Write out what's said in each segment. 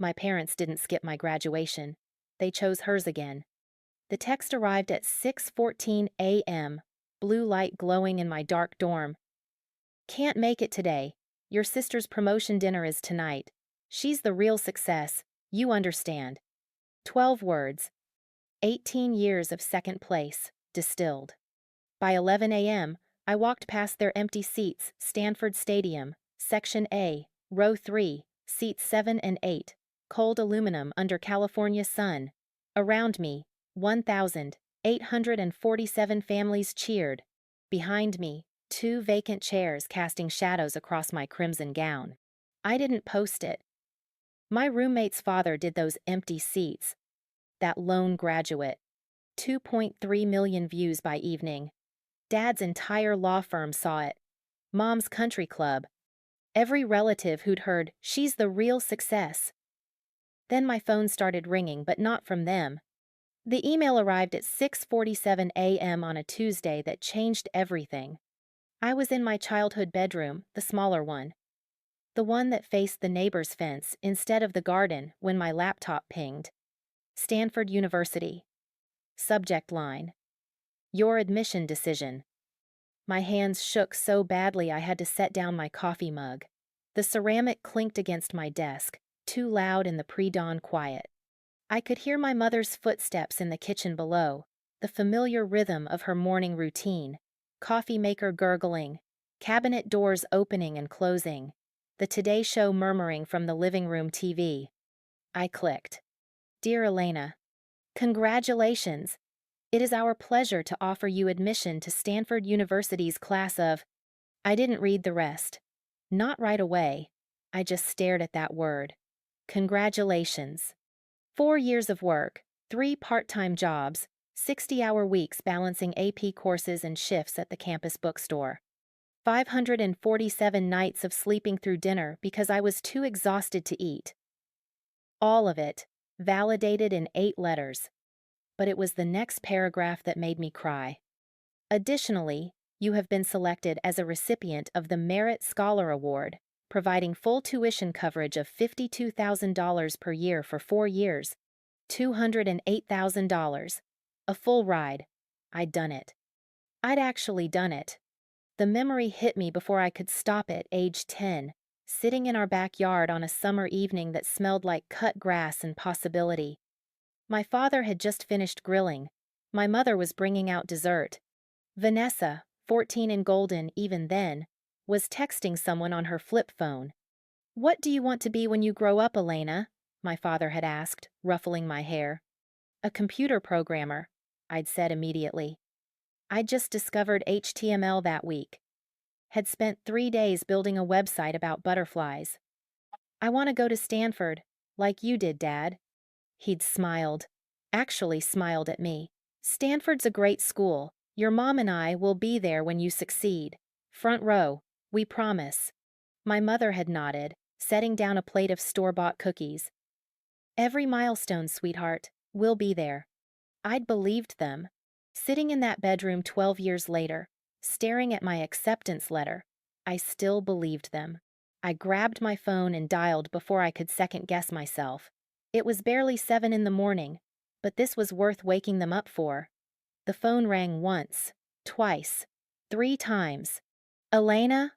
My parents didn't skip my graduation. They chose hers again. The text arrived at 6:14 a.m., blue light glowing in my dark dorm. Can't make it today. Your sister's promotion dinner is tonight. She's the real success. You understand. 12 words. 18 years of second place, distilled. By 11 a.m., I walked past their empty seats, Stanford Stadium, Section A, Row 3, Seats 7 and 8, cold aluminum under California sun. Around me, 1,847 families cheered. Behind me, 2 vacant chairs casting shadows across my crimson gown. I didn't post it. My roommate's father did those empty seats. That lone graduate. 2.3 million views by evening. Dad's entire law firm saw it. Mom's country club. Every relative who'd heard, she's the real success. Then my phone started ringing, but not from them. The email arrived at 6:47 a.m. on a Tuesday that changed everything. I was in my childhood bedroom, the smaller one. The one that faced the neighbor's fence instead of the garden when my laptop pinged. Stanford University. Subject line. Your admission decision. My hands shook so badly I had to set down my coffee mug. The ceramic clinked against my desk, too loud in the pre-dawn quiet. I could hear my mother's footsteps in the kitchen below, the familiar rhythm of her morning routine, coffee maker gurgling, cabinet doors opening and closing, the Today Show murmuring from the living room TV. I clicked. Dear Elena, congratulations! It is our pleasure to offer you admission to Stanford University's class of... I didn't read the rest. Not right away. I just stared at that word. Congratulations. 4 years of work, 3 part-time jobs, 60-hour weeks balancing AP courses and shifts at the campus bookstore. 547 nights of sleeping through dinner because I was too exhausted to eat. All of it, validated in 8 letters. But it was the next paragraph that made me cry. Additionally, you have been selected as a recipient of the Merit Scholar Award, providing full tuition coverage of $52,000 per year for 4 years, $208,000. A full ride. I'd done it. I'd actually done it. The memory hit me before I could stop it, age 10, sitting in our backyard on a summer evening that smelled like cut grass and possibility. My father had just finished grilling. My mother was bringing out dessert. Vanessa, 14 and golden even then, was texting someone on her flip phone. What do you want to be when you grow up, Elena? My father had asked, ruffling my hair. A computer programmer, I'd said immediately. I'd just discovered HTML that week. Had spent 3 days building a website about butterflies. I want to go to Stanford, like you did, Dad. He'd smiled. Actually smiled at me. Stanford's a great school. Your mom and I will be there when you succeed. Front row, we promise. My mother had nodded, setting down a plate of store-bought cookies. Every milestone, sweetheart, we'll be there. I'd believed them. Sitting in that bedroom 12 years later, staring at my acceptance letter, I still believed them. I grabbed my phone and dialed before I could second-guess myself. It was barely 7 in the morning, but this was worth waking them up for. The phone rang once, twice, 3 times. Elena?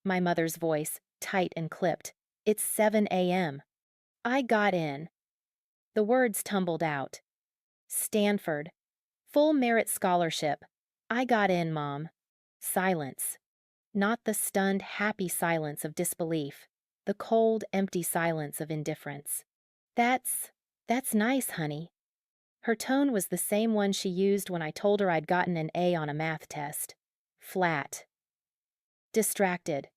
My mother's voice, tight and clipped. It's 7 a.m. I got in. The words tumbled out. Stanford. Full merit scholarship. I got in, Mom. Silence. Not the stunned, happy silence of disbelief. The cold, empty silence of indifference. That's nice, honey. Her tone was the same one she used when I told her I'd gotten an A on a math test. Flat. Distracted.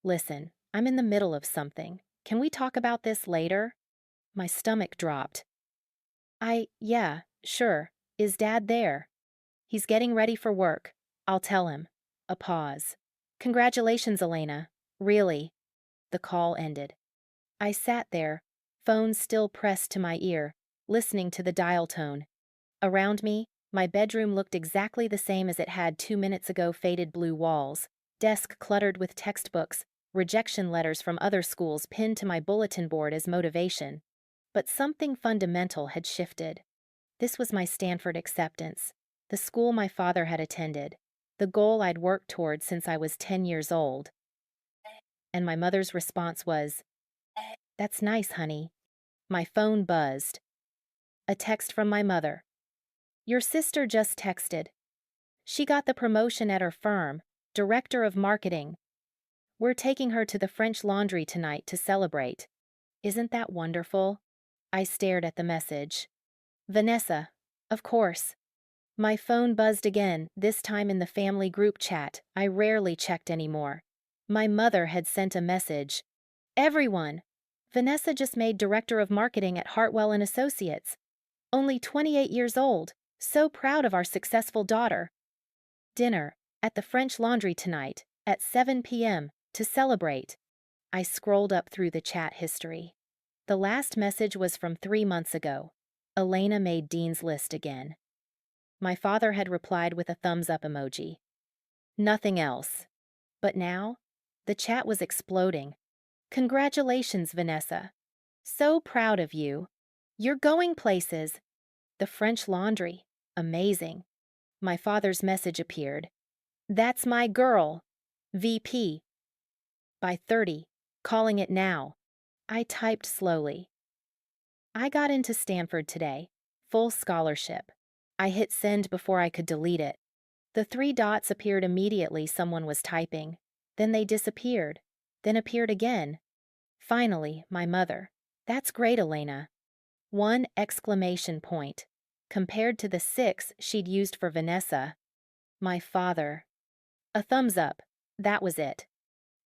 Listen, I'm in the middle of something. Can we talk about this later? My stomach dropped. Yeah, sure. Is Dad there? He's getting ready for work. I'll tell him. A pause. Congratulations, Elena. Really. The call ended. I sat there, phone still pressed to my ear, listening to the dial tone. Around me, my bedroom looked exactly the same as it had 2 minutes ago, faded blue walls, desk cluttered with textbooks, rejection letters from other schools pinned to my bulletin board as motivation. But something fundamental had shifted. This was my Stanford acceptance, the school my father had attended, the goal I'd worked toward since I was 10 years old. And my mother's response was, "That's nice, honey." My phone buzzed. A text from my mother. "Your sister just texted. She got the promotion at her firm, director of marketing. We're taking her to the French Laundry tonight to celebrate. Isn't that wonderful?" I stared at the message. "Vanessa, of course." My phone buzzed again, this time in the family group chat I rarely checked anymore. My mother had sent a message. "Everyone! Vanessa just made director of marketing at Hartwell and Associates. Only 28 years old. So proud of our successful daughter. Dinner at the French Laundry tonight at 7 p.m. to celebrate." I scrolled up through the chat history. The last message was from 3 months ago. Elena made Dean's List again. My father had replied with a thumbs up emoji. Nothing else. But now, the chat was exploding. "Congratulations, Vanessa. So proud of you. You're going places. The French Laundry. Amazing." My father's message appeared. "That's my girl. VP. By 30. Calling it now." I typed slowly. "I got into Stanford today. Full scholarship." I hit send before I could delete it. The 3 dots appeared immediately someone was typing. Then they disappeared. Then appeared again. Finally, my mother. "That's great, Elena." 1 exclamation point. Compared to the 6 she'd used for Vanessa. My father. A thumbs up. That was it.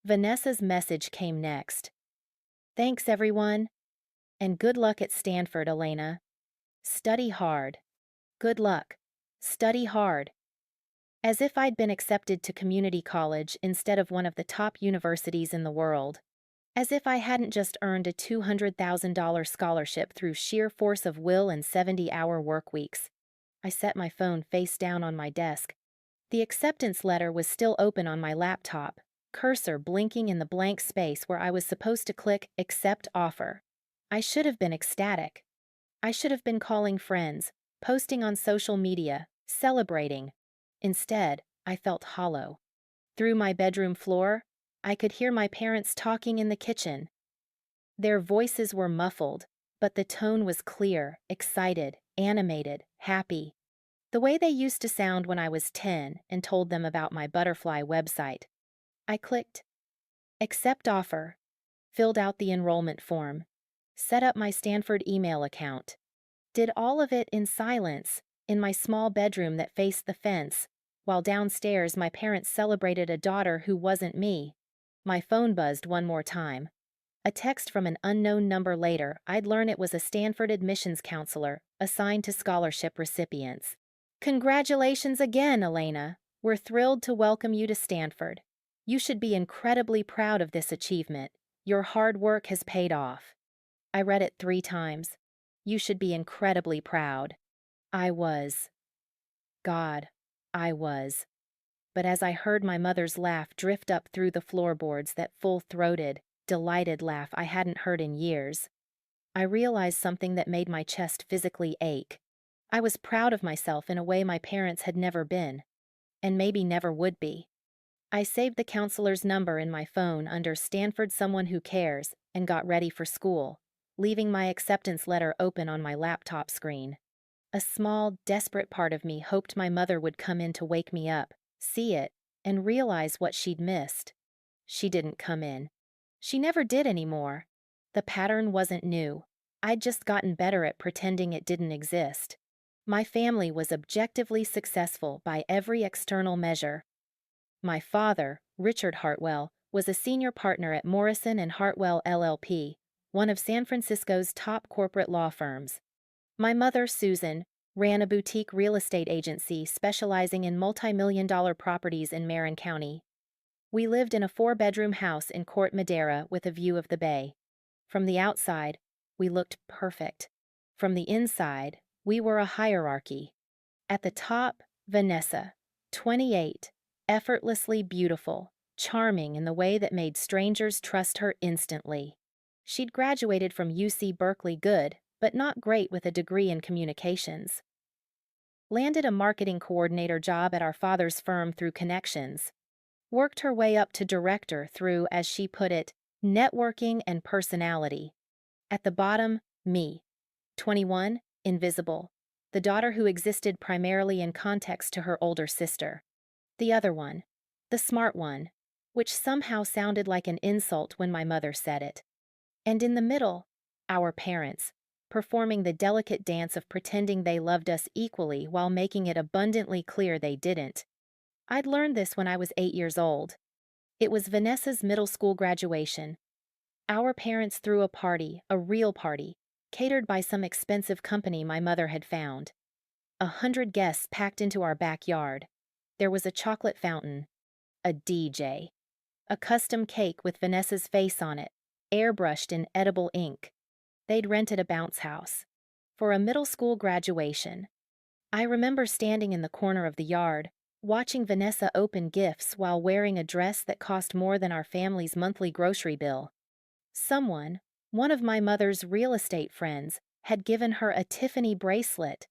Vanessa's message came next. "Thanks, everyone. And good luck at Stanford, Elena. Study hard. Good luck. Study hard." As if I'd been accepted to community college instead of one of the top universities in the world. As if I hadn't just earned a $200,000 scholarship through sheer force of will and 70-hour work weeks. I set my phone face down on my desk. The acceptance letter was still open on my laptop, cursor blinking in the blank space where I was supposed to click Accept Offer. I should have been ecstatic. I should have been calling friends, posting on social media, celebrating. Instead, I felt hollow. Through my bedroom floor, I could hear my parents talking in the kitchen. Their voices were muffled, but the tone was clear, excited, animated, happy. The way they used to sound when I was 10 and told them about my butterfly website. I clicked Accept Offer, filled out the enrollment form, set up my Stanford email account. Did all of it in silence, in my small bedroom that faced the fence, while downstairs my parents celebrated a daughter who wasn't me. My phone buzzed one more time. A text from an unknown number later, I'd learn it was a Stanford admissions counselor assigned to scholarship recipients. "Congratulations again, Elena. We're thrilled to welcome you to Stanford. You should be incredibly proud of this achievement. Your hard work has paid off." I read it 3 times. You should be incredibly proud. I was. God, I was. But as I heard my mother's laugh drift up through the floorboards, that full-throated, delighted laugh I hadn't heard in years, I realized something that made my chest physically ache. I was proud of myself in a way my parents had never been, and maybe never would be. I saved the counselor's number in my phone under Stanford Someone Who Cares and got ready for school, leaving my acceptance letter open on my laptop screen. A small, desperate part of me hoped my mother would come in to wake me up, see it, and realize what she'd missed. She didn't come in. She never did anymore. The pattern wasn't new. I'd just gotten better at pretending it didn't exist. My family was objectively successful by every external measure. My father, Richard Hartwell, was a senior partner at Morrison and Hartwell LLP, one of San Francisco's top corporate law firms. My mother, Susan, ran a boutique real estate agency specializing in multi-million-dollar properties in Marin County. We lived in a 4-bedroom house in Court Madera with a view of the bay. From the outside, we looked perfect. From the inside, we were a hierarchy. At the top, Vanessa, 28, effortlessly beautiful, charming in the way that made strangers trust her instantly. She'd graduated from UC Berkeley good, but not great with a degree in communications. Landed a marketing coordinator job at our father's firm through connections. Worked her way up to director through, as she put it, networking and personality. At the bottom, me. 21, invisible. The daughter who existed primarily in context to her older sister. The other one. The smart one. Which somehow sounded like an insult when my mother said it. And in the middle, our parents, performing the delicate dance of pretending they loved us equally while making it abundantly clear they didn't. I'd learned this when I was 8 years old. It was Vanessa's middle school graduation. Our parents threw a party, a real party, catered by some expensive company my mother had found. 100 guests packed into our backyard. There was a chocolate fountain, a DJ, a custom cake with Vanessa's face on it, airbrushed in edible ink. They'd rented a bounce house. For a middle school graduation. I remember standing in the corner of the yard, watching Vanessa open gifts while wearing a dress that cost more than our family's monthly grocery bill. Someone, one of my mother's real estate friends, had given her a Tiffany bracelet.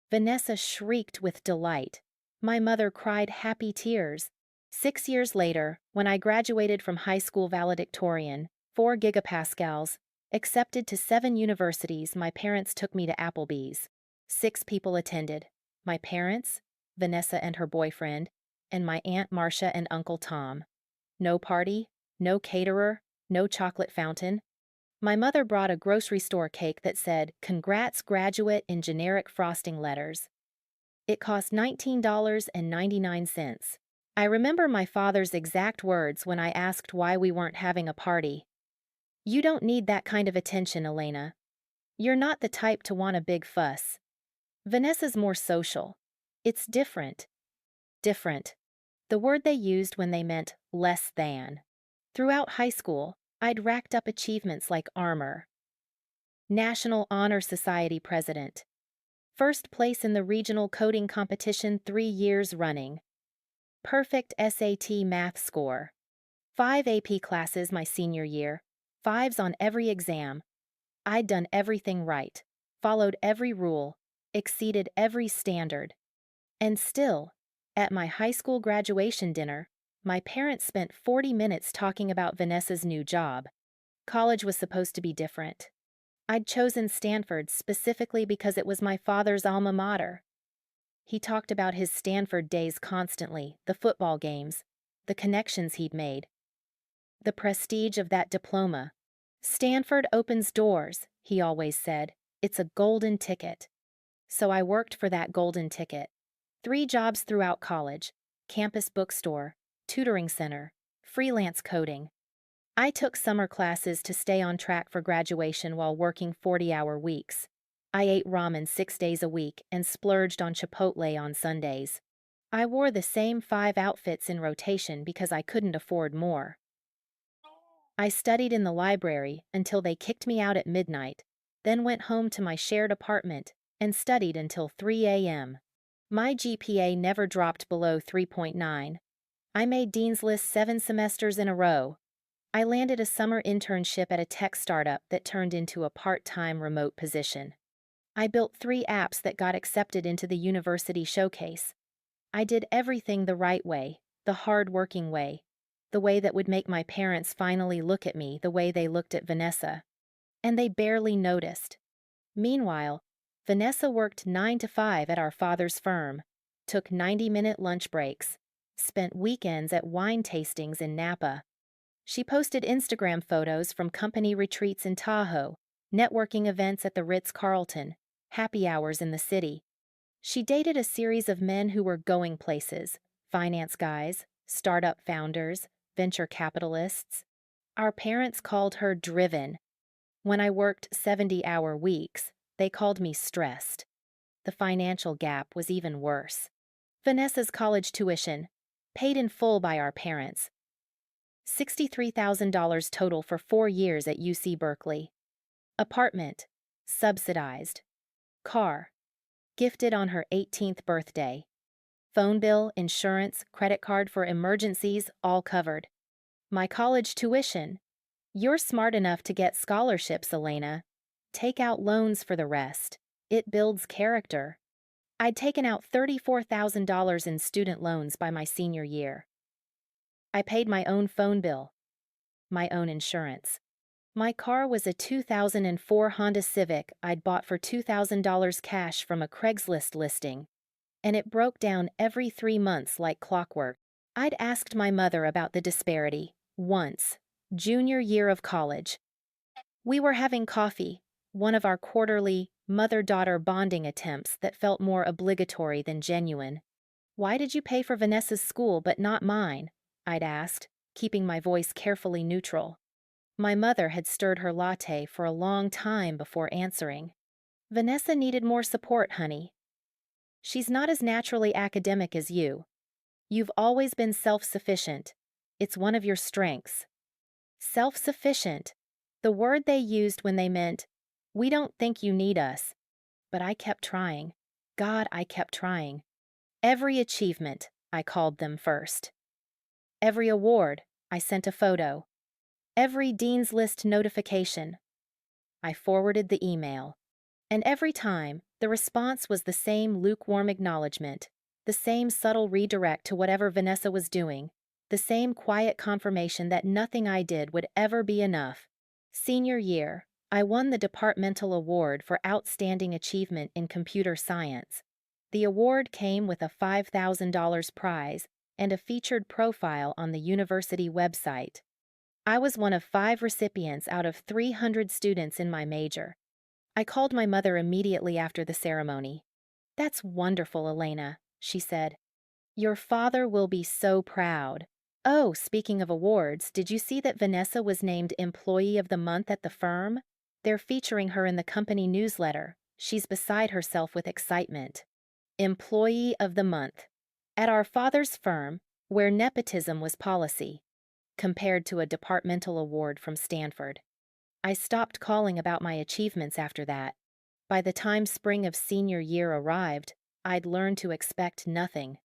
Vanessa shrieked with delight. My mother cried happy tears. 6 years later, when I graduated from high school valedictorian, 4 gigapascals, accepted to 7 universities, my parents took me to Applebee's. 6 people attended. My parents, Vanessa and her boyfriend, and my Aunt Marcia and Uncle Tom. No party, no caterer, no chocolate fountain. My mother brought a grocery store cake that said, "Congrats, graduate," in generic frosting letters. It cost $19.99. I remember my father's exact words when I asked why we weren't having a party. "You don't need that kind of attention, Elena. You're not the type to want a big fuss. Vanessa's more social. It's different." Different. The word they used when they meant less than. Throughout high school, I'd racked up achievements like armor. National Honor Society president. First place in the regional coding competition 3 years running. Perfect SAT math score. 5 AP classes my senior year. 5s on every exam. I'd done everything right, followed every rule, exceeded every standard. And still, at my high school graduation dinner, my parents spent 40 minutes talking about Vanessa's new job. College was supposed to be different. I'd chosen Stanford specifically because it was my father's alma mater. He talked about his Stanford days constantly, the football games, the connections he'd made. The prestige of that diploma. "Stanford opens doors," he always said. "It's a golden ticket." So I worked for that golden ticket. 3 jobs throughout college: campus bookstore, tutoring center, freelance coding. I took summer classes to stay on track for graduation while working 40-hour weeks. I ate ramen 6 days a week and splurged on Chipotle on Sundays. I wore the same 5 outfits in rotation because I couldn't afford more. I studied in the library until they kicked me out at midnight, then went home to my shared apartment and studied until 3 a.m. My GPA never dropped below 3.9. I made Dean's List 7 semesters in a row. I landed a summer internship at a tech startup that turned into a part-time remote position. I built 3 apps that got accepted into the university showcase. I did everything the right way, the hard-working way, the way that would make my parents finally look at me the way they looked at Vanessa. And they barely noticed. Meanwhile, Vanessa worked 9 to 5 at our father's firm, took 90-minute lunch breaks, spent weekends at wine tastings in Napa. She posted Instagram photos from company retreats in Tahoe, networking events at the Ritz-Carlton, happy hours in the city. She dated a series of men who were going places: finance guys, startup founders, venture capitalists. Our parents called her driven. When I worked 70-hour weeks, they called me stressed. The financial gap was even worse. Vanessa's college tuition, paid in full by our parents. $63,000 total for 4 years at UC Berkeley. Apartment, subsidized. Car, gifted on her 18th birthday. Phone bill, insurance, credit card for emergencies, all covered. My college tuition, You're smart enough to get scholarships, Elena. Take out loans for the rest. It builds character. I'd taken out $34,000 in student loans by my senior year. I paid my own phone bill, my own insurance. My car was a 2004 Honda Civic I'd bought for $2,000 cash from a Craigslist listing, and it broke down every 3 months like clockwork. I'd asked my mother about the disparity, once, junior year of college. We were having coffee, one of our quarterly mother-daughter bonding attempts that felt more obligatory than genuine. "Why did you pay for Vanessa's school but not mine?" I'd asked, keeping my voice carefully neutral. My mother had stirred her latte for a long time before answering. "Vanessa needed more support, honey. She's not as naturally academic as you. You've always been self-sufficient. It's one of your strengths." Self-sufficient. The word they used when they meant, "We don't think you need us." But I kept trying. God, I kept trying. Every achievement, I called them first. Every award, I sent a photo. Every Dean's List notification, I forwarded the email. And every time, the response was the same lukewarm acknowledgement, the same subtle redirect to whatever Vanessa was doing, the same quiet confirmation that nothing I did would ever be enough. Senior year, I won the departmental award for outstanding achievement in computer science. The award came with a $5,000 prize and a featured profile on the university website. I was one of 5 recipients out of 300 students in my major. I called my mother immediately after the ceremony. "That's wonderful, Elena," she said. "Your father will be so proud. Oh, speaking of awards, did you see that Vanessa was named Employee of the Month at the firm? They're featuring her in the company newsletter. She's beside herself with excitement. Employee of the Month. At our father's firm, where nepotism was policy, compared to a departmental award from Stanford." I stopped calling about my achievements after that. By the time spring of senior year arrived, I'd learned to expect nothing.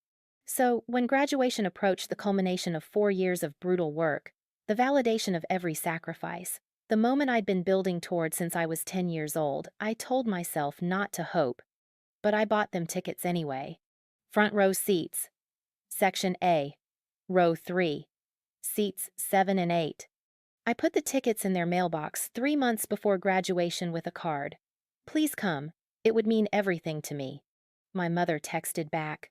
So, when graduation approached the culmination of 4 years of brutal work, the validation of every sacrifice, the moment I'd been building toward since I was 10 years old, I told myself not to hope. But I bought them tickets anyway. Front row seats. Section A. Row 3. Seats 7 and 8. I put the tickets in their mailbox 3 months before graduation with a card. "Please come. It would mean everything to me." My mother texted back,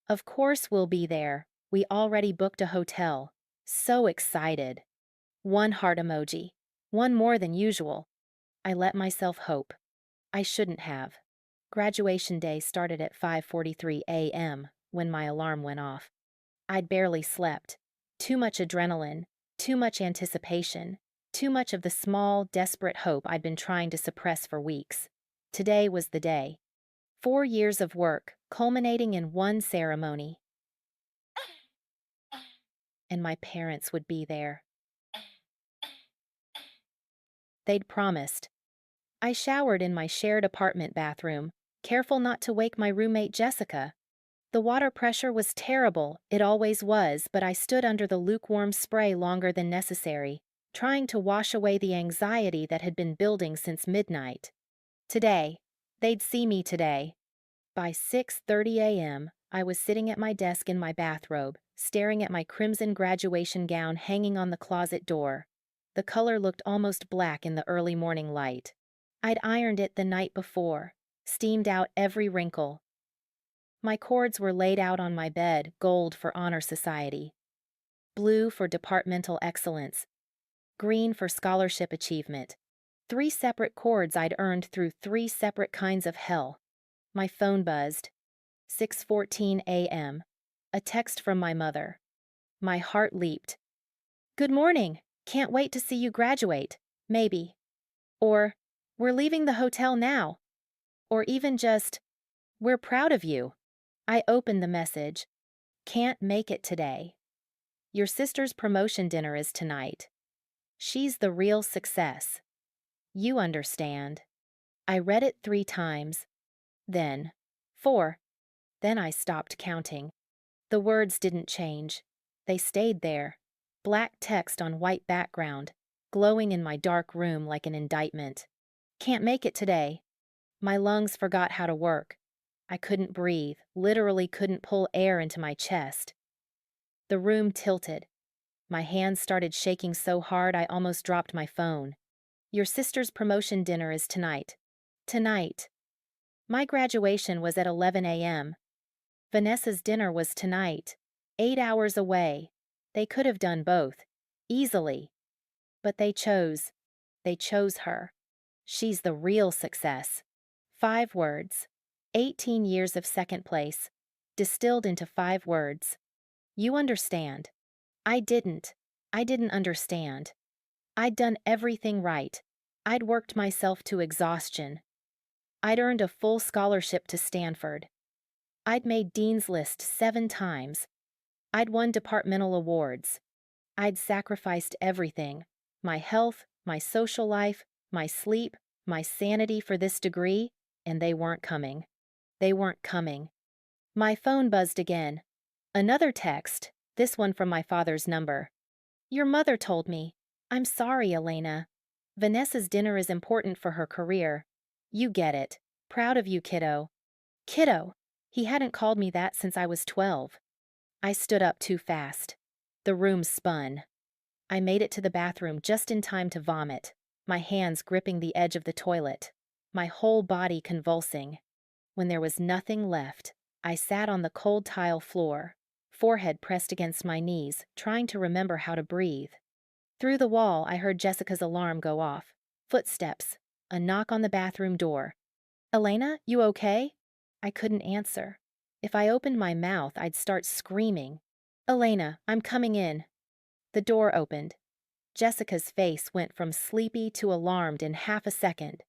"Of course we'll be there. We already booked a hotel." So excited. One heart emoji. One more than usual. I let myself hope. I shouldn't have. Graduation day started at 5:43 a.m. when my alarm went off. I'd barely slept. Too much adrenaline. Too much anticipation, too much of the small, desperate hope I'd been trying to suppress for weeks. Today was the day. 4 years of work, culminating in one ceremony. And my parents would be there. They'd promised. I showered in my shared apartment bathroom, careful not to wake my roommate Jessica. The water pressure was terrible, it always was, but I stood under the lukewarm spray longer than necessary, trying to wash away the anxiety that had been building since midnight. Today, they'd see me today. By 6:30 a.m., I was sitting at my desk in my bathrobe, staring at my crimson graduation gown hanging on the closet door. The color looked almost black in the early morning light. I'd ironed it the night before, steamed out every wrinkle. My cords were laid out on my bed, gold for Honor Society, blue for departmental excellence, green for scholarship achievement. 3 separate cords I'd earned through 3 separate kinds of hell. My phone buzzed. 6:14 a.m. A text from my mother. My heart leaped. "Good morning. Can't wait to see you graduate. Maybe." Or, "We're leaving the hotel now." Or even just, "We're proud of you." I opened the message. "Can't make it today. Your sister's promotion dinner is tonight. She's the real success. You understand." I read it 3 times. Then 4. Then I stopped counting. The words didn't change. They stayed there. Black text on white background. glowing in my dark room like an indictment. Can't make it today. My lungs forgot how to work. I couldn't breathe, literally couldn't pull air into my chest. The room tilted. My hands started shaking so hard I almost dropped my phone. Your sister's promotion dinner is tonight. Tonight. My graduation was at 11 a.m. Vanessa's dinner was tonight. 8 hours away. They could have done both. Easily. But they chose. They chose her. She's the real success. 5 words. 18 years of second place. Distilled into 5 words. You understand. I didn't. I didn't understand. I'd done everything right. I'd worked myself to exhaustion. I'd earned a full scholarship to Stanford. I'd made Dean's List 7 times. I'd won departmental awards. I'd sacrificed everything. My health, my social life, my sleep, my sanity for this degree, and they weren't coming. They weren't coming. My phone buzzed again. Another text, this one from my father's number. Your mother told me. I'm sorry, Elena. Vanessa's dinner is important for her career. You get it. Proud of you, kiddo. Kiddo! He hadn't called me that since I was 12. I stood up too fast. The room spun. I made it to the bathroom just in time to vomit, my hands gripping the edge of the toilet, my whole body convulsing. When there was nothing left, I sat on the cold tile floor, forehead pressed against my knees, trying to remember how to breathe. Through the wall, I heard Jessica's alarm go off. Footsteps. A knock on the bathroom door. Elena, you okay? I couldn't answer. If I opened my mouth, I'd start screaming. Elena, I'm coming in. The door opened. Jessica's face went from sleepy to alarmed in half a second.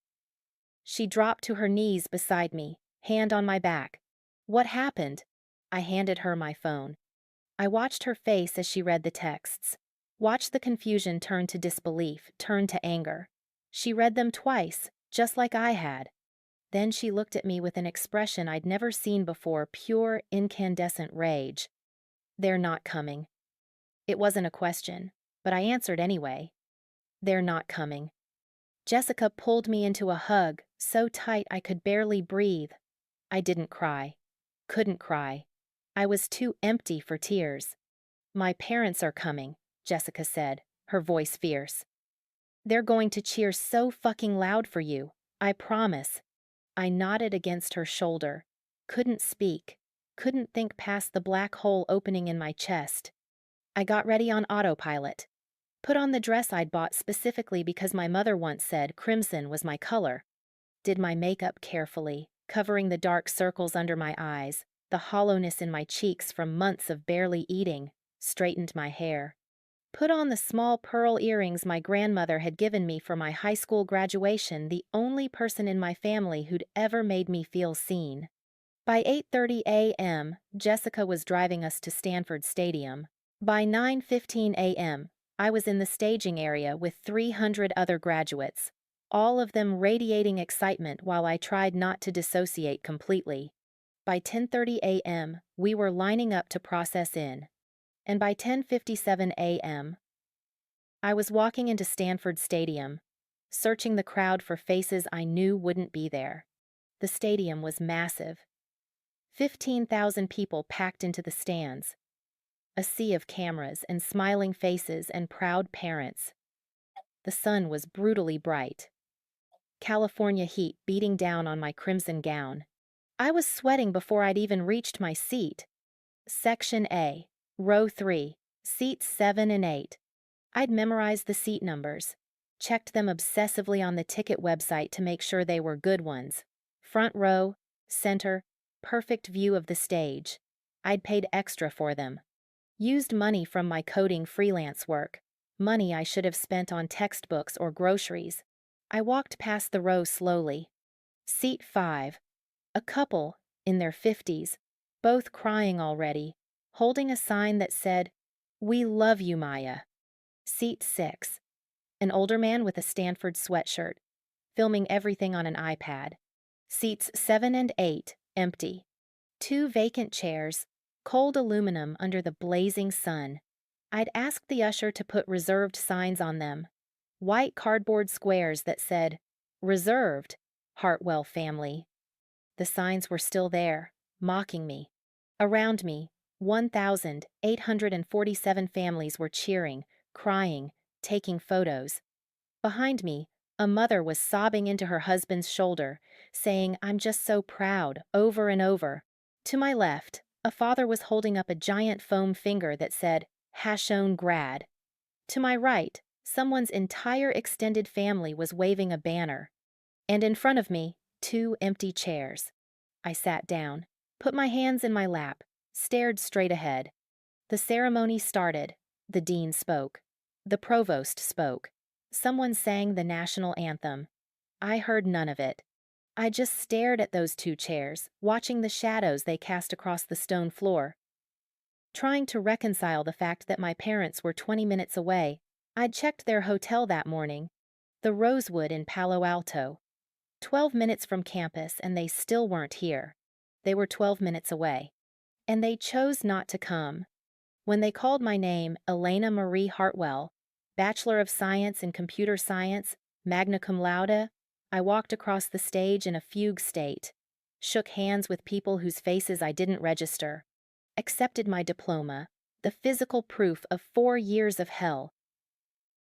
She dropped to her knees beside me, hand on my back. What happened? I handed her my phone. I watched her face as she read the texts. Watched the confusion turn to disbelief, turn to anger. She read them twice, just like I had. Then she looked at me with an expression I'd never seen before, pure, incandescent rage. They're not coming. It wasn't a question, but I answered anyway. They're not coming. Jessica pulled me into a hug, so tight I could barely breathe. I didn't cry. Couldn't cry. I was too empty for tears. My parents are coming, Jessica said, her voice fierce. They're going to cheer so fucking loud for you, I promise. I nodded against her shoulder. Couldn't speak. Couldn't think past the black hole opening in my chest. I got ready on autopilot. Put on the dress I'd bought specifically because my mother once said crimson was my color. Did my makeup carefully, covering the dark circles under my eyes, the hollowness in my cheeks from months of barely eating, straightened my hair. Put on the small pearl earrings my grandmother had given me for my high school graduation, the only person in my family who'd ever made me feel seen. By 8:30 a.m., Jessica was driving us to Stanford Stadium. By 9:15 a.m., I was in the staging area with 300 other graduates, all of them radiating excitement while I tried not to dissociate completely. By 10:30 a.m., we were lining up to process in. And by 10:57 a.m., I was walking into Stanford Stadium, searching the crowd for faces I knew wouldn't be there. The stadium was massive. 15,000 people packed into the stands. A sea of cameras and smiling faces and proud parents. The sun was brutally bright. California heat beating down on my crimson gown. I was sweating before I'd even reached my seat. Section A, Row 3, Seats 7 and 8. I'd memorized the seat numbers, checked them obsessively on the ticket website to make sure they were good ones. Front row, center, perfect view of the stage. I'd paid extra for them. Used money from my coding freelance work, money I should have spent on textbooks or groceries. I walked past the row slowly. Seat 5. A couple, in their 50s, both crying already, holding a sign that said, "We love you, Maya." Seat 6. An older man with a Stanford sweatshirt, filming everything on an iPad. Seats 7 and 8, empty. 2 vacant chairs, cold aluminum under the blazing sun. I'd asked the usher to put reserved signs on them. white cardboard squares that said, "Reserved, Hartwell family." The signs were still there, mocking me. Around me, 1,847 families were cheering, crying, taking photos. Behind me, a mother was sobbing into her husband's shoulder, saying, "I'm just so proud," over and over. To my left, a father was holding up a giant foam finger that said, "Hashone grad." To my right, someone's entire extended family was waving a banner. And in front of me, two empty chairs. I sat down, put my hands in my lap, stared straight ahead. The ceremony started. The dean spoke. The provost spoke. Someone sang the national anthem. I heard none of it. I just stared at those two chairs, watching the shadows they cast across the stone floor. Trying to reconcile the fact that my parents were 20 minutes away, I'd checked their hotel that morning, the Rosewood in Palo Alto. 12 minutes from campus, and they still weren't here. They were 12 minutes away. And they chose not to come. When they called my name, Elena Marie Hartwell, Bachelor of Science in Computer Science, magna cum laude, I walked across the stage in a fugue state, shook hands with people whose faces I didn't register, accepted my diploma, the physical proof of 4 years of hell,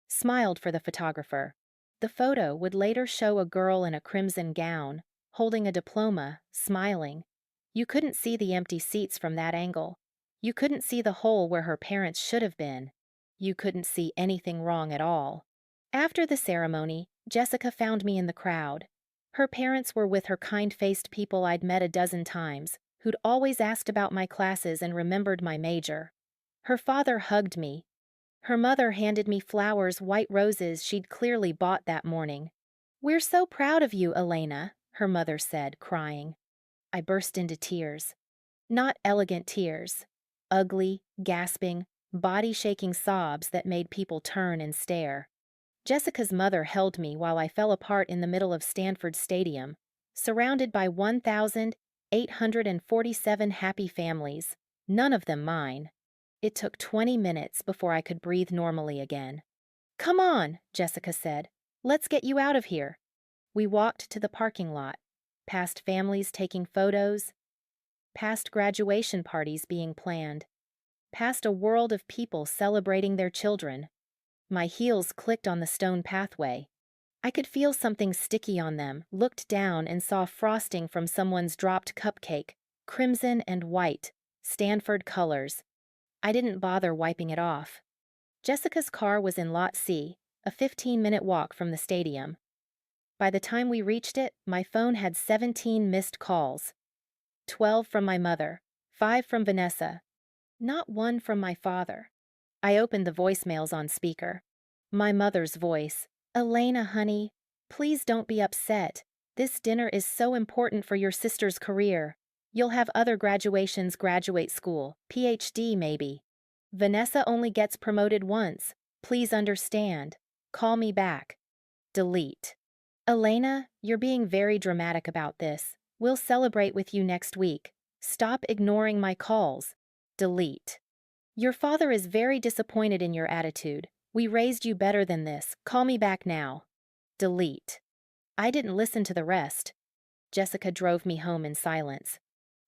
smiled for the photographer. The photo would later show a girl in a crimson gown, holding a diploma, smiling. You couldn't see the empty seats from that angle. You couldn't see the hole where her parents should have been. You couldn't see anything wrong at all. After the ceremony, Jessica found me in the crowd. Her parents were with her kind-faced people I'd met a dozen times, who'd always asked about my classes and remembered my major. Her father hugged me. Her mother handed me flowers, white roses she'd clearly bought that morning. "We're so proud of you, Elena," her mother said, crying. I burst into tears. Not elegant tears. Ugly, gasping, body-shaking sobs that made people turn and stare. Jessica's mother held me while I fell apart in the middle of Stanford Stadium, surrounded by 1,847 happy families, none of them mine. It took 20 minutes before I could breathe normally again. "Come on," Jessica said. "Let's get you out of here." We walked to the parking lot, past families taking photos, past graduation parties being planned, past a world of people celebrating their children. My heels clicked on the stone pathway. I could feel something sticky on them, looked down and saw frosting from someone's dropped cupcake, crimson and white, Stanford colors. I didn't bother wiping it off. Jessica's car was in Lot C, a 15-minute walk from the stadium. By the time we reached it, my phone had 17 missed calls. 12 from my mother, 5 from Vanessa, not one from my father. I opened the voicemails on speaker. My mother's voice. "Elena, honey, please don't be upset. This dinner is so important for your sister's career. You'll have other graduations, graduate school, PhD maybe. Vanessa only gets promoted once. Please understand. Call me back." Delete. "Elena, you're being very dramatic about this. We'll celebrate with you next week. Stop ignoring my calls." Delete. "Your father is very disappointed in your attitude. We raised you better than this. Call me back now." Delete. I didn't listen to the rest. Jessica drove me home in silence.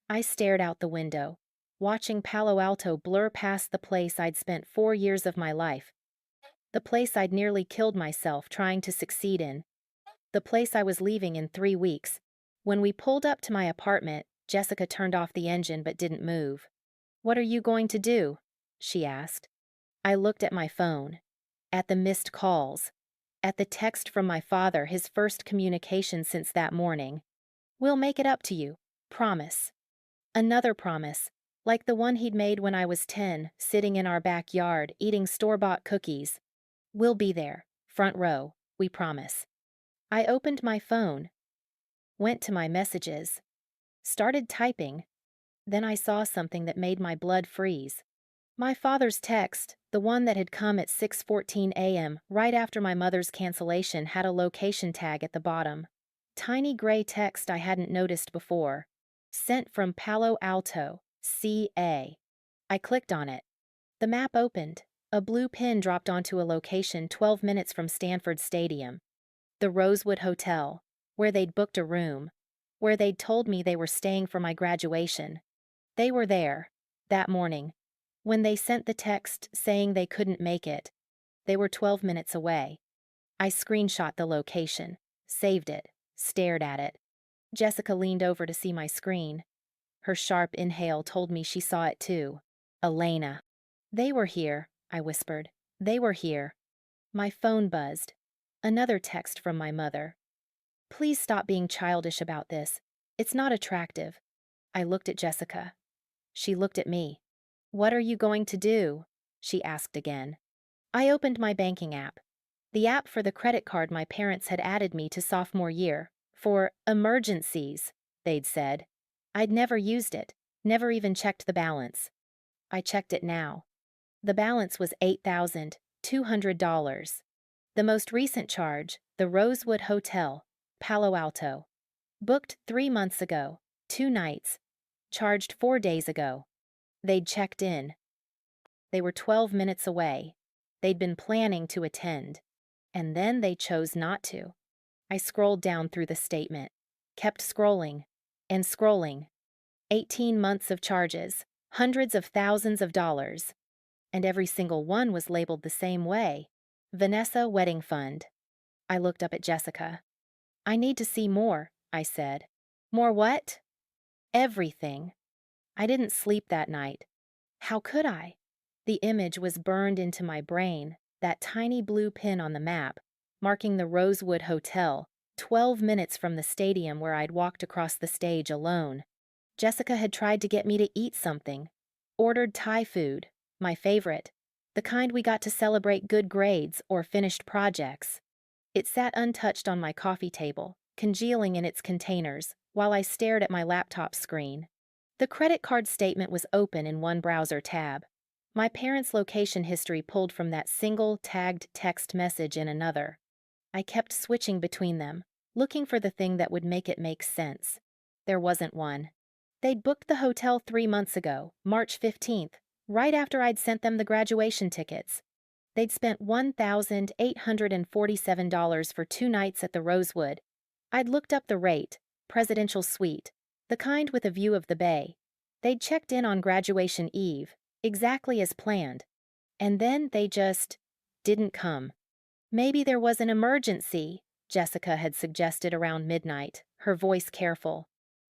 I stared out the window, watching Palo Alto blur past the place I'd spent 4 years of my life. The place I'd nearly killed myself trying to succeed in. The place I was leaving in 3 weeks. When we pulled up to my apartment, Jessica turned off the engine but didn't move. "What are you going to do?" she asked. I looked at my phone, at the missed calls, at the text from my father, his first communication since that morning. "We'll make it up to you. Promise." Another promise, like the one he'd made when I was 10, sitting in our backyard, eating store-bought cookies. "We'll be there, front row, we promise." I opened my phone, went to my messages, started typing. Then I saw something that made my blood freeze. My father's text, the one that had come at 6:14 a.m. right after my mother's cancellation, had a location tag at the bottom. Tiny gray text I hadn't noticed before. Sent from Palo Alto, CA. I clicked on it. The map opened. A blue pin dropped onto a location 12 minutes from Stanford Stadium, the Rosewood Hotel, where they'd booked a room, where they'd told me they were staying for my graduation. They were there, that morning. When they sent the text saying they couldn't make it, they were 12 minutes away. I screenshot the location, saved it, stared at it. Jessica leaned over to see my screen. Her sharp inhale told me she saw it too. Elena. They were here, I whispered. They were here. My phone buzzed. Another text from my mother. Please stop being childish about this. It's not attractive. I looked at Jessica. She looked at me. What are you going to do? She asked again. I opened my banking app. The app for the credit card my parents had added me to sophomore year. For emergencies, they'd said. I'd never used it, never even checked the balance. I checked it now. The balance was $8,200. The most recent charge, the Rosewood Hotel, Palo Alto. Booked 3 months ago, 2 nights. Charged 4 days ago. They'd checked in. They were 12 minutes away. They'd been planning to attend. And then they chose not to. I scrolled down through the statement, kept scrolling, and scrolling. 18 months of charges, hundreds of thousands of dollars. And every single one was labeled the same way. Vanessa Wedding Fund. I looked up at Jessica. I need to see more, I said. More what? Everything. I didn't sleep that night. How could I? The image was burned into my brain, that tiny blue pin on the map, marking the Rosewood Hotel, 12 minutes from the stadium where I'd walked across the stage alone. Jessica had tried to get me to eat something. Ordered Thai food, my favorite, the kind we got to celebrate good grades or finished projects. It sat untouched on my coffee table, congealing in its containers, while I stared at my laptop screen. The credit card statement was open in one browser tab. My parents' location history pulled from that single tagged text message in another. I kept switching between them, looking for the thing that would make it make sense. There wasn't one. They'd booked the hotel 3 months ago, March 15th, right after I'd sent them the graduation tickets. They'd spent $1,847 for 2 nights at the Rosewood. I'd looked up the rate, presidential suite, the kind with a view of the bay. They'd checked in on graduation eve, exactly as planned. And then they just didn't come. Maybe there was an emergency, Jessica had suggested around midnight, her voice careful.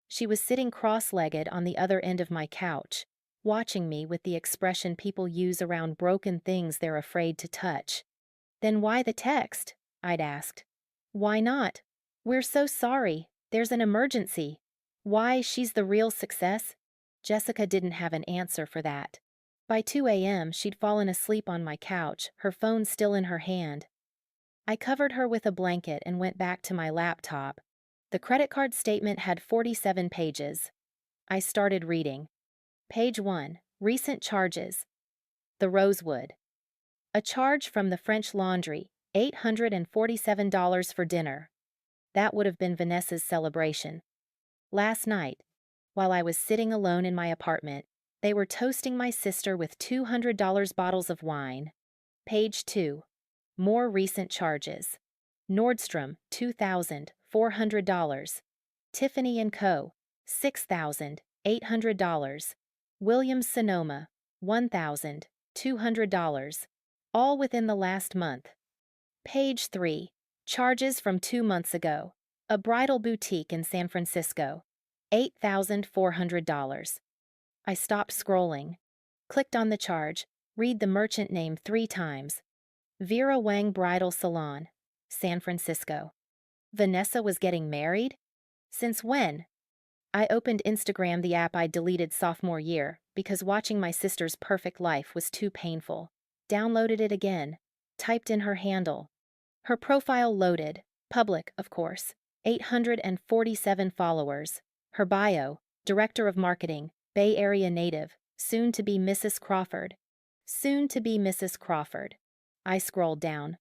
She was sitting cross-legged on the other end of my couch, watching me with the expression people use around broken things they're afraid to touch. Then why the text? I'd asked. Why not? We're so sorry. There's an emergency. Why she's the real success? Jessica didn't have an answer for that. By 2 a.m., she'd fallen asleep on my couch, her phone still in her hand. I covered her with a blanket and went back to my laptop. The credit card statement had 47 pages. I started reading. Page 1, Recent Charges. The Rosewood. A charge from the French Laundry, $847 for dinner. That would have been Vanessa's celebration. Last night, while I was sitting alone in my apartment, they were toasting my sister with $200 bottles of wine. Page 2. More recent charges. Nordstrom, $2,400. Tiffany & Co., $6,800. Williams-Sonoma, $1,200. All within the last month. Page 3. Charges from 2 months ago. A bridal boutique in San Francisco, $8,400. I stopped scrolling. Clicked on the charge, read the merchant name 3 times. Vera Wang Bridal Salon, San Francisco. Vanessa was getting married? Since when? I opened Instagram, the app I'd deleted sophomore year, because watching my sister's perfect life was too painful. Downloaded it again. Typed in her handle. Her profile loaded. Public, of course. 847 followers. Her bio, Director of Marketing, Bay Area native, soon to be Mrs. Crawford. Soon to be Mrs. Crawford. I scrolled down.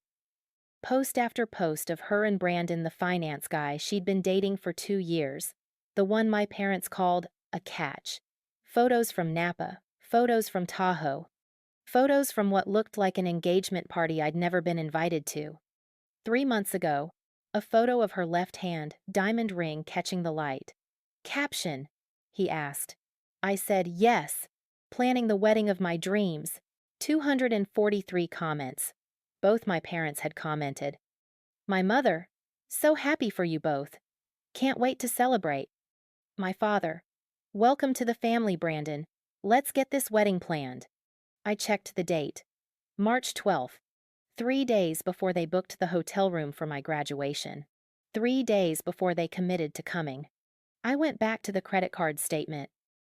Post after post of her and Brandon, the finance guy she'd been dating for 2 years. The one my parents called a catch. Photos from Napa, photos from Tahoe. Photos from what looked like an engagement party I'd never been invited to. 3 months ago, a photo of her left hand, diamond ring catching the light. Caption, he asked. I said, yes, planning the wedding of my dreams. 243 comments. Both my parents had commented. My mother, so happy for you both. Can't wait to celebrate. My father, welcome to the family, Brandon. Let's get this wedding planned. I checked the date. March 12th. 3 days before they booked the hotel room for my graduation. 3 days before they committed to coming. I went back to the credit card statement.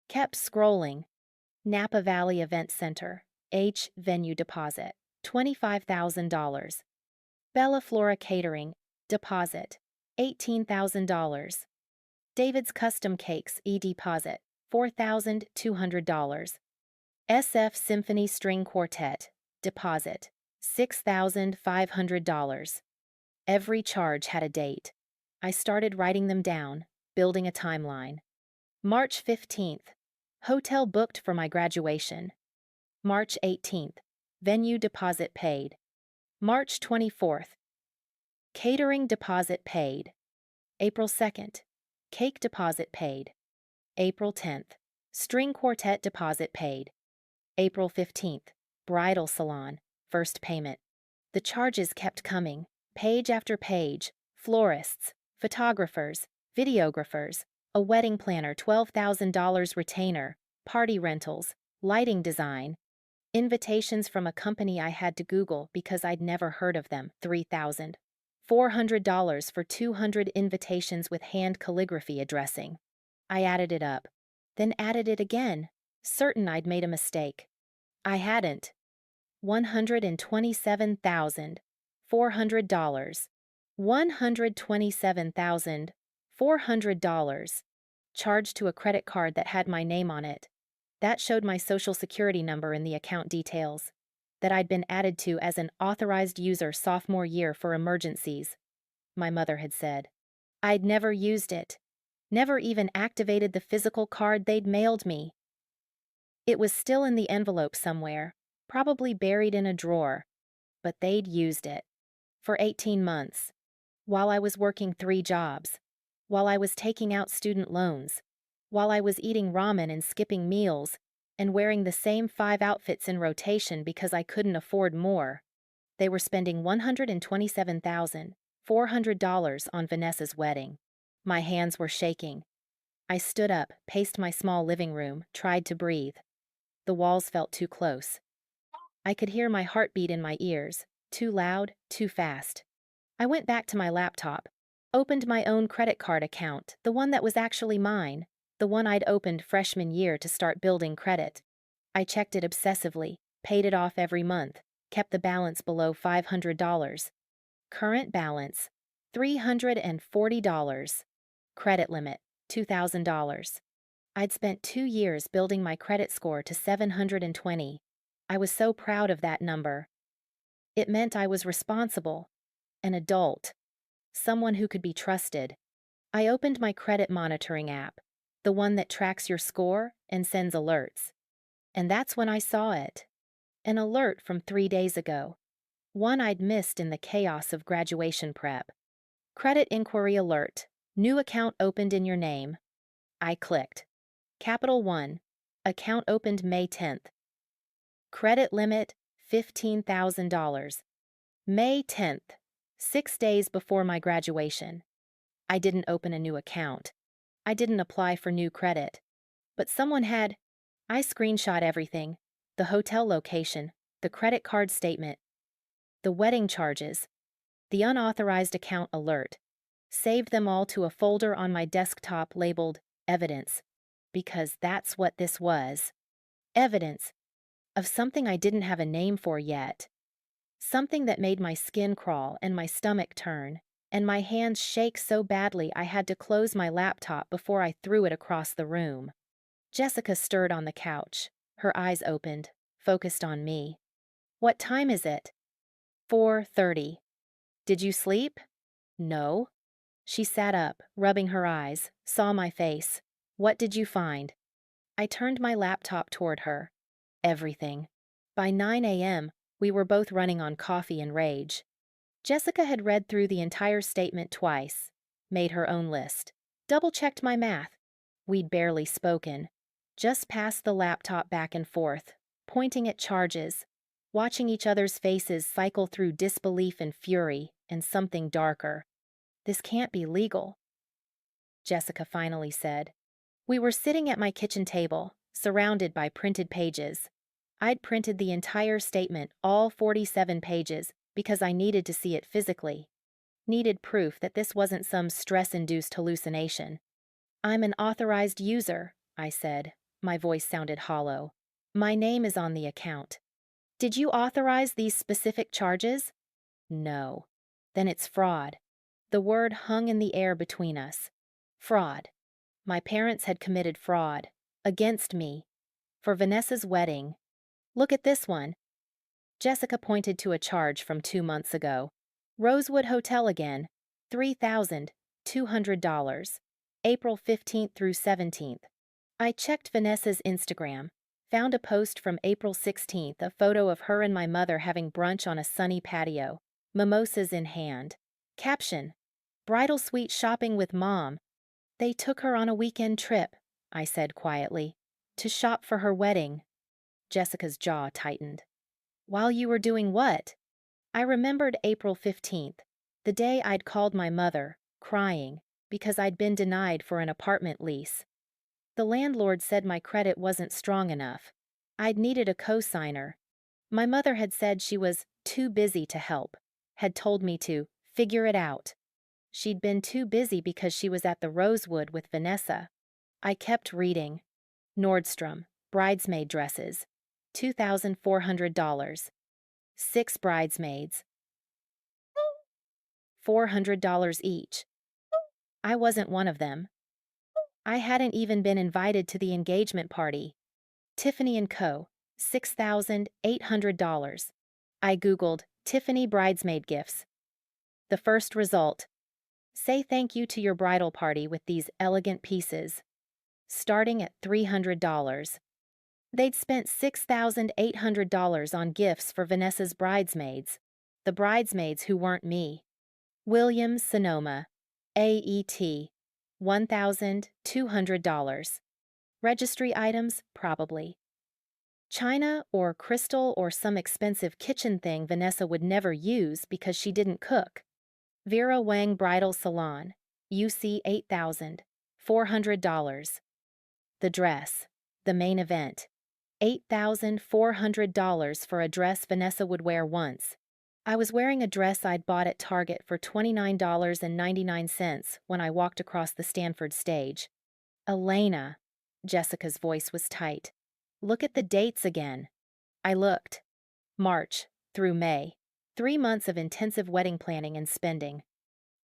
Kept scrolling. Napa Valley Event Center. H. Venue deposit. $25,000. Bella Flora Catering. Deposit. $18,000. David's Custom Cakes. Deposit. $4,200. SF Symphony String Quartet. Deposit. $6,500. Every charge had a date. I started writing them down, building a timeline. March 15th. Hotel booked for my graduation. March 18th. Venue deposit paid. March 24th. Catering deposit paid. April 2nd. Cake deposit paid. April 10th. String quartet deposit paid. April 15th. Bridal salon. First payment. The charges kept coming, page after page. Florists, photographers, videographers, a wedding planner, $12,000 retainer, party rentals, lighting design, invitations from a company I had to Google because I'd never heard of them, $3,400 for 200 invitations with hand calligraphy addressing. I added it up, then added it again, certain I'd made a mistake. I hadn't. $127,400. $127,400. Charged to a credit card that had my name on it. That showed my social security number in the account details. That I'd been added to as an authorized user sophomore year for emergencies, my mother had said. I'd never used it. Never even activated the physical card they'd mailed me. It was still in the envelope somewhere, probably buried in a drawer, but they'd used it. For 18 months. While I was working 3 jobs. While I was taking out student loans. While I was eating ramen and skipping meals, and wearing the same 5 outfits in rotation because I couldn't afford more. They were spending $127,400 on Vanessa's wedding. My hands were shaking. I stood up, paced my small living room, tried to breathe. The walls felt too close. I could hear my heartbeat in my ears, too loud, too fast. I went back to my laptop, opened my own credit card account, the one that was actually mine, the one I'd opened freshman year to start building credit. I checked it obsessively, paid it off every month, kept the balance below $500. Current balance, $340. Credit limit, $2,000. I'd spent 2 years building my credit score to 720. I was so proud of that number. It meant I was responsible, an adult, someone who could be trusted. I opened my credit monitoring app, the one that tracks your score and sends alerts. And that's when I saw it. An alert from 3 days ago. One I'd missed in the chaos of graduation prep. Credit inquiry alert. New account opened in your name. I clicked. Capital 1. Account opened May 10th. Credit limit, $15,000. May 10th. 6 days before my graduation. I didn't open a new account. I didn't apply for new credit. But someone had. I screenshot everything. The hotel location, the credit card statement, the wedding charges, the unauthorized account alert. Saved them all to a folder on my desktop labeled Evidence. Because that's what this was. Evidence. Of something I didn't have a name for yet. Something that made my skin crawl and my stomach turn, and my hands shake so badly I had to close my laptop before I threw it across the room. Jessica stirred on the couch, her eyes opened, focused on me. What time is it? 4:30. Did you sleep? No. She sat up, rubbing her eyes, saw my face. What did you find? I turned my laptop toward her. Everything. By 9 a.m., we were both running on coffee and rage. Jessica had read through the entire statement twice, made her own list, double-checked my math. We'd barely spoken, just passed the laptop back and forth, pointing at charges, watching each other's faces cycle through disbelief and fury and something darker. This can't be legal, Jessica finally said. We were sitting at my kitchen table, surrounded by printed pages. I'd printed the entire statement, all 47 pages, because I needed to see it physically. Needed proof that this wasn't some stress-induced hallucination. I'm an authorized user, I said. My voice sounded hollow. My name is on the account. Did you authorize these specific charges? No. Then it's fraud. The word hung in the air between us. Fraud. My parents had committed fraud. Against me. For Vanessa's wedding. Look at this one. Jessica pointed to a charge from 2 months ago. Rosewood Hotel again. $3,200. April 15th through 17th. I checked Vanessa's Instagram. Found a post from April 16th, a photo of her and my mother having brunch on a sunny patio. Mimosas in hand. Caption. Bridal suite shopping with Mom. They took her on a weekend trip, I said quietly. To shop for her wedding. Jessica's jaw tightened. While you were doing what? I remembered April 15th, the day I'd called my mother, crying, because I'd been denied for an apartment lease. The landlord said my credit wasn't strong enough. I'd needed a co-signer. My mother had said she was too busy to help, had told me to figure it out. She'd been too busy because she was at the Rosewood with Vanessa. I kept reading. Nordstrom, bridesmaid dresses, $2,400. 6 bridesmaids. $400 each. I wasn't one of them. I hadn't even been invited to the engagement party. Tiffany & Co., $6,800. I Googled Tiffany bridesmaid gifts. The first result. Say thank you to your bridal party with these elegant pieces. Starting at $300. They'd spent $6,800 on gifts for Vanessa's bridesmaids. The bridesmaids who weren't me. Williams Sonoma, AET, $1,200. Registry items, probably. China or crystal or some expensive kitchen thing Vanessa would never use because she didn't cook. Vera Wang Bridal Salon, UC $8,000, $400. The dress, the main event, $8,400 for a dress Vanessa would wear once. I was wearing a dress I'd bought at Target for $29.99 when I walked across the Stanford stage. Elena, Jessica's voice was tight. Look at the dates again. I looked. March through May. 3 months of intensive wedding planning and spending.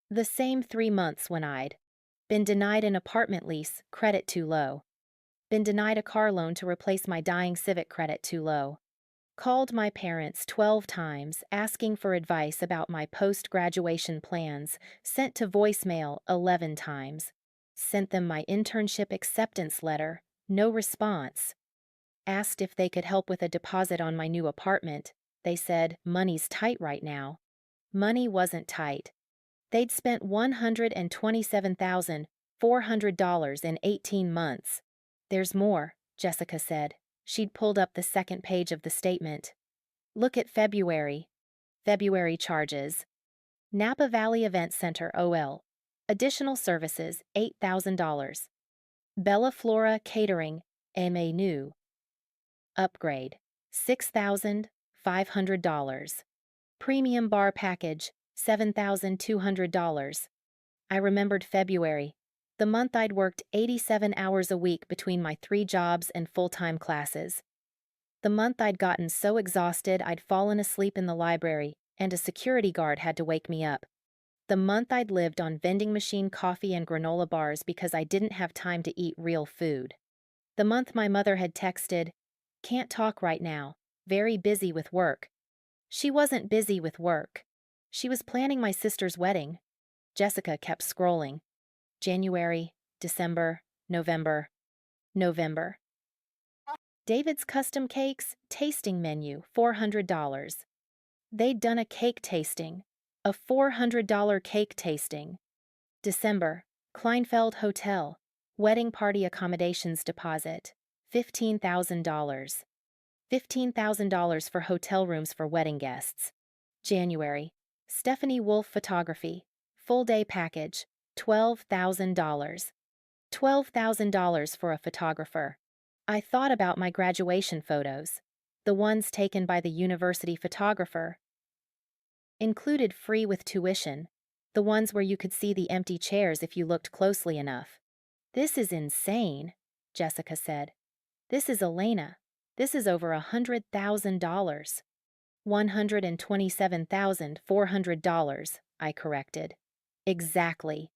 The same 3 months when I'd been denied an apartment lease, credit too low. Been denied a car loan to replace my dying Civic credit too low. Called my parents 12 times asking for advice about my post-graduation plans, sent to voicemail 11 times. Sent them my internship acceptance letter, no response. Asked if they could help with a deposit on my new apartment. They said, money's tight right now. Money wasn't tight. They'd spent $127,400 in 18 months. There's more, Jessica said. She'd pulled up the second page of the statement. Look at February. February charges. Napa Valley Event Center OL. Additional services, $8,000. Bella Flora Catering, MA New. Upgrade, $6,500. Premium bar package, $7,200. I remembered February, the month I'd worked 87 hours a week between my 3 jobs and full-time classes. The month I'd gotten so exhausted I'd fallen asleep in the library and a security guard had to wake me up. The month I'd lived on vending machine coffee and granola bars because I didn't have time to eat real food. The month my mother had texted, "Can't talk right now, very busy with work." She wasn't busy with work. She was planning my sister's wedding. Jessica kept scrolling. January, December, November. David's Custom Cakes, tasting menu, $400. They'd done a cake tasting. A $400 cake tasting. December, Kleinfeld Hotel, wedding party accommodations deposit, $15,000. $15,000 for hotel rooms for wedding guests. January, Stephanie Wolf Photography, full day package, $12,000. $12,000 for a photographer. I thought about my graduation photos, the ones taken by the university photographer. Included free with tuition, the ones where you could see the empty chairs if you looked closely enough. This is insane, Jessica said. This is Elena. This is over $100,000. $127,400, I corrected. Exactly.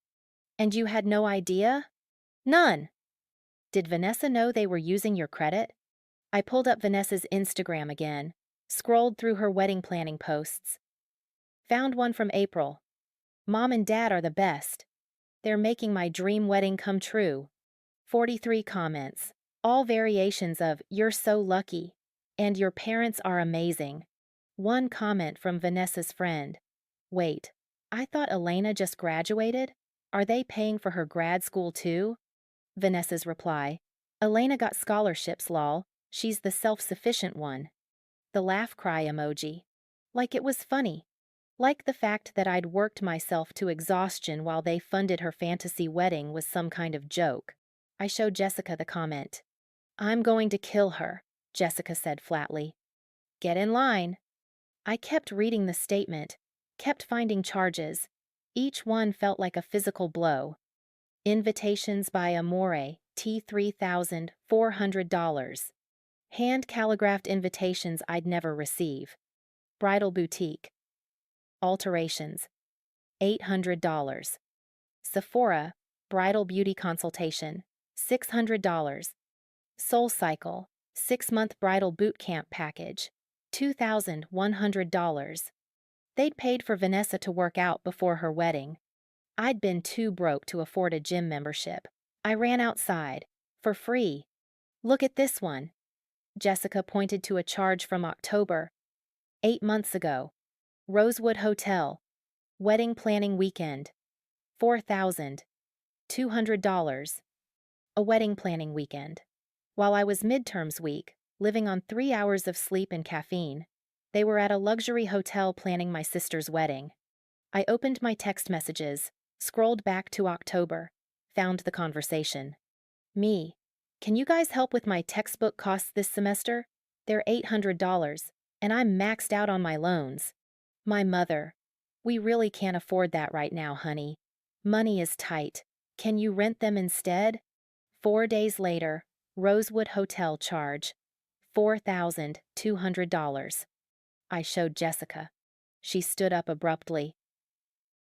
And you had no idea? None. Did Vanessa know they were using your credit? I pulled up Vanessa's Instagram again, scrolled through her wedding planning posts. Found one from April. Mom and Dad are the best. They're making my dream wedding come true. 43 comments, all variations of "you're so lucky" and "your parents are amazing." One comment from Vanessa's friend. Wait, I thought Elena just graduated? Are they paying for her grad school too? Vanessa's reply. Elena got scholarships, lol. She's the self-sufficient one. The laugh cry emoji. Like it was funny. Like the fact that I'd worked myself to exhaustion while they funded her fantasy wedding was some kind of joke. I showed Jessica the comment. I'm going to kill her, Jessica said flatly. Get in line. I kept reading the statement, kept finding charges. Each one felt like a physical blow. Invitations by Amore, $3,400. Hand calligraphed invitations I'd never receive. Bridal boutique. Alterations, $800. Sephora, bridal beauty consultation, $600. Soul Cycle, 6-month bridal boot camp package, $2,100. They'd paid for Vanessa to work out before her wedding. I'd been too broke to afford a gym membership. I ran outside. For free. Look at this one. Jessica pointed to a charge from October. 8 months ago. Rosewood Hotel. Wedding planning weekend. $4,200. A wedding planning weekend. While I was midterms week, living on 3 hours of sleep and caffeine, they were at a luxury hotel planning my sister's wedding. I opened my text messages, scrolled back to October, found the conversation. Me. Can you guys help with my textbook costs this semester? They're $800, and I'm maxed out on my loans. My mother. We really can't afford that right now, honey. Money is tight. Can you rent them instead? 4 days later, Rosewood Hotel charge. $4,200. I showed Jessica. She stood up abruptly.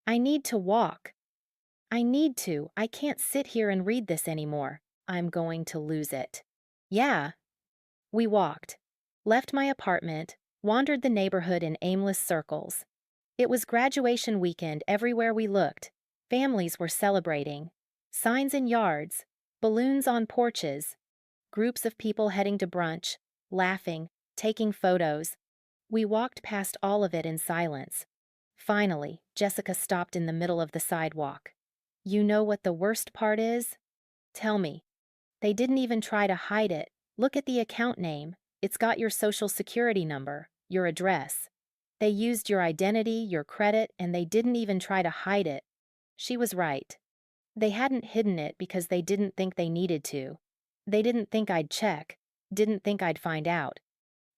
I need to walk. I need to. I can't sit here and read this anymore. I'm going to lose it. Yeah. We walked. Left my apartment, wandered the neighborhood in aimless circles. It was graduation weekend everywhere we looked. Families were celebrating. Signs in yards, balloons on porches, groups of people heading to brunch, laughing, taking photos. We walked past all of it in silence. Finally, Jessica stopped in the middle of the sidewalk. You know what the worst part is? Tell me. They didn't even try to hide it. Look at the account name. It's got your social security number, your address. They used your identity, your credit, and they didn't even try to hide it. She was right. They hadn't hidden it because they didn't think they needed to. They didn't think I'd check, didn't think I'd find out.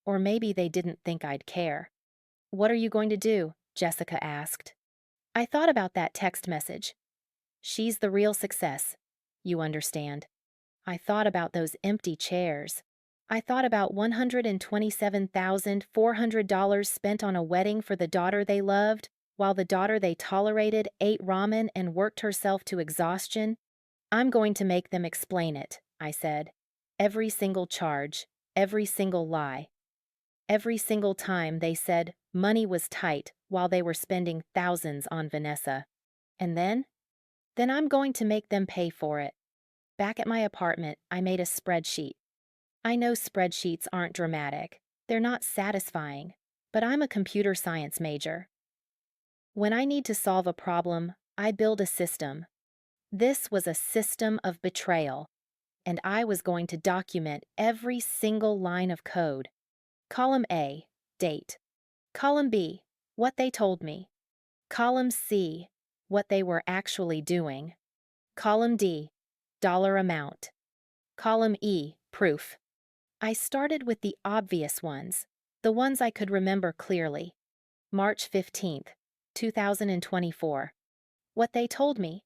Or maybe they didn't think I'd care. What are you going to do? Jessica asked. I thought about that text message. She's the real success. You understand. I thought about those empty chairs. I thought about $127,400 spent on a wedding for the daughter they loved, while the daughter they tolerated ate ramen and worked herself to exhaustion. I'm going to make them explain it, I said. Every single charge, every single lie. Every single time they said money was tight while they were spending thousands on Vanessa. And then I'm going to make them pay for it. Back at my apartment, I made a spreadsheet. I know spreadsheets aren't dramatic. They're not satisfying. But I'm a computer science major. When I need to solve a problem, I build a system. This was a system of betrayal, and I was going to document every single line of code. Column A, date. Column B, what they told me. Column C, what they were actually doing. Column D, dollar amount. Column E, proof. I started with the obvious ones, the ones I could remember clearly. March 15th, 2024. What they told me.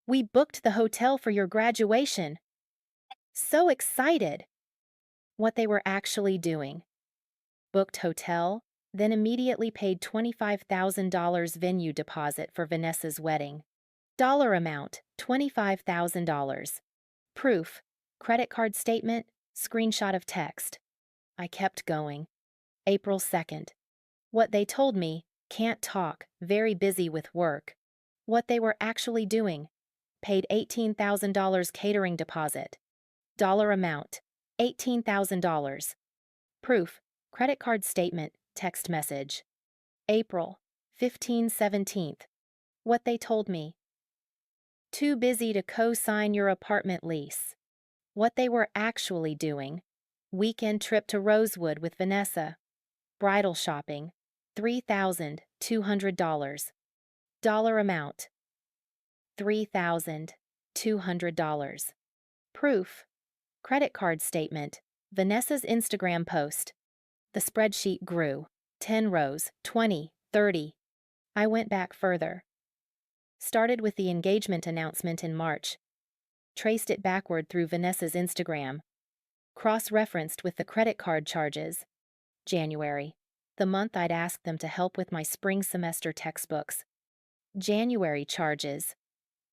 We booked the hotel for your graduation. So excited. What they were actually doing. Booked hotel, then immediately paid $25,000 venue deposit for Vanessa's wedding. Dollar amount, $25,000. Proof, credit card statement, screenshot of text. I kept going. April 2nd. What they told me, can't talk, very busy with work. What they were actually doing. Paid $18,000 catering deposit. Dollar amount, $18,000. Proof, credit card statement, text message. April 17th. What they told me. Too busy to co-sign your apartment lease. What they were actually doing. Weekend trip to Rosewood with Vanessa. Bridal shopping, $3,200. Dollar amount, $3,200. Proof, credit card statement, Vanessa's Instagram post. The spreadsheet grew. 10 rows, 20, 30. I went back further. Started with the engagement announcement in March. Traced it backward through Vanessa's Instagram. Cross-referenced with the credit card charges. January, the month I'd asked them to help with my spring semester textbooks. January charges.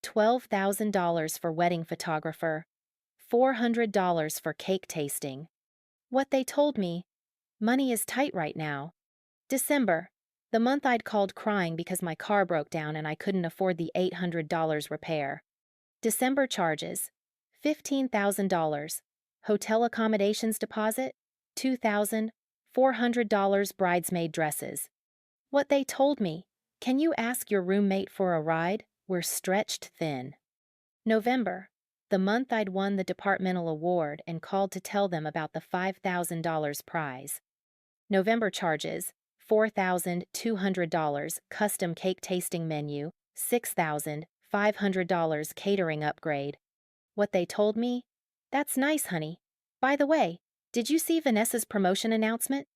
$12,000 for wedding photographer. $400 for cake tasting. What they told me, money is tight right now. December, the month I'd called crying because my car broke down and I couldn't afford the $800 repair. December charges, $15,000. Hotel accommodations deposit, $2,400 bridesmaid dresses. What they told me, can you ask your roommate for a ride? We're stretched thin. November, the month I'd won the departmental award and called to tell them about the $5,000 prize. November charges, $4,200 custom cake tasting menu, $6,500 catering upgrade. What they told me? That's nice, honey. By the way, did you see Vanessa's promotion announcement?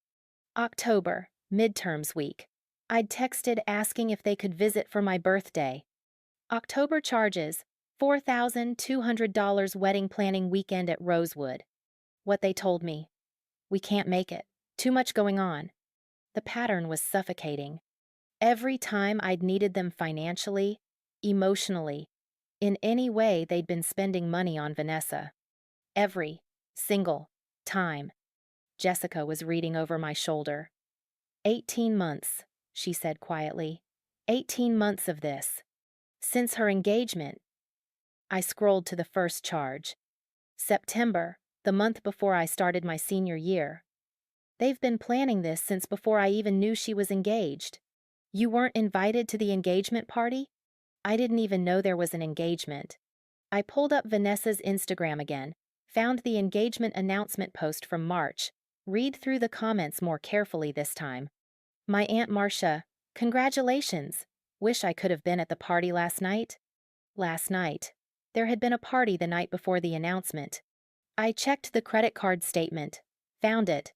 October, midterms week. I'd texted asking if they could visit for my birthday. October charges, $4,200 wedding planning weekend at Rosewood. What they told me. We can't make it. Too much going on. The pattern was suffocating. Every time I'd needed them financially, emotionally, in any way they'd been spending money on Vanessa. Every single time. Jessica was reading over my shoulder. 18 months, she said quietly. 18 months of this. Since her engagement. I scrolled to the first charge. September, the month before I started my senior year. They've been planning this since before I even knew she was engaged. You weren't invited to the engagement party? I didn't even know there was an engagement. I pulled up Vanessa's Instagram again, found the engagement announcement post from March, read through the comments more carefully this time. My Aunt Marcia, congratulations. Wish I could have been at the party last night. Last night. There had been a party the night before the announcement. I checked the credit card statement. Found it.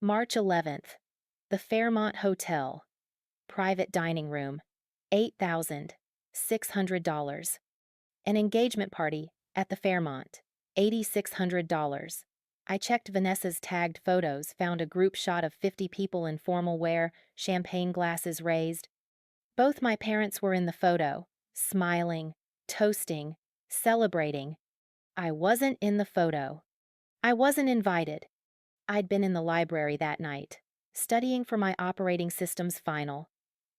March 11th. The Fairmont Hotel. Private dining room. $8,600. An engagement party at the Fairmont. $8,600. I checked Vanessa's tagged photos, found a group shot of 50 people in formal wear, champagne glasses raised. Both my parents were in the photo, smiling, toasting, celebrating. I wasn't in the photo. I wasn't invited. I'd been in the library that night, studying for my operating systems final.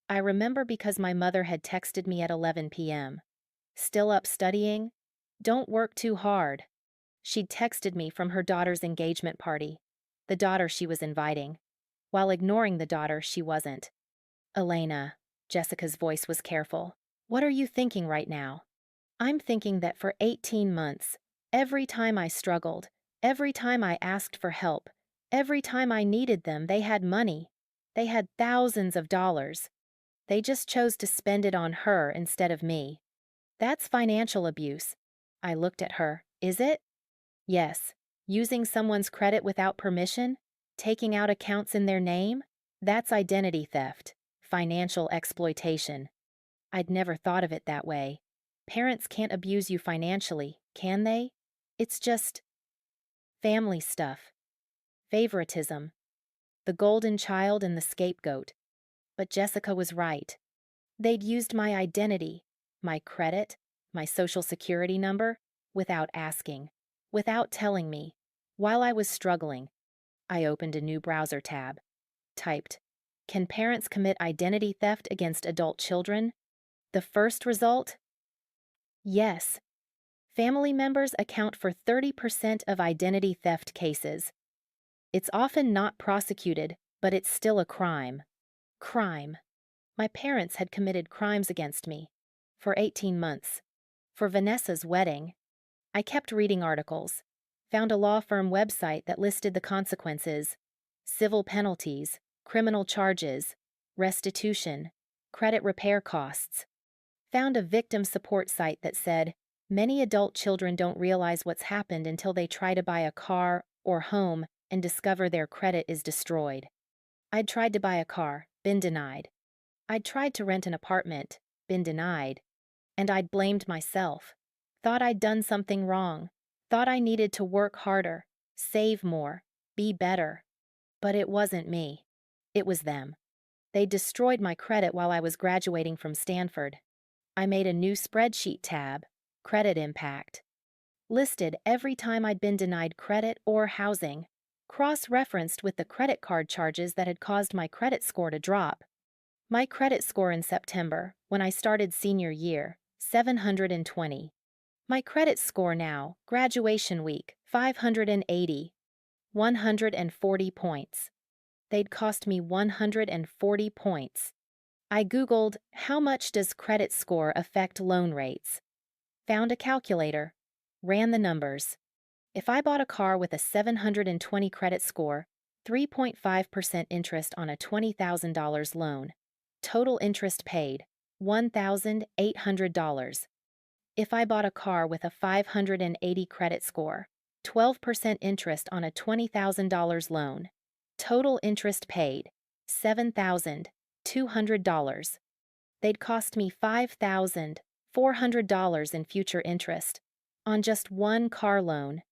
I remember because my mother had texted me at 11 p.m. Still up studying? Don't work too hard. She'd texted me from her daughter's engagement party, the daughter she was inviting, while ignoring the daughter she wasn't. Elena, Jessica's voice was careful. What are you thinking right now? I'm thinking that for 18 months, every time I struggled, every time I asked for help, every time I needed them, they had money. They had thousands of dollars. They just chose to spend it on her instead of me. That's financial abuse. I looked at her. Is it? Yes. Using someone's credit without permission? Taking out accounts in their name? That's identity theft. Financial exploitation. I'd never thought of it that way. Parents can't abuse you financially, can they? It's just family stuff. Favoritism. The golden child and the scapegoat. But Jessica was right. They'd used my identity, my credit, my social security number, without asking, without telling me. While I was struggling, I opened a new browser tab. Typed, "Can parents commit identity theft against adult children?" The first result? Yes. Family members account for 30% of identity theft cases. It's often not prosecuted, but it's still a crime. Crime. My parents had committed crimes against me. For 18 months. For Vanessa's wedding. I kept reading articles. Found a law firm website that listed the consequences: civil penalties, criminal charges, restitution, credit repair costs. Found a victim support site that said, many adult children don't realize what's happened until they try to buy a car or home and discover their credit is destroyed. I'd tried to buy a car, been denied. I'd tried to rent an apartment, been denied. And I'd blamed myself. Thought I'd done something wrong. Thought I needed to work harder, save more, be better. But it wasn't me. It was them. They destroyed my credit while I was graduating from Stanford. I made a new spreadsheet tab, Credit Impact. Listed every time I'd been denied credit or housing. Cross-referenced with the credit card charges that had caused my credit score to drop. My credit score in September, when I started senior year, 720. My credit score now, graduation week, 580. 140 points. They'd cost me 140 points. I Googled, how much does credit score affect loan rates? Found a calculator. Ran the numbers. If I bought a car with a 720 credit score, 3.5% interest on a $20,000 loan. Total interest paid, $1,800. If I bought a car with a 580 credit score, 12% interest on a $20,000 loan. Total interest paid, $7,200. They'd cost me $5,400 in future interest on just one car loan.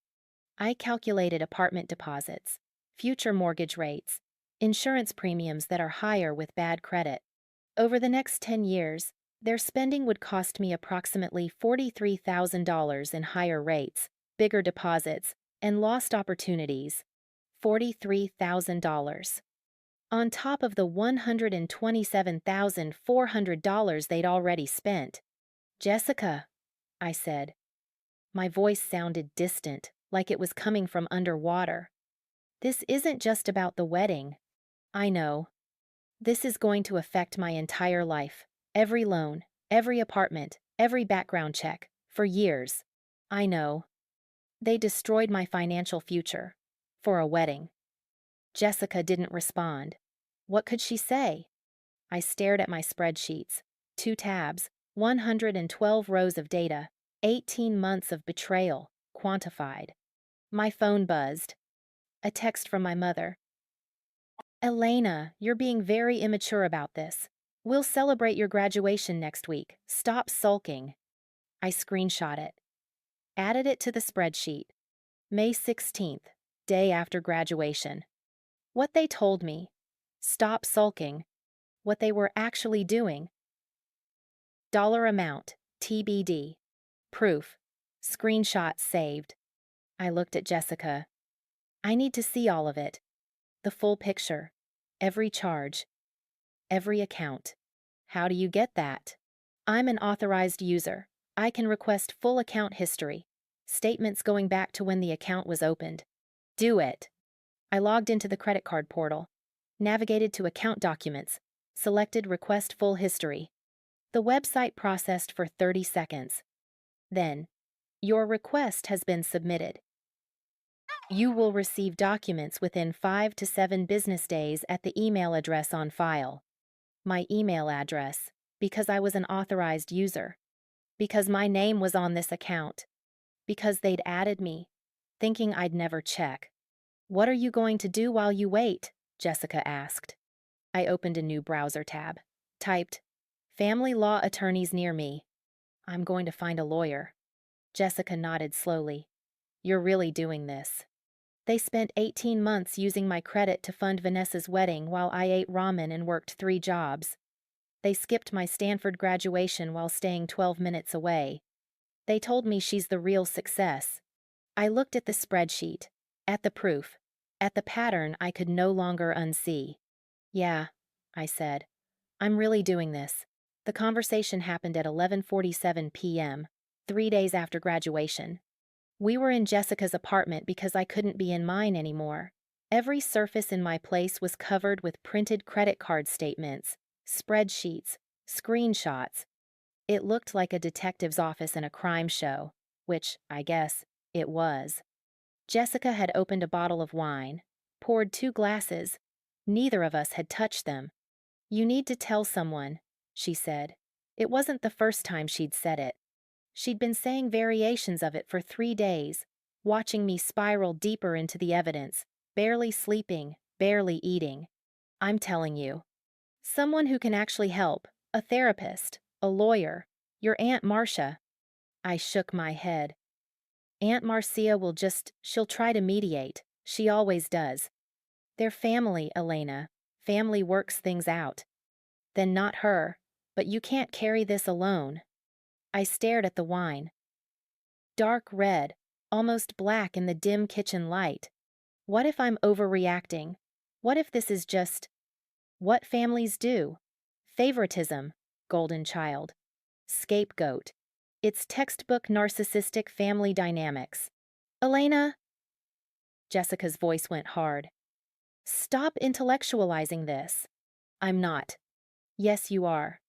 I calculated apartment deposits, future mortgage rates, insurance premiums that are higher with bad credit. Over the next 10 years, their spending would cost me approximately $43,000 in higher rates, bigger deposits, and lost opportunities. $43,000. On top of the $127,400 they'd already spent. Jessica, I said. My voice sounded distant, like it was coming from underwater. This isn't just about the wedding. I know. This is going to affect my entire life. Every loan, every apartment, every background check, for years. I know. They destroyed my financial future. For a wedding. Jessica didn't respond. What could she say? I stared at my spreadsheets. 2 tabs, 112 rows of data, 18 months of betrayal, quantified. My phone buzzed. A text from my mother. Elena, you're being very immature about this. We'll celebrate your graduation next week. Stop sulking. I screenshot it. Added it to the spreadsheet. May 16th, day after graduation. What they told me. Stop sulking. What they were actually doing. Dollar amount, TBD. Proof. Screenshot saved. I looked at Jessica. I need to see all of it. The full picture. Every charge. Every account. How do you get that? I'm an authorized user. I can request full account history. Statements going back to when the account was opened. Do it. I logged into the credit card portal, navigated to account documents, selected request full history. The website processed for 30 seconds. Then, your request has been submitted. You will receive documents within 5 to 7 business days at the email address on file. My email address, because I was an authorized user, because my name was on this account, because they'd added me, thinking I'd never check. What are you going to do while you wait? Jessica asked. I opened a new browser tab, typed, family law attorneys near me. I'm going to find a lawyer. Jessica nodded slowly. You're really doing this. They spent 18 months using my credit to fund Vanessa's wedding while I ate ramen and worked 3 jobs. They skipped my Stanford graduation while staying 12 minutes away. They told me she's the real success. I looked at the spreadsheet, at the proof, at the pattern I could no longer unsee. Yeah, I said. I'm really doing this. The conversation happened at 11:47 p.m., 3 days after graduation. We were in Jessica's apartment because I couldn't be in mine anymore. Every surface in my place was covered with printed credit card statements, spreadsheets, screenshots. It looked like a detective's office in a crime show, which, I guess, it was. Jessica had opened a bottle of wine, poured 2 glasses. Neither of us had touched them. You need to tell someone, she said. It wasn't the first time she'd said it. She'd been saying variations of it for 3 days, watching me spiral deeper into the evidence, barely sleeping, barely eating. I'm telling you. Someone who can actually help, a therapist, a lawyer, your Aunt Marcia. I shook my head. Aunt Marcia she'll try to mediate. She always does. They're family, Elena. Family works things out. Then not her, but you can't carry this alone. I stared at the wine. Dark red, almost black in the dim kitchen light. What if I'm overreacting? What if this is just what families do? Favoritism, golden child. Scapegoat. It's textbook narcissistic family dynamics. Elena? Jessica's voice went hard. Stop intellectualizing this. I'm not. Yes, you are.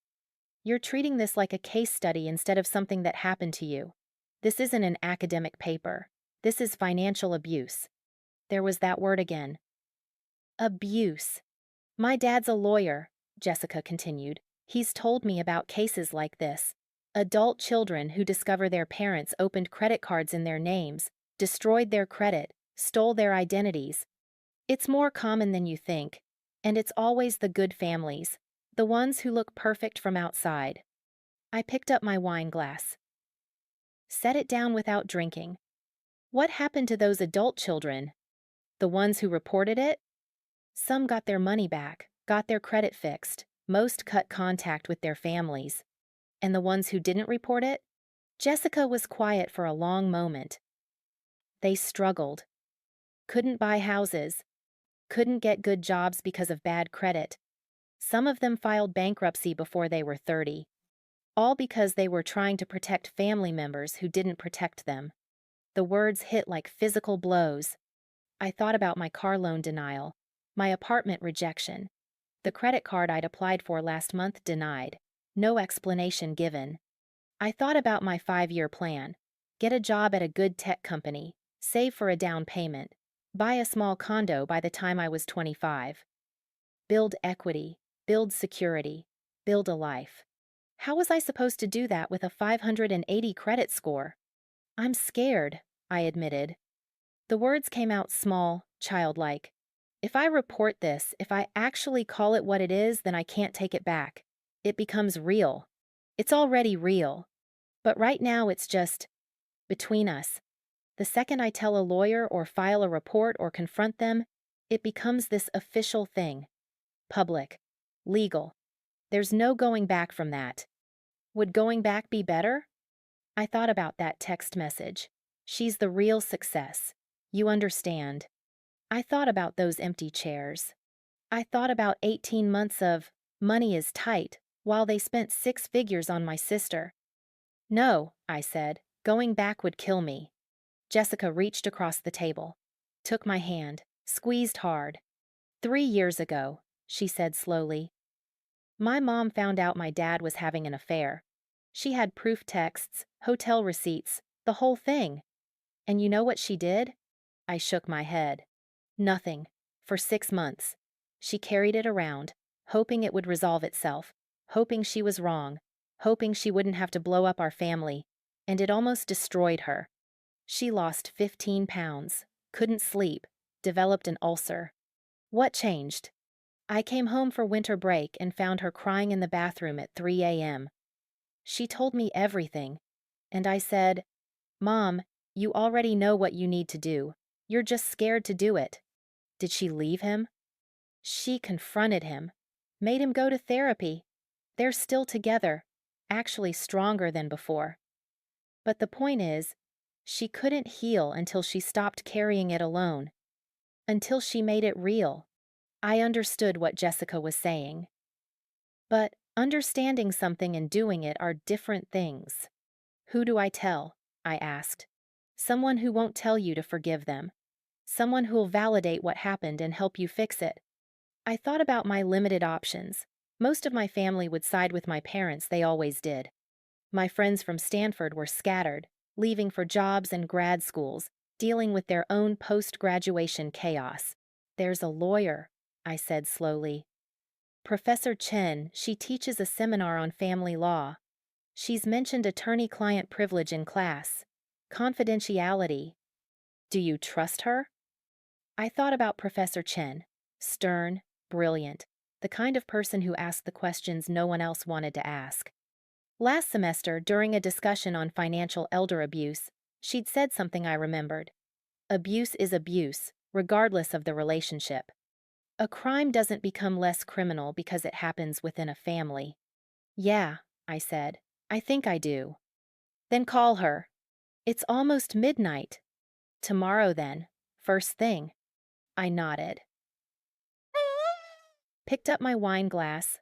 You're treating this like a case study instead of something that happened to you. This isn't an academic paper. This is financial abuse. There was that word again. Abuse. My dad's a lawyer, Jessica continued. He's told me about cases like this. Adult children who discover their parents opened credit cards in their names, destroyed their credit, stole their identities. It's more common than you think, and it's always the good families, the ones who look perfect from outside. I picked up my wine glass. Set it down without drinking. What happened to those adult children? The ones who reported it? Some got their money back, got their credit fixed, most cut contact with their families. And the ones who didn't report it? Jessica was quiet for a long moment. They struggled. Couldn't buy houses. Couldn't get good jobs because of bad credit. Some of them filed bankruptcy before they were 30. All because they were trying to protect family members who didn't protect them. The words hit like physical blows. I thought about my car loan denial, my apartment rejection, the credit card I'd applied for last month denied, no explanation given. I thought about my 5-year plan. Get a job at a good tech company, save for a down payment, buy a small condo by the time I was 25. Build equity, build security, build a life. How was I supposed to do that with a 580 credit score? I'm scared, I admitted. The words came out small, childlike. If I report this, if I actually call it what it is, then I can't take it back. It becomes real. It's already real. But right now it's just between us. The second I tell a lawyer or file a report or confront them, it becomes this official thing. Public. Legal. There's no going back from that. Would going back be better? I thought about that text message. She's the real success. You understand. I thought about those empty chairs. I thought about 18 months of money is tight while they spent 6 figures on my sister. No, I said, going back would kill me. Jessica reached across the table, took my hand, squeezed hard. 3 years ago, she said slowly. My mom found out my dad was having an affair. She had proof texts, hotel receipts, the whole thing. And you know what she did? I shook my head. Nothing. For 6 months. She carried it around, hoping it would resolve itself, hoping she was wrong, hoping she wouldn't have to blow up our family, and it almost destroyed her. She lost 15 pounds, couldn't sleep, developed an ulcer. What changed? I came home for winter break and found her crying in the bathroom at 3 a.m. She told me everything, and I said, Mom, you already know what you need to do. You're just scared to do it. Did she leave him? She confronted him, made him go to therapy. They're still together, actually stronger than before. But the point is, she couldn't heal until she stopped carrying it alone, until she made it real. I understood what Jessica was saying. But understanding something and doing it are different things. Who do I tell? I asked. Someone who won't tell you to forgive them. Someone who'll validate what happened and help you fix it. I thought about my limited options. Most of my family would side with my parents, they always did. My friends from Stanford were scattered, leaving for jobs and grad schools, dealing with their own post-graduation chaos. There's a lawyer, I said slowly. Professor Chen, she teaches a seminar on family law. She's mentioned attorney-client privilege in class. Confidentiality. Do you trust her? I thought about Professor Chen. Stern, brilliant, the kind of person who asked the questions no one else wanted to ask. Last semester, during a discussion on financial elder abuse, she'd said something I remembered. Abuse is abuse, regardless of the relationship. A crime doesn't become less criminal because it happens within a family. Yeah, I said. I think I do. Then call her. It's almost midnight. Tomorrow then, first thing. I nodded. Picked up my wine glass.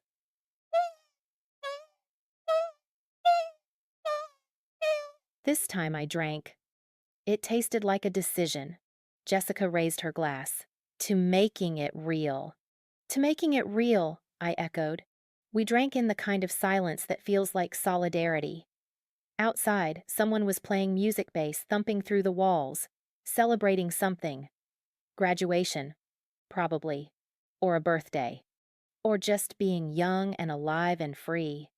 This time I drank. It tasted like a decision. Jessica raised her glass. To making it real. To making it real, I echoed. We drank in the kind of silence that feels like solidarity. Outside, someone was playing music bass thumping through the walls, celebrating something. Graduation, probably. Or a birthday. Or just being young and alive and free.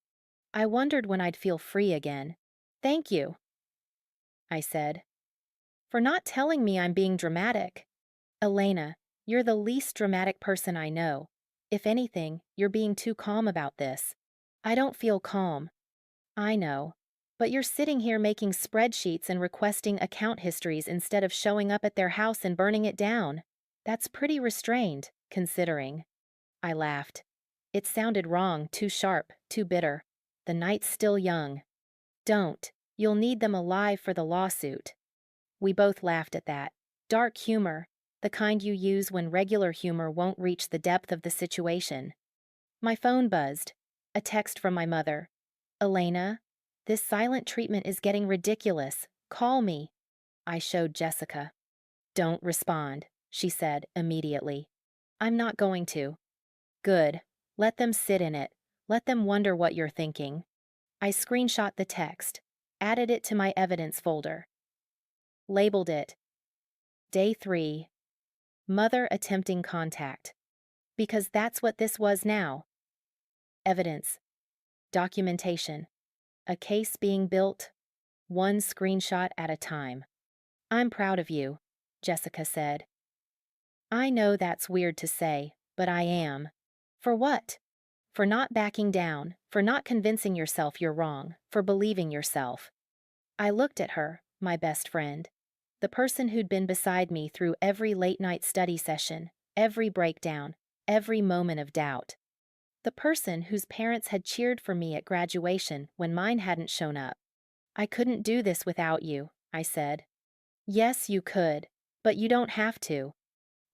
I wondered when I'd feel free again. Thank you, I said, for not telling me I'm being dramatic. Elena, you're the least dramatic person I know. If anything, you're being too calm about this. I don't feel calm. I know. But you're sitting here making spreadsheets and requesting account histories instead of showing up at their house and burning it down. That's pretty restrained, considering. I laughed. It sounded wrong, too sharp, too bitter. The night's still young. Don't. You'll need them alive for the lawsuit. We both laughed at that. Dark humor, the kind you use when regular humor won't reach the depth of the situation. My phone buzzed. A text from my mother. Elena, this silent treatment is getting ridiculous. Call me. I showed Jessica. Don't respond, she said immediately. I'm not going to. Good. Let them sit in it. Let them wonder what you're thinking. I screenshot the text, added it to my evidence folder. Labeled it. Day 3. Mother attempting contact. Because that's what this was now. Evidence. Documentation. A case being built, one screenshot at a time. I'm proud of you, Jessica said. I know that's weird to say, but I am. For what? For not backing down, for not convincing yourself you're wrong, for believing yourself. I looked at her, my best friend, the person who'd been beside me through every late-night study session, every breakdown, every moment of doubt. The person whose parents had cheered for me at graduation when mine hadn't shown up. I couldn't do this without you, I said. Yes, you could, but you don't have to.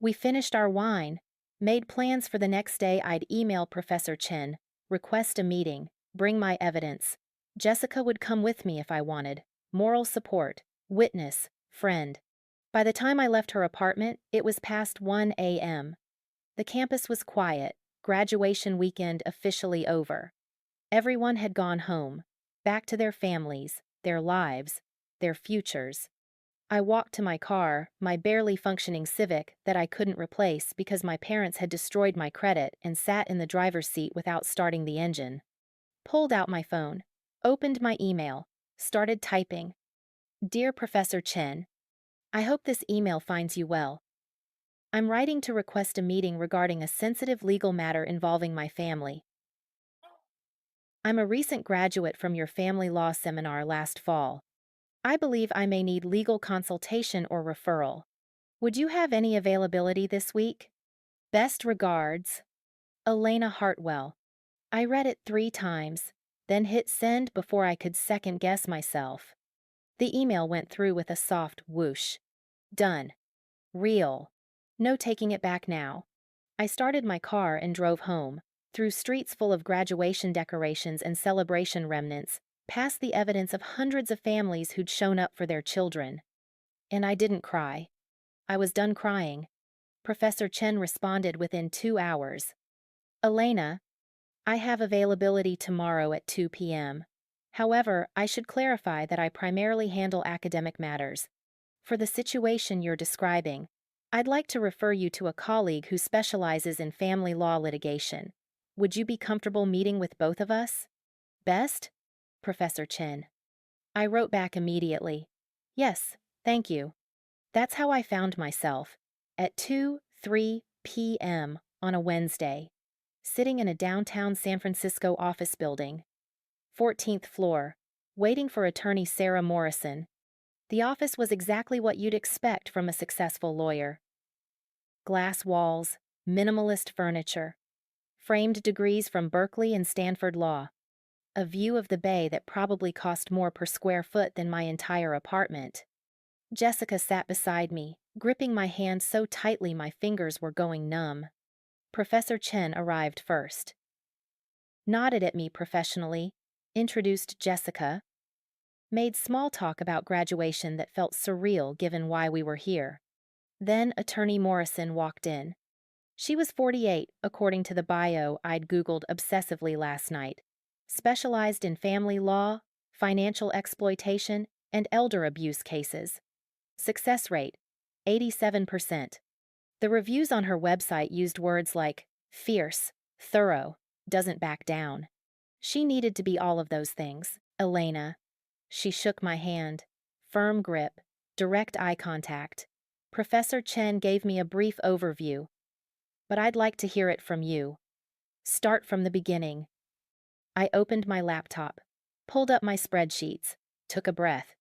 We finished our wine, made plans for the next day. I'd email Professor Chen, request a meeting, bring my evidence. Jessica would come with me if I wanted. Moral support, witness, Friend. By the time I left her apartment, it was past 1 a.m. The campus was quiet, graduation weekend officially over. Everyone had gone home, back to their families, their lives, their futures. I walked to my car, my barely functioning Civic that I couldn't replace because my parents had destroyed my credit, and sat in the driver's seat without starting the engine. Pulled out my phone, opened my email, started typing. Dear Professor Chen, I hope this email finds you well. I'm writing to request a meeting regarding a sensitive legal matter involving my family. I'm a recent graduate from your family law seminar last fall. I believe I may need legal consultation or referral. Would you have any availability this week? Best regards, Elena Hartwell. I read it 3 times, then hit send before I could second guess myself. The email went through with a soft whoosh. Done. Real. No taking it back now. I started my car and drove home, through streets full of graduation decorations and celebration remnants, past the evidence of hundreds of families who'd shown up for their children. And I didn't cry. I was done crying. Professor Chen responded within 2 hours. Elena, I have availability tomorrow at 2 p.m. However, I should clarify that I primarily handle academic matters. For the situation you're describing, I'd like to refer you to a colleague who specializes in family law litigation. Would you be comfortable meeting with both of us? Best? Professor Chen. I wrote back immediately. Yes, thank you. That's how I found myself, at 2:03 p.m. on a Wednesday, sitting in a downtown San Francisco office building, 14th floor, waiting for attorney Sarah Morrison. The office was exactly what you'd expect from a successful lawyer. Glass walls, minimalist furniture, framed degrees from Berkeley and Stanford Law, a view of the bay that probably cost more per square foot than my entire apartment. Jessica sat beside me, gripping my hand so tightly my fingers were going numb. Professor Chen arrived first. Nodded at me professionally, introduced Jessica, made small talk about graduation that felt surreal given why we were here. Then attorney Morrison walked in. She was 48, according to the bio I'd Googled obsessively last night. Specialized in family law, financial exploitation, and elder abuse cases. Success rate, 87%. The reviews on her website used words like fierce, thorough, doesn't back down. She needed to be all of those things. Elena. She shook my hand. Firm grip, direct eye contact. Professor Chen gave me a brief overview, but I'd like to hear it from you. Start from the beginning. I opened my laptop, pulled up my spreadsheets, took a breath.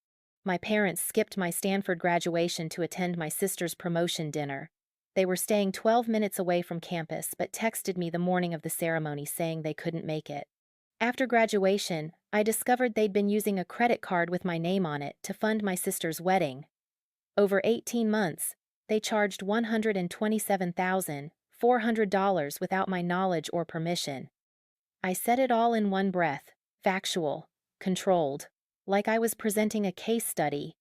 My parents skipped my Stanford graduation to attend my sister's promotion dinner. They were staying 12 minutes away from campus but texted me the morning of the ceremony saying they couldn't make it. After graduation, I discovered they'd been using a credit card with my name on it to fund my sister's wedding. Over 18 months, they charged $127,400 without my knowledge or permission. I said it all in one breath, factual, controlled, like I was presenting a case study.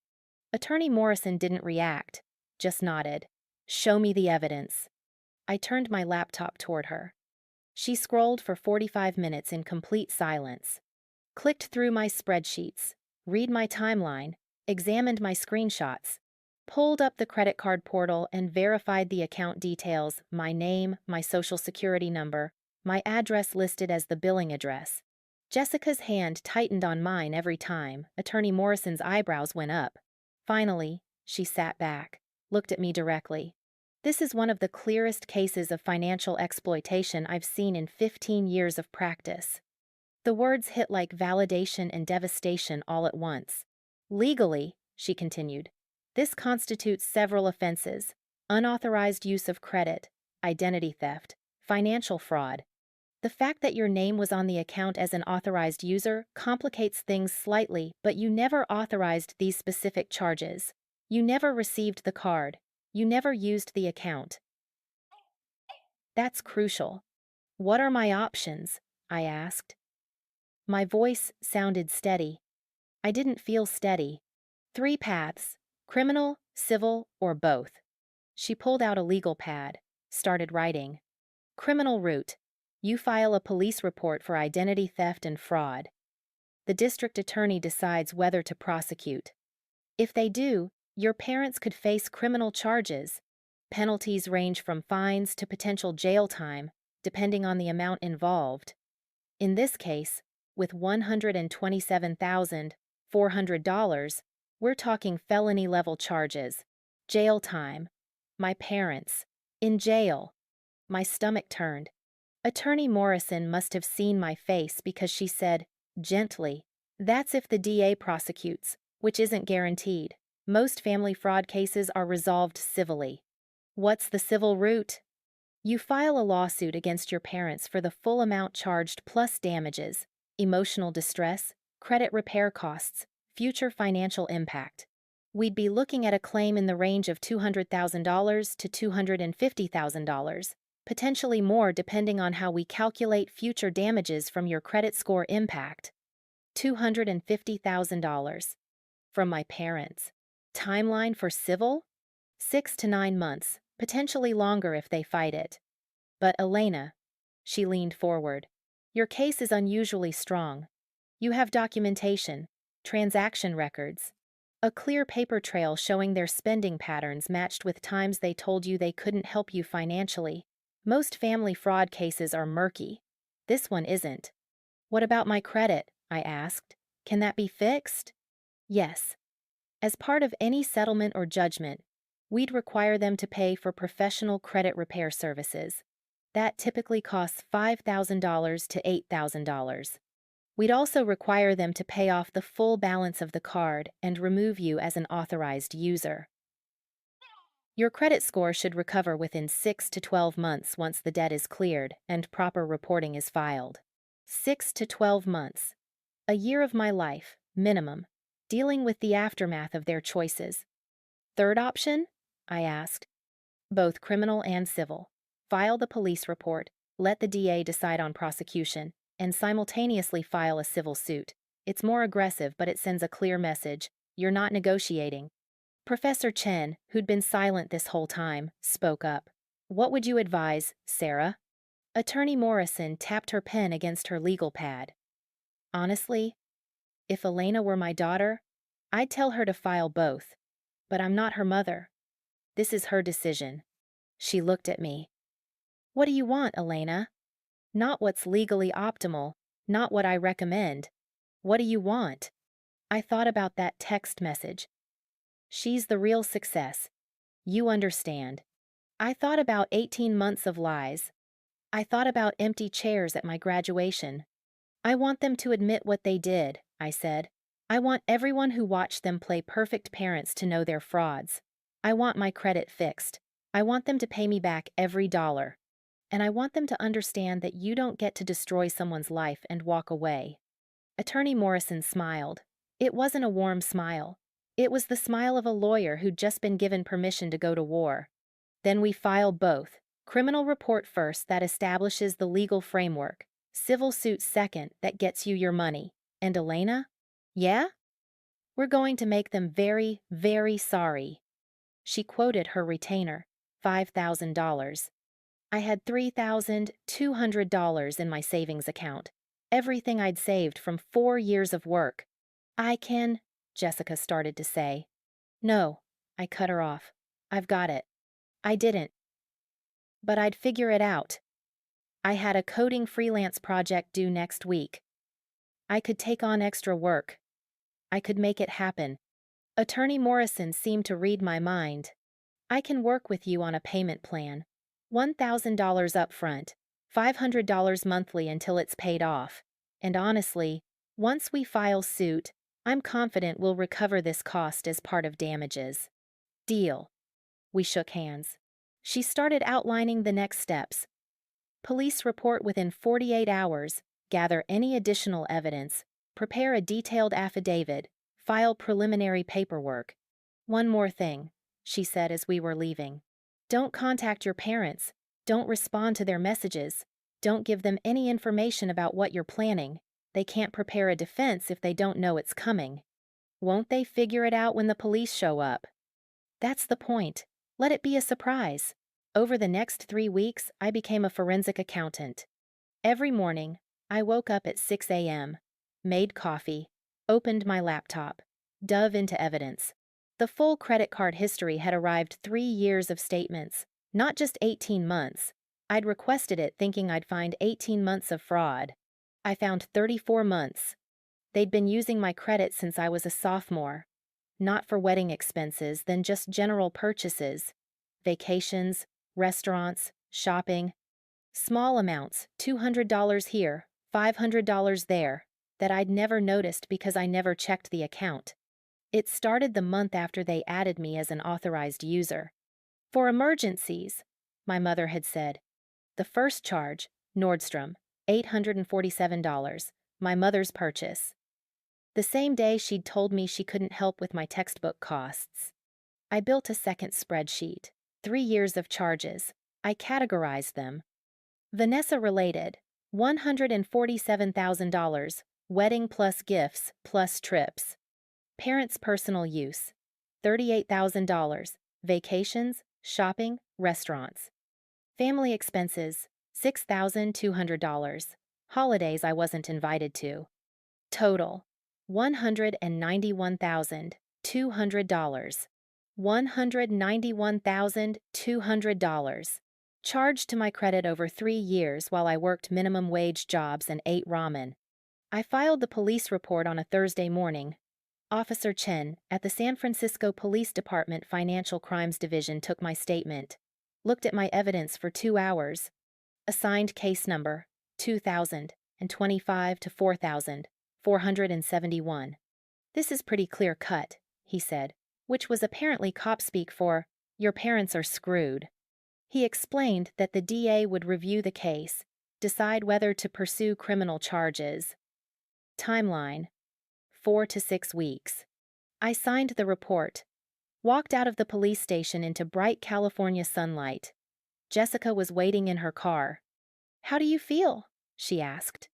Attorney Morrison didn't react, just nodded. Show me the evidence. I turned my laptop toward her. She scrolled for 45 minutes in complete silence. Clicked through my spreadsheets, read my timeline, examined my screenshots, pulled up the credit card portal and verified the account details, my name, my social security number, my address listed as the billing address. Jessica's hand tightened on mine every time. Attorney Morrison's eyebrows went up. Finally, she sat back, looked at me directly. This is one of the clearest cases of financial exploitation I've seen in 15 years of practice. The words hit like validation and devastation all at once. Legally, she continued, this constitutes several offenses: unauthorized use of credit, identity theft, financial fraud. The fact that your name was on the account as an authorized user complicates things slightly, but you never authorized these specific charges. You never received the card. You never used the account. That's crucial. What are my options? I asked. My voice sounded steady. I didn't feel steady. 3 paths: Criminal, civil, or both? She pulled out a legal pad, started writing. Criminal route. You file a police report for identity theft and fraud. The district attorney decides whether to prosecute. If they do, your parents could face criminal charges. Penalties range from fines to potential jail time, depending on the amount involved. In this case, with $127,400, we're talking felony-level charges. Jail time. My parents. In jail. My stomach turned. Attorney Morrison must have seen my face because she said, gently, "That's if the DA prosecutes, which isn't guaranteed. Most family fraud cases are resolved civilly." What's the civil route? You file a lawsuit against your parents for the full amount charged plus damages, emotional distress, credit repair costs, future financial impact. We'd be looking at a claim in the range of $200,000 to $250,000, potentially more depending on how we calculate future damages from your credit score impact. $250,000. From my parents. Timeline for civil? 6 to 9 months, potentially longer if they fight it. But Elena, she leaned forward, your case is unusually strong. You have documentation, transaction records, a clear paper trail showing their spending patterns matched with times they told you they couldn't help you financially. Most family fraud cases are murky. This one isn't. What about my credit? I asked. Can that be fixed? Yes. As part of any settlement or judgment, we'd require them to pay for professional credit repair services. That typically costs $5,000 to $8,000. We'd also require them to pay off the full balance of the card and remove you as an authorized user. Your credit score should recover within 6 to 12 months once the debt is cleared and proper reporting is filed. 6 to 12 months. A year of my life, minimum, dealing with the aftermath of their choices. Third option? I asked. Both criminal and civil. File the police report, let the DA decide on prosecution, and simultaneously file a civil suit. It's more aggressive, but it sends a clear message. You're not negotiating. Professor Chen, who'd been silent this whole time, spoke up. What would you advise, Sarah? Attorney Morrison tapped her pen against her legal pad. Honestly, if Elena were my daughter, I'd tell her to file both. But I'm not her mother. This is her decision. She looked at me. What do you want, Elena? Not what's legally optimal, not what I recommend. What do you want? I thought about that text message. She's the real success. You understand. I thought about 18 months of lies. I thought about empty chairs at my graduation. I want them to admit what they did, I said. I want everyone who watched them play perfect parents to know they're frauds. I want my credit fixed. I want them to pay me back every dollar. And I want them to understand that you don't get to destroy someone's life and walk away. Attorney Morrison smiled. It wasn't a warm smile. It was the smile of a lawyer who'd just been given permission to go to war. Then we file both. Criminal report first that establishes the legal framework. Civil suit second that gets you your money. And Elena? Yeah? We're going to make them very, very sorry. She quoted her retainer, $5,000. I had $3,200 in my savings account, everything I'd saved from 4 years of work. I can, Jessica started to say. No, I cut her off. I've got it. I didn't. But I'd figure it out. I had a coding freelance project due next week. I could take on extra work. I could make it happen. Attorney Morrison seemed to read my mind. I can work with you on a payment plan. $1,000 up front, $500 monthly until it's paid off. And honestly, once we file suit, I'm confident we'll recover this cost as part of damages. Deal. We shook hands. She started outlining the next steps. Police report within 48 hours, gather any additional evidence, prepare a detailed affidavit, file preliminary paperwork. One more thing, she said as we were leaving. Don't contact your parents. Don't respond to their messages. Don't give them any information about what you're planning. They can't prepare a defense if they don't know it's coming. Won't they figure it out when the police show up? That's the point. Let it be a surprise. Over the next 3 weeks, I became a forensic accountant. Every morning, I woke up at 6 a.m., made coffee, opened my laptop, dove into evidence. The full credit card history had arrived 3 years of statements, not just 18 months. I'd requested it thinking I'd find 18 months of fraud. I found 34 months. They'd been using my credit since I was a sophomore. Not for wedding expenses, then just general purchases. Vacations, restaurants, shopping. Small amounts, $200 here, $500 there, that I'd never noticed because I never checked the account. It started the month after they added me as an authorized user. For emergencies, my mother had said. The first charge, Nordstrom, $847, my mother's purchase. The same day she'd told me she couldn't help with my textbook costs. I built a second spreadsheet, 3 years of charges. I categorized them. Vanessa related, $147,000, wedding plus gifts plus trips. Parents' personal use, $38,000, vacations, shopping, restaurants. Family expenses, $6,200, holidays I wasn't invited to. Total, $191,200. $191,200. Charged to my credit over 3 years while I worked minimum wage jobs and ate ramen. I filed the police report on a Thursday morning. Officer Chen at the San Francisco Police Department Financial Crimes Division took my statement, looked at my evidence for 2 hours. Assigned case number 2025 to 4471. This is pretty clear cut, he said, which was apparently cop speak for, your parents are screwed. He explained that the DA would review the case, decide whether to pursue criminal charges. Timeline: 4 to 6 weeks. I signed the report, walked out of the police station into bright California sunlight. Jessica was waiting in her car. How do you feel? She asked.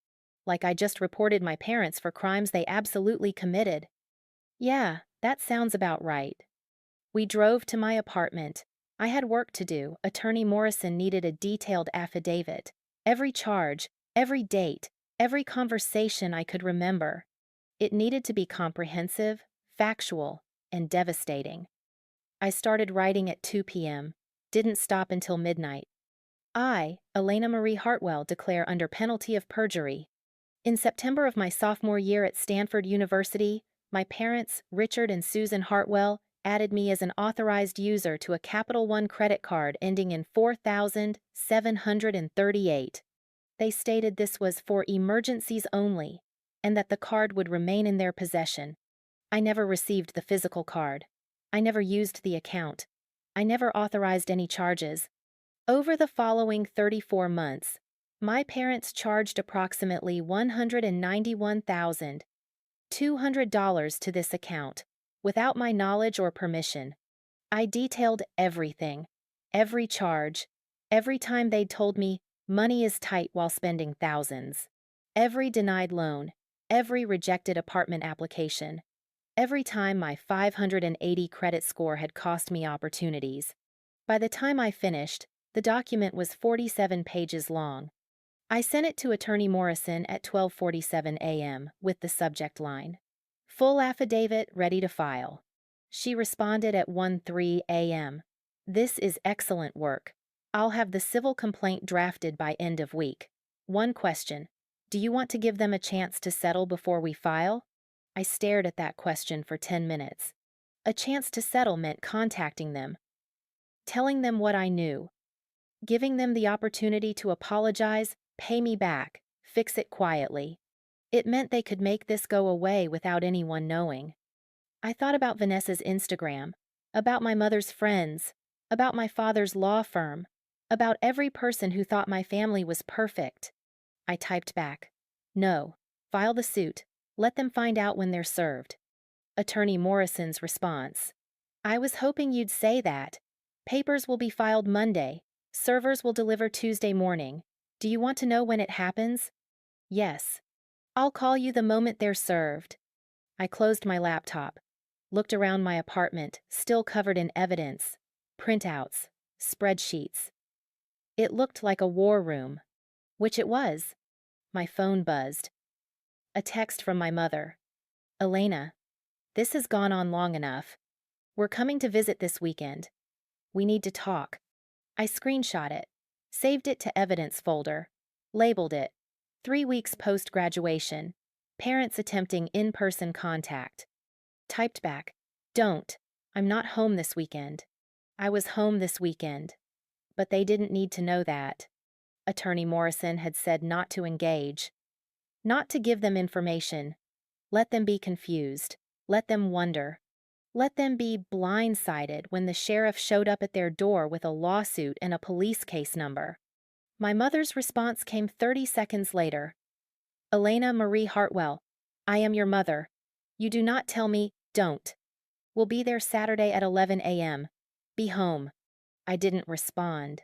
Like I just reported my parents for crimes they absolutely committed. Yeah, that sounds about right. We drove to my apartment. I had work to do. Attorney Morrison needed a detailed affidavit. Every charge, every date, every conversation I could remember. It needed to be comprehensive, factual, and devastating. I started writing at 2 p.m., didn't stop until midnight. I, Elena Marie Hartwell, declare under penalty of perjury. In September of my sophomore year at Stanford University, my parents, Richard and Susan Hartwell, added me as an authorized user to a Capital One credit card ending in 4,738. They stated this was for emergencies only, and that the card would remain in their possession. I never received the physical card. I never used the account. I never authorized any charges. Over the following 34 months, my parents charged approximately $191,200 to this account, without my knowledge or permission. I detailed everything, every charge, every time they'd told me money is tight while spending thousands, every denied loan, every rejected apartment application, every time my 580 credit score had cost me opportunities. By the time I finished, the document was 47 pages long. I sent it to Attorney Morrison at 12:47 a.m. with the subject line, "Full affidavit ready to file." She responded at 1:03 a.m. "This is excellent work. I'll have the civil complaint drafted by end of week. One question. Do you want to give them a chance to settle before we file?" I stared at that question for 10 minutes. A chance to settle meant contacting them, telling them what I knew, giving them the opportunity to apologize, pay me back, fix it quietly. It meant they could make this go away without anyone knowing. I thought about Vanessa's Instagram, about my mother's friends, about my father's law firm, about every person who thought my family was perfect. I typed back, "No, file the suit. Let them find out when they're served." Attorney Morrison's response, "I was hoping you'd say that. Papers will be filed Monday. Servers will deliver Tuesday morning. Do you want to know when it happens?" "Yes. I'll call you the moment they're served." I closed my laptop. looked around my apartment, still covered in evidence, printouts, spreadsheets. It looked like a war room, which it was. My phone buzzed. A text from my mother. Elena, this has gone on long enough. We're coming to visit this weekend. We need to talk. I screenshot it, saved it to evidence folder, labeled it 3 weeks post-graduation, parents attempting in-person contact. Typed back, don't, I'm not home this weekend. I was home this weekend. But they didn't need to know that. Attorney Morrison had said not to engage. Not to give them information. Let them be confused. Let them wonder. Let them be blindsided when the sheriff showed up at their door with a lawsuit and a police case number. My mother's response came 30 seconds later. Elena Marie Hartwell, I am your mother. You do not tell me, don't. We'll be there Saturday at 11 a.m. Be home. I didn't respond.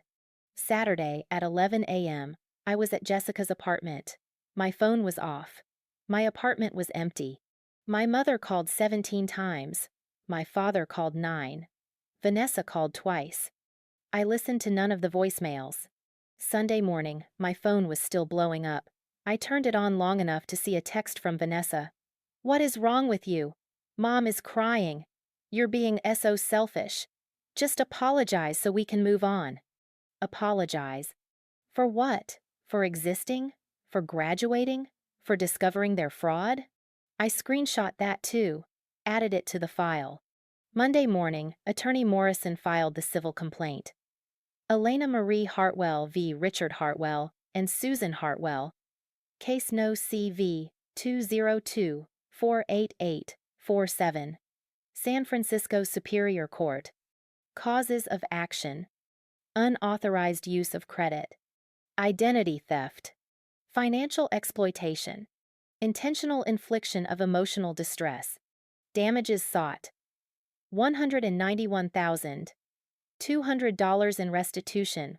Saturday at 11 a.m., I was at Jessica's apartment. My phone was off. My apartment was empty. My mother called 17 times. My father called 9. Vanessa called twice. I listened to none of the voicemails. Sunday morning, my phone was still blowing up. I turned it on long enough to see a text from Vanessa. What is wrong with you? Mom is crying. You're being so selfish. Just apologize so we can move on. Apologize. For what? For existing? For graduating? For discovering their fraud? I screenshot that too, added it to the file. Monday morning, Attorney Morrison filed the civil complaint. Elena Marie Hartwell v. Richard Hartwell and Susan Hartwell. Case No. CV 202-48847. San Francisco Superior Court. Causes of action. Unauthorized use of credit. Identity theft. Financial exploitation. Intentional infliction of emotional distress. Damages sought. $191,200 in restitution,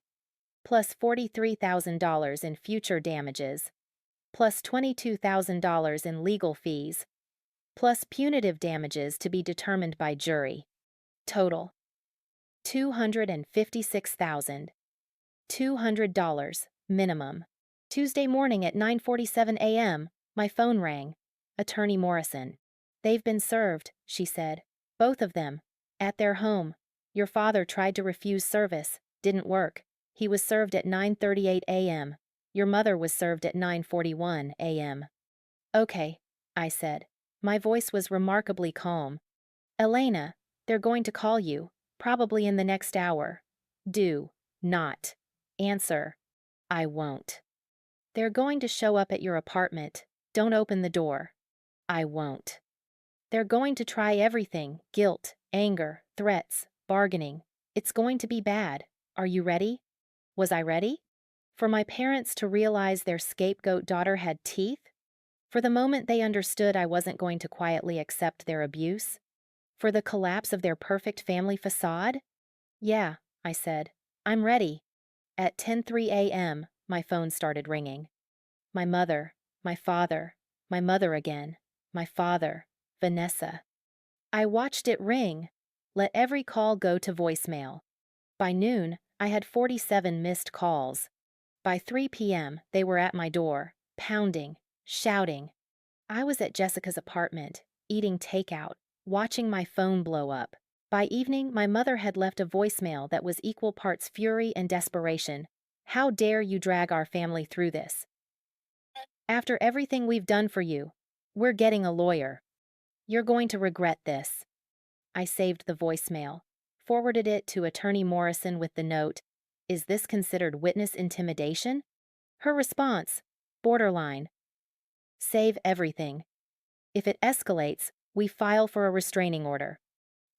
plus $43,000 in future damages, plus $22,000 in legal fees, plus punitive damages to be determined by jury. Total: $256,200 minimum. Tuesday morning at 9:47 a.m., my phone rang. Attorney Morrison. They've been served, she said. Both of them. At their home. Your father tried to refuse service. Didn't work. He was served at 9:38 a.m. Your mother was served at 9:41 a.m. Okay, I said. My voice was remarkably calm. Elena, they're going to call you, probably in the next hour. Do not answer. I won't. They're going to show up at your apartment. Don't open the door. I won't. They're going to try everything: guilt, anger, threats, bargaining. It's going to be bad. Are you ready? Was I ready? For my parents to realize their scapegoat daughter had teeth? For the moment they understood I wasn't going to quietly accept their abuse? For the collapse of their perfect family facade? Yeah, I said. I'm ready. At 10:03 a.m., my phone started ringing. My mother, my father, my mother again, my father, Vanessa. I watched it ring. Let every call go to voicemail. By noon, I had 47 missed calls. By 3 p.m., they were at my door, pounding, shouting. I was at Jessica's apartment, eating takeout, watching my phone blow up. By evening, my mother had left a voicemail that was equal parts fury and desperation. How dare you drag our family through this? After everything we've done for you, we're getting a lawyer. You're going to regret this. I saved the voicemail, forwarded it to Attorney Morrison with the note, is this considered witness intimidation? Her response, borderline. Save everything. If it escalates, we file for a restraining order.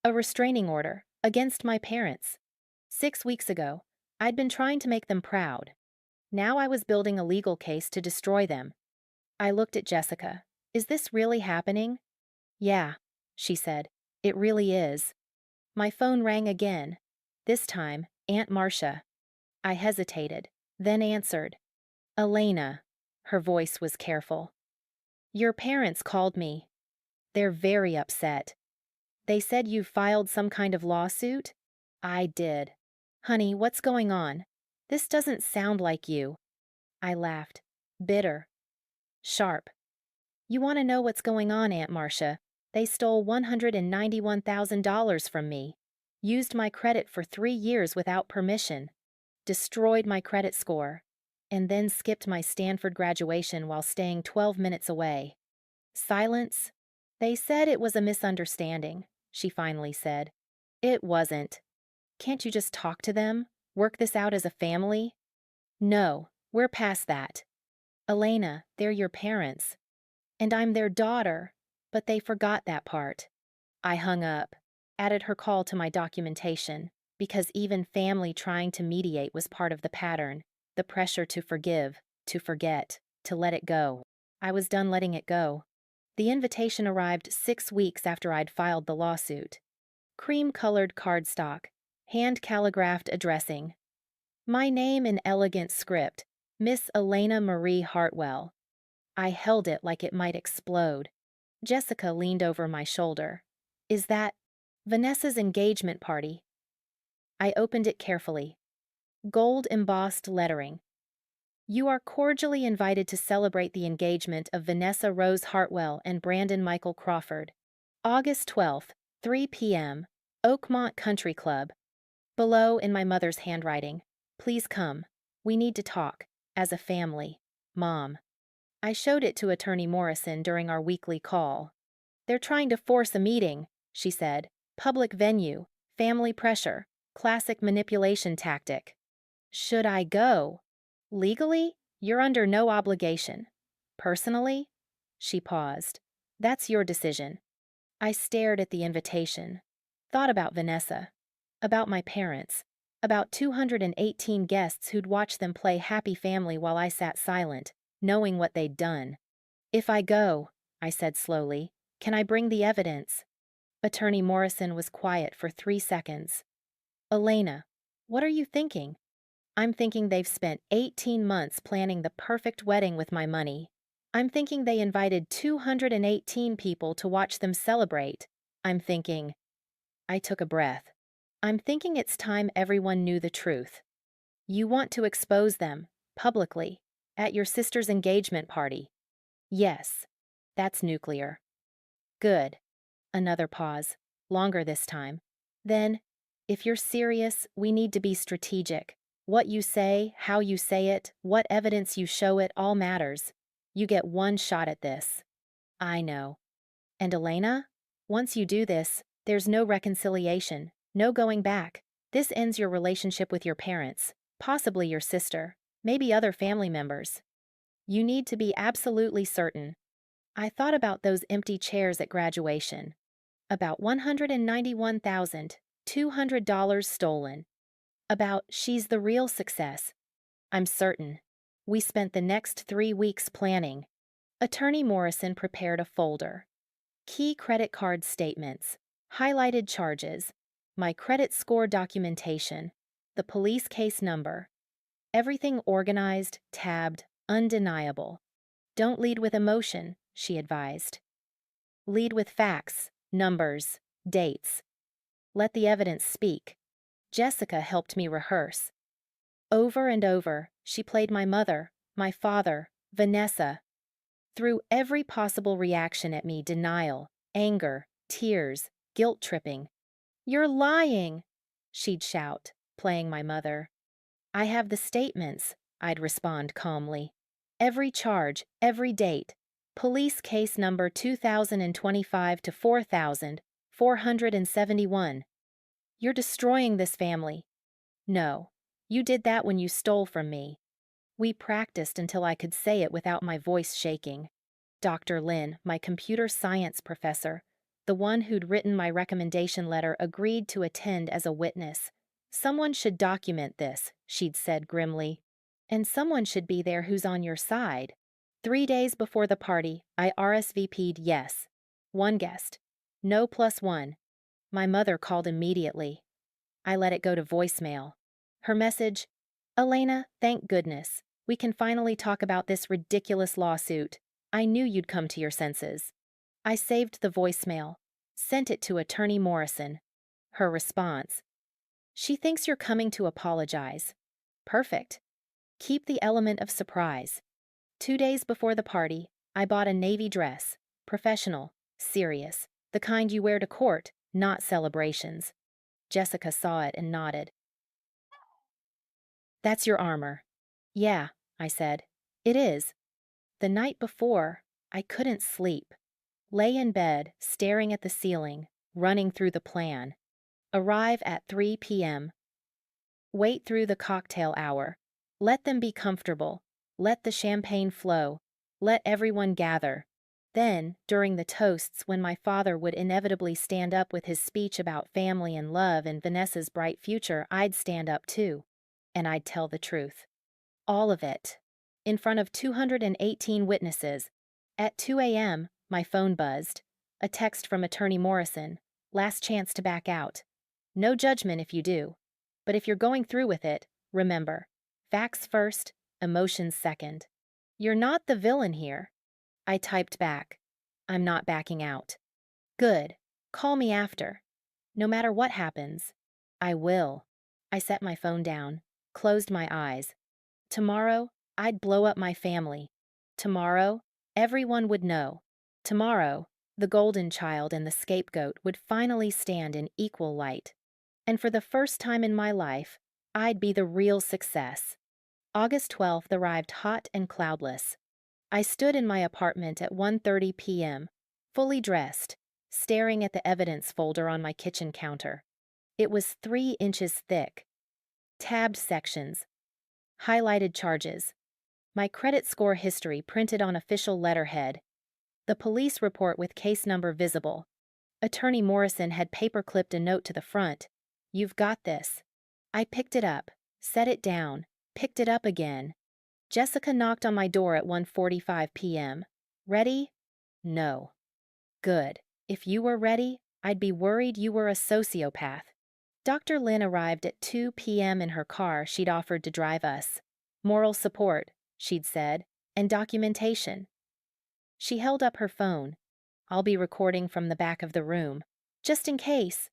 A restraining order against my parents. 6 weeks ago, I'd been trying to make them proud. Now I was building a legal case to destroy them. I looked at Jessica. Is this really happening? Yeah, she said. It really is. My phone rang again. This time, Aunt Marcia. I hesitated, then answered. Elena. Her voice was careful. Your parents called me. They're very upset. They said you filed some kind of lawsuit? I did. Honey, what's going on? This doesn't sound like you. I laughed. Bitter. Sharp. You want to know what's going on, Aunt Marcia? They stole $191,000 from me. Used my credit for 3 years without permission. Destroyed my credit score. And then skipped my Stanford graduation while staying 12 minutes away. Silence. They said it was a misunderstanding, she finally said. It wasn't. Can't you just talk to them? Work this out as a family? No, we're past that. Elena, they're your parents. And I'm their daughter, but they forgot that part. I hung up, added her call to my documentation, because even family trying to mediate was part of the pattern, the pressure to forgive, to forget, to let it go. I was done letting it go. The invitation arrived 6 weeks after I'd filed the lawsuit. Cream-colored cardstock, hand-calligraphed addressing. My name in elegant script, Miss Elena Marie Hartwell. I held it like it might explode. Jessica leaned over my shoulder. Is that Vanessa's engagement party? I opened it carefully. Gold-embossed lettering. You are cordially invited to celebrate the engagement of Vanessa Rose Hartwell and Brandon Michael Crawford. August 12th, 3 p.m., Oakmont Country Club. Below in my mother's handwriting. Please come. We need to talk. As a family. Mom. I showed it to Attorney Morrison during our weekly call. They're trying to force a meeting, she said. Public venue. Family pressure. Classic manipulation tactic. Should I go? Legally, you're under no obligation. Personally? She paused. That's your decision. I stared at the invitation. Thought about Vanessa. About my parents. About 218 guests who'd watch them play happy family while I sat silent, knowing what they'd done. If I go, I said slowly, can I bring the evidence? Attorney Morrison was quiet for 3 seconds. Elena, what are you thinking? I'm thinking they've spent 18 months planning the perfect wedding with my money. I'm thinking they invited 218 people to watch them celebrate. I'm thinking. I took a breath. I'm thinking it's time everyone knew the truth. You want to expose them, publicly, at your sister's engagement party. Yes, that's nuclear. Good. Another pause, longer this time. Then, if you're serious, we need to be strategic. What you say, how you say it, what evidence you show it, all matters. You get one shot at this. I know. And Elena? Once you do this, there's no reconciliation, no going back. This ends your relationship with your parents, possibly your sister, maybe other family members. You need to be absolutely certain. I thought about those empty chairs at graduation. About $191,200 stolen. About she's the real success. I'm certain. We spent the next 3 weeks planning. Attorney Morrison prepared a folder. Key credit card statements, highlighted charges, my credit score documentation, the police case number. Everything organized, tabbed, undeniable. Don't lead with emotion, she advised. Lead with facts, numbers, dates. Let the evidence speak. Jessica helped me rehearse. Over and over, she played my mother, my father, Vanessa. Threw every possible reaction at me: denial, anger, tears, guilt-tripping. You're lying, she'd shout, playing my mother. I have the statements, I'd respond calmly. Every charge, every date. Police case number 2025 to 4471. You're destroying this family. No, you did that when you stole from me. We practiced until I could say it without my voice shaking. Dr. Lin, my computer science professor, the one who'd written my recommendation letter, agreed to attend as a witness. Someone should document this, she'd said grimly. And someone should be there who's on your side. 3 days before the party, I RSVP'd yes. 1 guest. No +1. My mother called immediately. I let it go to voicemail. Her message, Elena, thank goodness. We can finally talk about this ridiculous lawsuit. I knew you'd come to your senses. I saved the voicemail. Sent it to Attorney Morrison. Her response: she thinks you're coming to apologize. Perfect. Keep the element of surprise. 2 days before the party, I bought a navy dress. Professional, serious, the kind you wear to court, not celebrations. Jessica saw it and nodded. That's your armor. Yeah, I said. It is. The night before, I couldn't sleep. Lay in bed, staring at the ceiling, running through the plan. Arrive at 3 p.m. Wait through the cocktail hour. Let them be comfortable. Let the champagne flow. Let everyone gather. Then, during the toasts, when my father would inevitably stand up with his speech about family and love and Vanessa's bright future, I'd stand up too. And I'd tell the truth. All of it. In front of 218 witnesses. At 2 a.m., my phone buzzed. A text from Attorney Morrison. Last chance to back out. No judgment if you do. But if you're going through with it, remember, facts first, emotions second. You're not the villain here. I typed back. I'm not backing out. Good. Call me after. No matter what happens. I will. I set my phone down, closed my eyes. Tomorrow, I'd blow up my family. Tomorrow, everyone would know. Tomorrow, the golden child and the scapegoat would finally stand in equal light. And for the first time in my life, I'd be the real success. August 12th arrived hot and cloudless. I stood in my apartment at 1:30 p.m., fully dressed, staring at the evidence folder on my kitchen counter. It was 3 inches thick. Tabbed sections. Highlighted charges. My credit score history printed on official letterhead. The police report with case number visible. Attorney Morrison had paper-clipped a note to the front. You've got this. I picked it up, set it down, picked it up again. Jessica knocked on my door at 1:45 p.m. Ready? No. Good. If you were ready, I'd be worried you were a sociopath. Dr. Lynn arrived at 2 p.m. in her car she'd offered to drive us. Moral support, she'd said, and documentation. She held up her phone. I'll be recording from the back of the room. Just in case.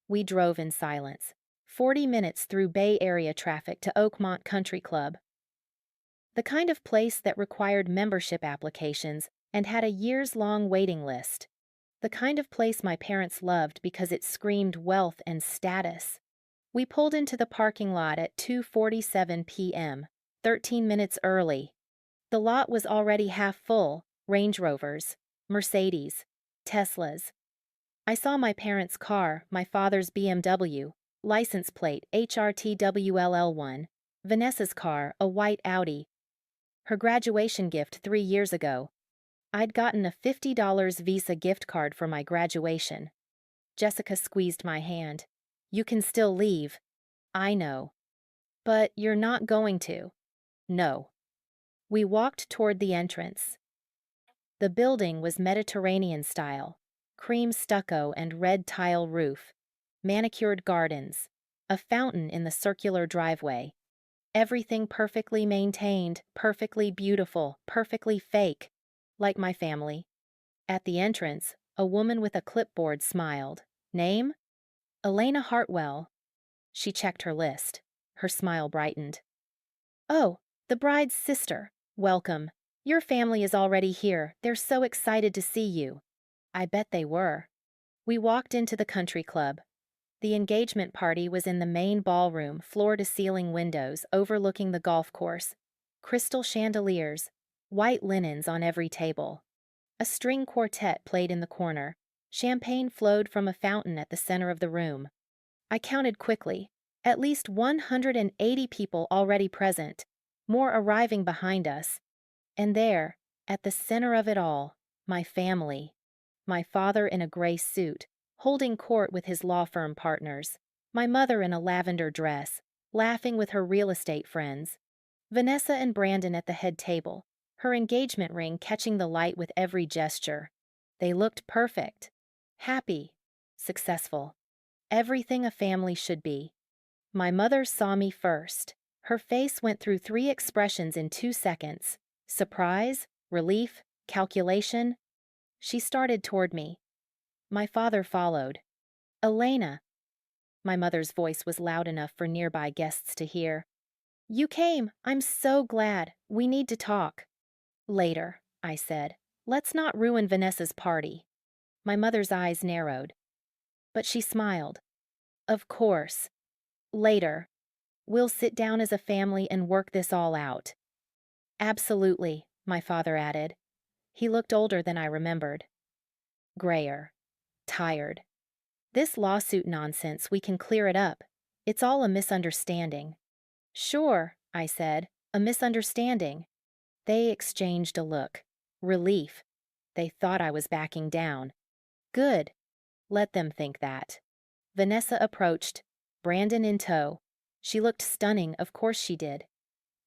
We drove in silence. 40 minutes through Bay Area traffic to Oakmont Country Club. The kind of place that required membership applications and had a years-long waiting list. The kind of place my parents loved because it screamed wealth and status. We pulled into the parking lot at 2:47 p.m., 13 minutes early. The lot was already half full. Range Rovers, Mercedes, Teslas. I saw my parents' car, my father's BMW, license plate HRTWLL1, Vanessa's car, a white Audi. Her graduation gift 3 years ago. I'd gotten a $50 Visa gift card for my graduation. Jessica squeezed my hand. You can still leave. I know. But you're not going to. No. We walked toward the entrance. The building was Mediterranean style. Cream stucco and red tile roof, manicured gardens, a fountain in the circular driveway. Everything perfectly maintained, perfectly beautiful, perfectly fake, like my family. At the entrance, a woman with a clipboard smiled. Name? Elena Hartwell. She checked her list. Her smile brightened. Oh, the bride's sister. Welcome. Your family is already here. They're so excited to see you. I bet they were. We walked into the country club. The engagement party was in the main ballroom, floor-to-ceiling windows overlooking the golf course. Crystal chandeliers, white linens on every table. A string quartet played in the corner. Champagne flowed from a fountain at the center of the room. I counted quickly. At least 180 people already present, more arriving behind us. And there, at the center of it all, my family. My father in a gray suit, holding court with his law firm partners. My mother in a lavender dress, laughing with her real estate friends. Vanessa and Brandon at the head table, her engagement ring catching the light with every gesture. They looked perfect, happy, successful. Everything a family should be. My mother saw me first. Her face went through 3 expressions in 2 seconds. Surprise, relief, calculation. She started toward me. My father followed. Elena. My mother's voice was loud enough for nearby guests to hear. You came. I'm so glad. We need to talk. Later, I said. Let's not ruin Vanessa's party. My mother's eyes narrowed. But she smiled. Of course. Later. We'll sit down as a family and work this all out. Absolutely, my father added. He looked older than I remembered. Grayer. Tired. This lawsuit nonsense, we can clear it up. It's all a misunderstanding. Sure, I said. A misunderstanding. They exchanged a look. Relief. They thought I was backing down. Good. Let them think that. Vanessa approached, Brandon in tow. She looked stunning, of course she did.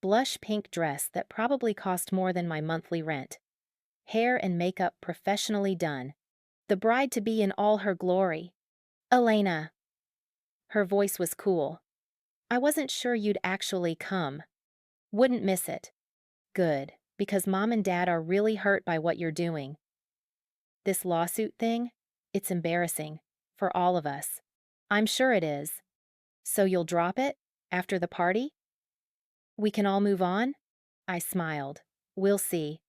Blush pink dress that probably cost more than my monthly rent. Hair and makeup professionally done. The bride-to-be in all her glory. Elena. Her voice was cool. I wasn't sure you'd actually come. Wouldn't miss it. Good, because Mom and Dad are really hurt by what you're doing. This lawsuit thing, it's embarrassing. For all of us. I'm sure it is. So you'll drop it? After the party? We can all move on? I smiled. We'll see.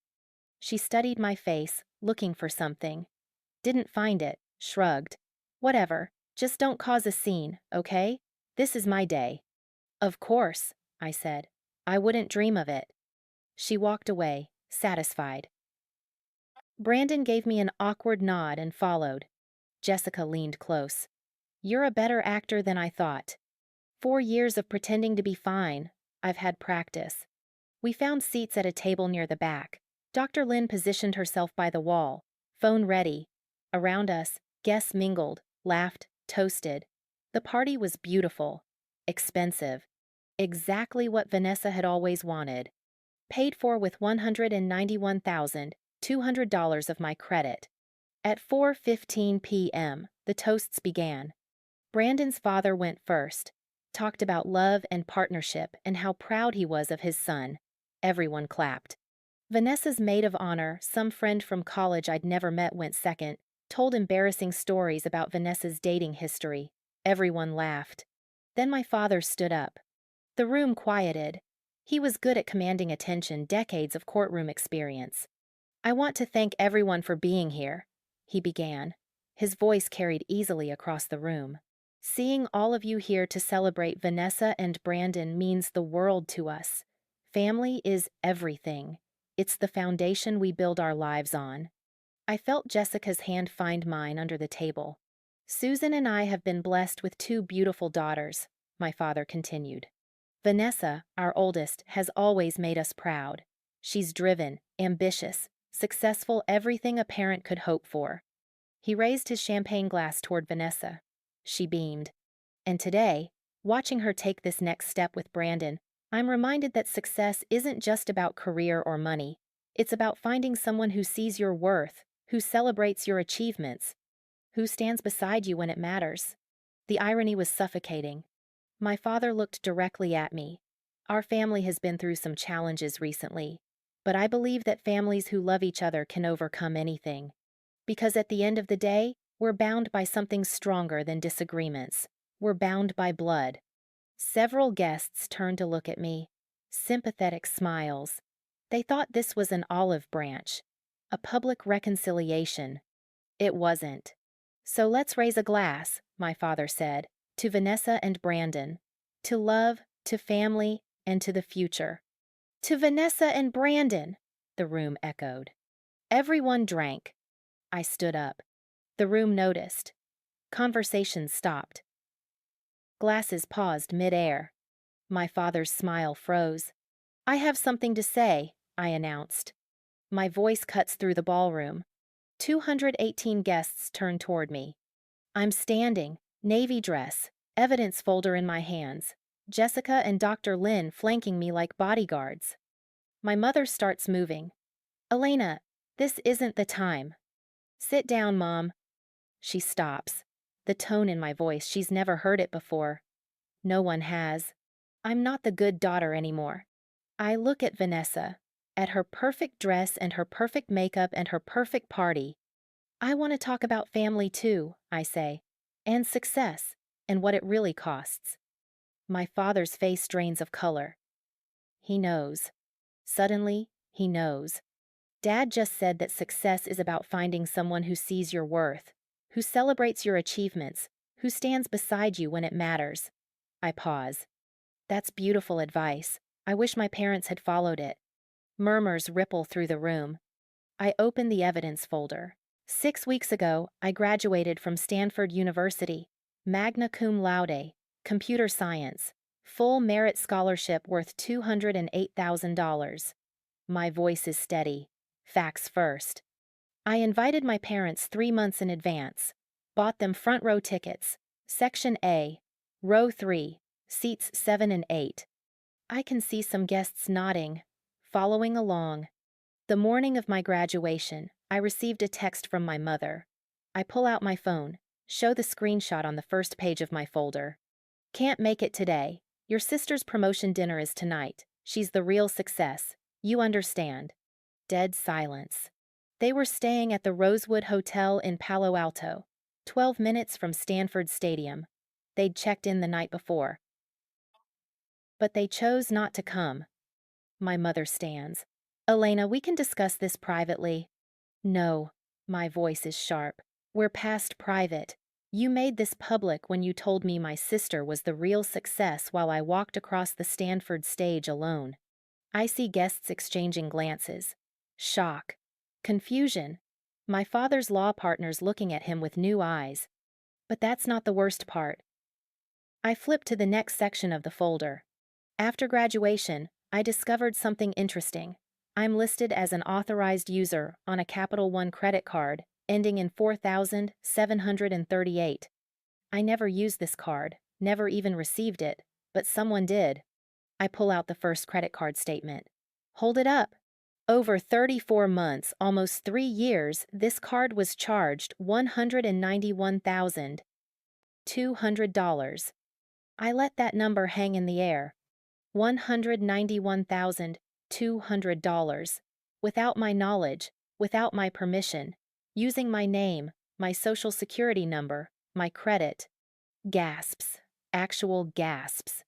She studied my face, looking for something. Didn't find it, shrugged. Whatever, just don't cause a scene, okay? This is my day. Of course, I said. I wouldn't dream of it. She walked away, satisfied. Brandon gave me an awkward nod and followed. Jessica leaned close. You're a better actor than I thought. 4 years of pretending to be fine. I've had practice. We found seats at a table near the back. Dr. Lynn positioned herself by the wall, phone ready. Around us, guests mingled, laughed, toasted. The party was beautiful, expensive. Exactly what Vanessa had always wanted. Paid for with $191,200 of my credit. At 4:15 p.m., the toasts began. Brandon's father went first, talked about love and partnership and how proud he was of his son. Everyone clapped. Vanessa's maid of honor, some friend from college I'd never met, went second, told embarrassing stories about Vanessa's dating history. Everyone laughed. Then my father stood up. The room quieted. He was good at commanding attention, decades of courtroom experience. I want to thank everyone for being here, he began. His voice carried easily across the room. Seeing all of you here to celebrate Vanessa and Brandon means the world to us. Family is everything. It's the foundation we build our lives on. I felt Jessica's hand find mine under the table. Susan and I have been blessed with 2 beautiful daughters, my father continued. Vanessa, our oldest, has always made us proud. She's driven, ambitious, successful, everything a parent could hope for. He raised his champagne glass toward Vanessa. She beamed. And today, watching her take this next step with Brandon, I'm reminded that success isn't just about career or money. It's about finding someone who sees your worth, who celebrates your achievements, who stands beside you when it matters. The irony was suffocating. My father looked directly at me. Our family has been through some challenges recently, but I believe that families who love each other can overcome anything. Because at the end of the day, we're bound by something stronger than disagreements. We're bound by blood. Several guests turned to look at me. Sympathetic smiles. They thought this was an olive branch. A public reconciliation. It wasn't. So let's raise a glass, my father said, to Vanessa and Brandon. To love, to family, and to the future. To Vanessa and Brandon, the room echoed. Everyone drank. I stood up. The room noticed. Conversation stopped. Glasses paused mid-air. My father's smile froze. I have something to say, I announced. My voice cuts through the ballroom. 218 guests turn toward me. I'm standing, navy dress, evidence folder in my hands. Jessica and Dr. Lynn flanking me like bodyguards. My mother starts moving. Elena, this isn't the time. Sit down, Mom. She stops. The tone in my voice, she's never heard it before. No one has. I'm not the good daughter anymore. I look at Vanessa, at her perfect dress and her perfect makeup and her perfect party. I want to talk about family too, I say, and success, and what it really costs. My father's face drains of color. He knows. Suddenly, he knows. Dad just said that success is about finding someone who sees your worth, who celebrates your achievements, who stands beside you when it matters. I pause. That's beautiful advice. I wish my parents had followed it. Murmurs ripple through the room. I open the evidence folder. 6 weeks ago, I graduated from Stanford University, magna cum laude, computer science, full merit scholarship worth $208,000. My voice is steady. Facts first. I invited my parents 3 months in advance, bought them front row tickets, Section A, Row 3, seats 7 and 8. I can see some guests nodding, following along. The morning of my graduation, I received a text from my mother. I pull out my phone, show the screenshot on the first page of my folder. Can't make it today. Your sister's promotion dinner is tonight. She's the real success. You understand. Dead silence. They were staying at the Rosewood Hotel in Palo Alto, 12 minutes from Stanford Stadium. They'd checked in the night before. But they chose not to come. My mother stands. Elena, we can discuss this privately. No. My voice is sharp. We're past private. You made this public when you told me my sister was the real success while I walked across the Stanford stage alone. I see guests exchanging glances. Shock. Confusion. My father's law partners looking at him with new eyes. But that's not the worst part. I flip to the next section of the folder. After graduation, I discovered something interesting. I'm listed as an authorized user on a Capital One credit card, ending in 4,738. I never used this card, never even received it, but someone did. I pull out the first credit card statement. Hold it up. Over 34 months, almost 3 years, this card was charged $191,200. I let that number hang in the air. $191,200. Without my knowledge, without my permission, using my name, my social security number, my credit. Gasps. Actual gasps.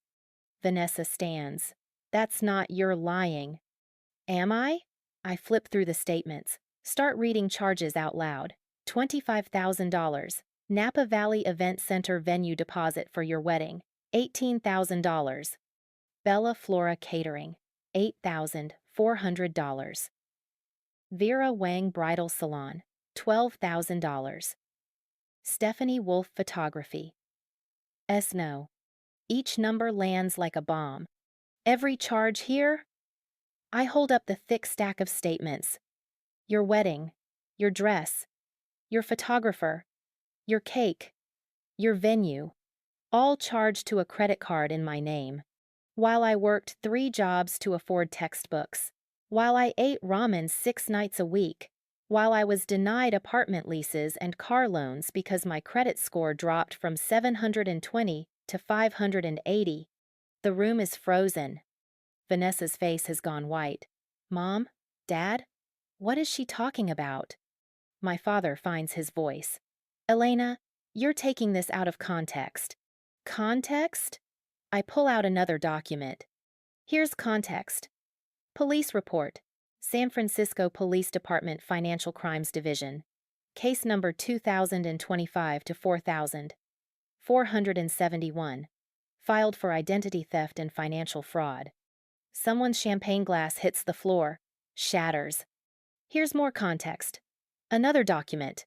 Vanessa stands. That's not you're lying. Am I? I flip through the statements. Start reading charges out loud. $25,000. Napa Valley Event Center venue deposit for your wedding. $18,000. Bella Flora Catering. $8,400. Vera Wang Bridal Salon. $12,000. Stephanie Wolf Photography. No. Each number lands like a bomb. Every charge here? I hold up the thick stack of statements. Your wedding, your dress, your photographer, your cake, your venue, all charged to a credit card in my name. While I worked 3 jobs to afford textbooks, while I ate ramen 6 nights a week, while I was denied apartment leases and car loans because my credit score dropped from 720 to 580. The room is frozen. Vanessa's face has gone white. Mom? Dad? What is she talking about? My father finds his voice. Elena, you're taking this out of context. Context? I pull out another document. Here's context. Police report. San Francisco Police Department Financial Crimes Division. Case number 2025 to 4,471. Filed for identity theft and financial fraud. Someone's champagne glass hits the floor, shatters. Here's more context. Another document.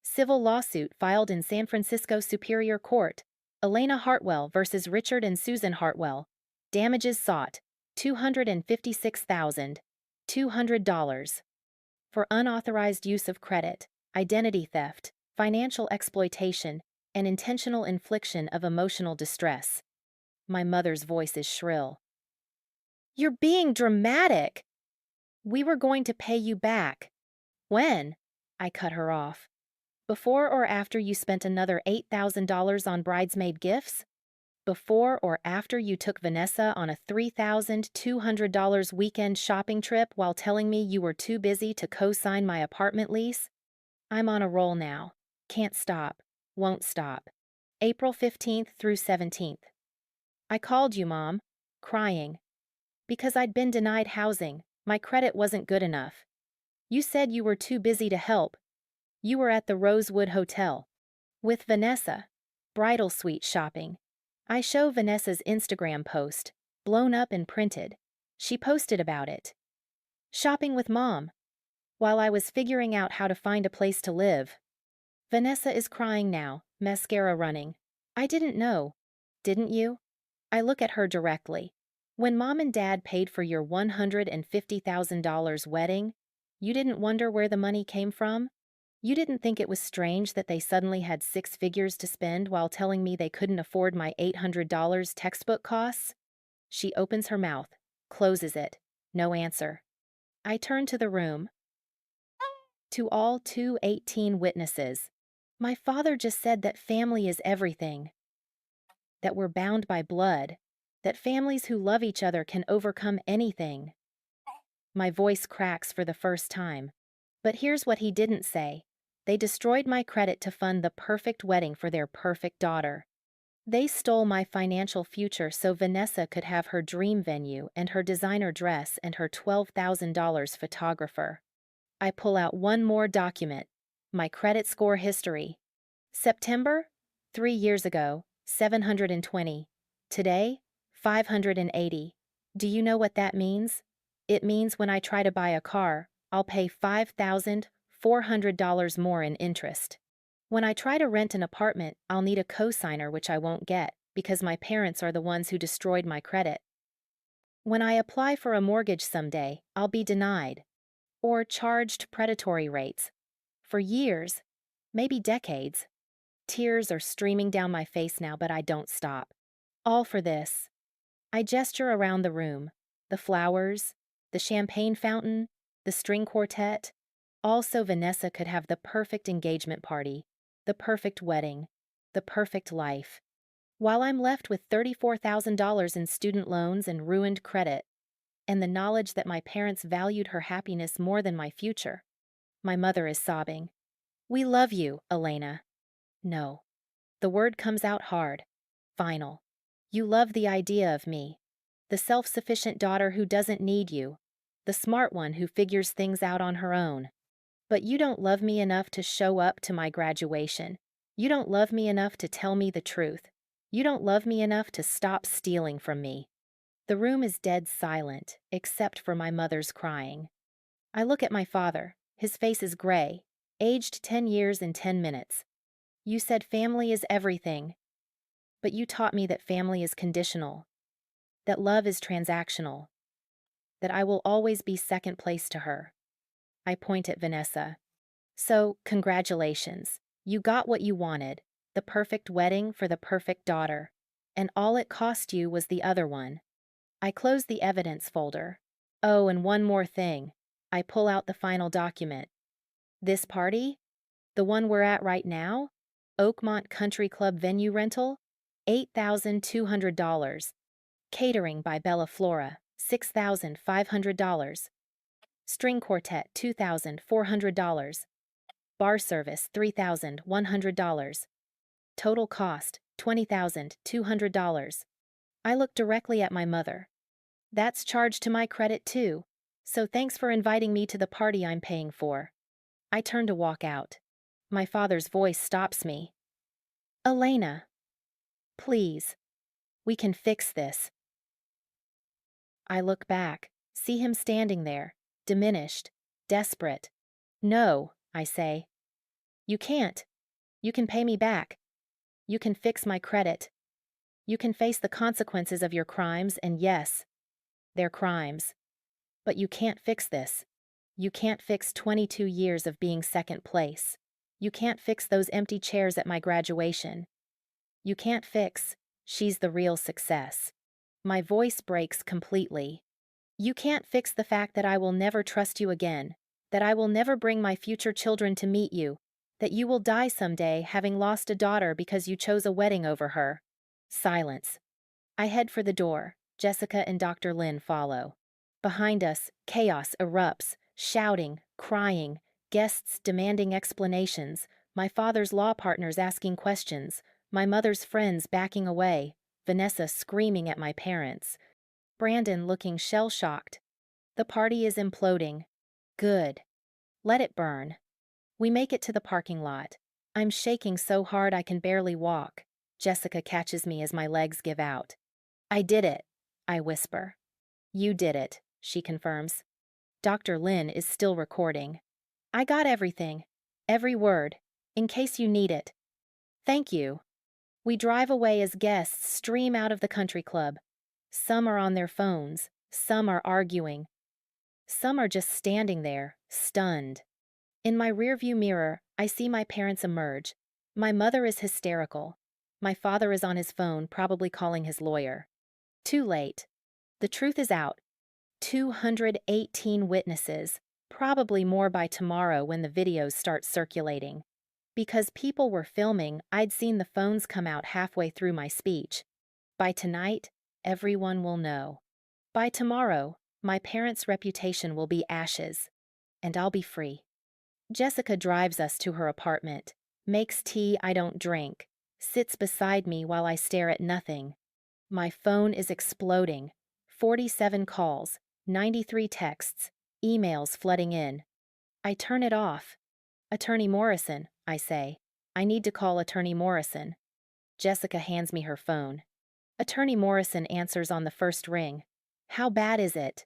Civil lawsuit filed in San Francisco Superior Court. Elena Hartwell versus Richard and Susan Hartwell. Damages sought, $256,200. For unauthorized use of credit, identity theft, financial exploitation, and intentional infliction of emotional distress. My mother's voice is shrill. You're being dramatic. We were going to pay you back. When? I cut her off. Before or after you spent another $8,000 on bridesmaid gifts? Before or after you took Vanessa on a $3,200 weekend shopping trip while telling me you were too busy to co-sign my apartment lease? I'm on a roll now. Can't stop. Won't stop. April 15th through 17th. I called you, Mom. Crying. Because I'd been denied housing. My credit wasn't good enough. You said you were too busy to help. You were at the Rosewood Hotel. With Vanessa. Bridal suite shopping. I show Vanessa's Instagram post. Blown up and printed. She posted about it. Shopping with Mom. While I was figuring out how to find a place to live. Vanessa is crying now, mascara running. I didn't know. Didn't you? I look at her directly. When Mom and Dad paid for your $150,000 wedding, you didn't wonder where the money came from? You didn't think it was strange that they suddenly had six figures to spend while telling me they couldn't afford my $800 textbook costs? She opens her mouth, closes it. No answer. I turn to the room. To all 218 witnesses. My father just said that family is everything. That we're bound by blood. That families who love each other can overcome anything. My voice cracks for the first time. But here's what he didn't say. They destroyed my credit to fund the perfect wedding for their perfect daughter. They stole my financial future so Vanessa could have her dream venue and her designer dress and her $12,000 photographer. I pull out one more document. My credit score history. September, 3 years ago, 720. Today, 580. Do you know what that means? It means when I try to buy a car, I'll pay $5,400 more in interest. When I try to rent an apartment, I'll need a cosigner, which I won't get because my parents are the ones who destroyed my credit. When I apply for a mortgage someday, I'll be denied or charged predatory rates. For years, maybe decades. Tears are streaming down my face now, but I don't stop. All for this. I gesture around the room. The flowers, the champagne fountain, the string quartet. All so Vanessa could have the perfect engagement party, the perfect wedding, the perfect life. While I'm left with $34,000 in student loans and ruined credit, and the knowledge that my parents valued her happiness more than my future. My mother is sobbing. We love you, Elena. No. The word comes out hard. Final. You love the idea of me. The self-sufficient daughter who doesn't need you. The smart one who figures things out on her own. But you don't love me enough to show up to my graduation. You don't love me enough to tell me the truth. You don't love me enough to stop stealing from me. The room is dead silent, except for my mother's crying. I look at my father. His face is gray, aged 10 years and 10 minutes. You said family is everything, but you taught me that family is conditional, that love is transactional, that I will always be second place to her. I point at Vanessa. So, congratulations. You got what you wanted, the perfect wedding for the perfect daughter, and all it cost you was the other one. I close the evidence folder. Oh, and one more thing. I pull out the final document. This party? The one we're at right now? Oakmont Country Club venue rental? $8,200. Catering by Bella Flora, $6,500. String quartet, $2,400. Bar service, $3,100. Total cost, $20,200. I look directly at my mother. That's charged to my credit too, so thanks for inviting me to the party I'm paying for. I turn to walk out. My father's voice stops me. Elena, please, we can fix this. I look back, see him standing there, diminished, desperate. No, I say. You can't. You can pay me back. You can fix my credit. You can face the consequences of your crimes, and yes, they're crimes. But you can't fix this. You can't fix 22 years of being second place. You can't fix those empty chairs at my graduation. You can't fix, she's the real success. My voice breaks completely. You can't fix the fact that I will never trust you again, that I will never bring my future children to meet you, that you will die someday having lost a daughter because you chose a wedding over her. Silence. I head for the door. Jessica and Dr. Lynn follow. Behind us, chaos erupts, shouting, crying, Guests demanding explanations, my father's law partners asking questions, my mother's friends backing away, Vanessa screaming at my parents, Brandon looking shell-shocked. The party is imploding. Good. Let it burn. We make it to the parking lot. I'm shaking so hard I can barely walk. Jessica catches me as my legs give out. I did it, I whisper. You did it, she confirms. Dr. Lin is still recording. I got everything. Every word. In case you need it. Thank you. We drive away as guests stream out of the country club. Some are on their phones. Some are arguing. Some are just standing there, stunned. In my rearview mirror, I see my parents emerge. My mother is hysterical. My father is on his phone, probably calling his lawyer. Too late. The truth is out. 218 witnesses, probably more by tomorrow when the videos start circulating. Because people were filming, I'd seen the phones come out halfway through my speech. By tonight, everyone will know. By tomorrow, my parents' reputation will be ashes, and I'll be free. Jessica drives us to her apartment, makes tea I don't drink, sits beside me while I stare at nothing. My phone is exploding. 47 calls, 93 texts, emails flooding in. I turn it off. Attorney Morrison, I say. I need to call Attorney Morrison. Jessica hands me her phone. Attorney Morrison answers on the first ring. How bad is it?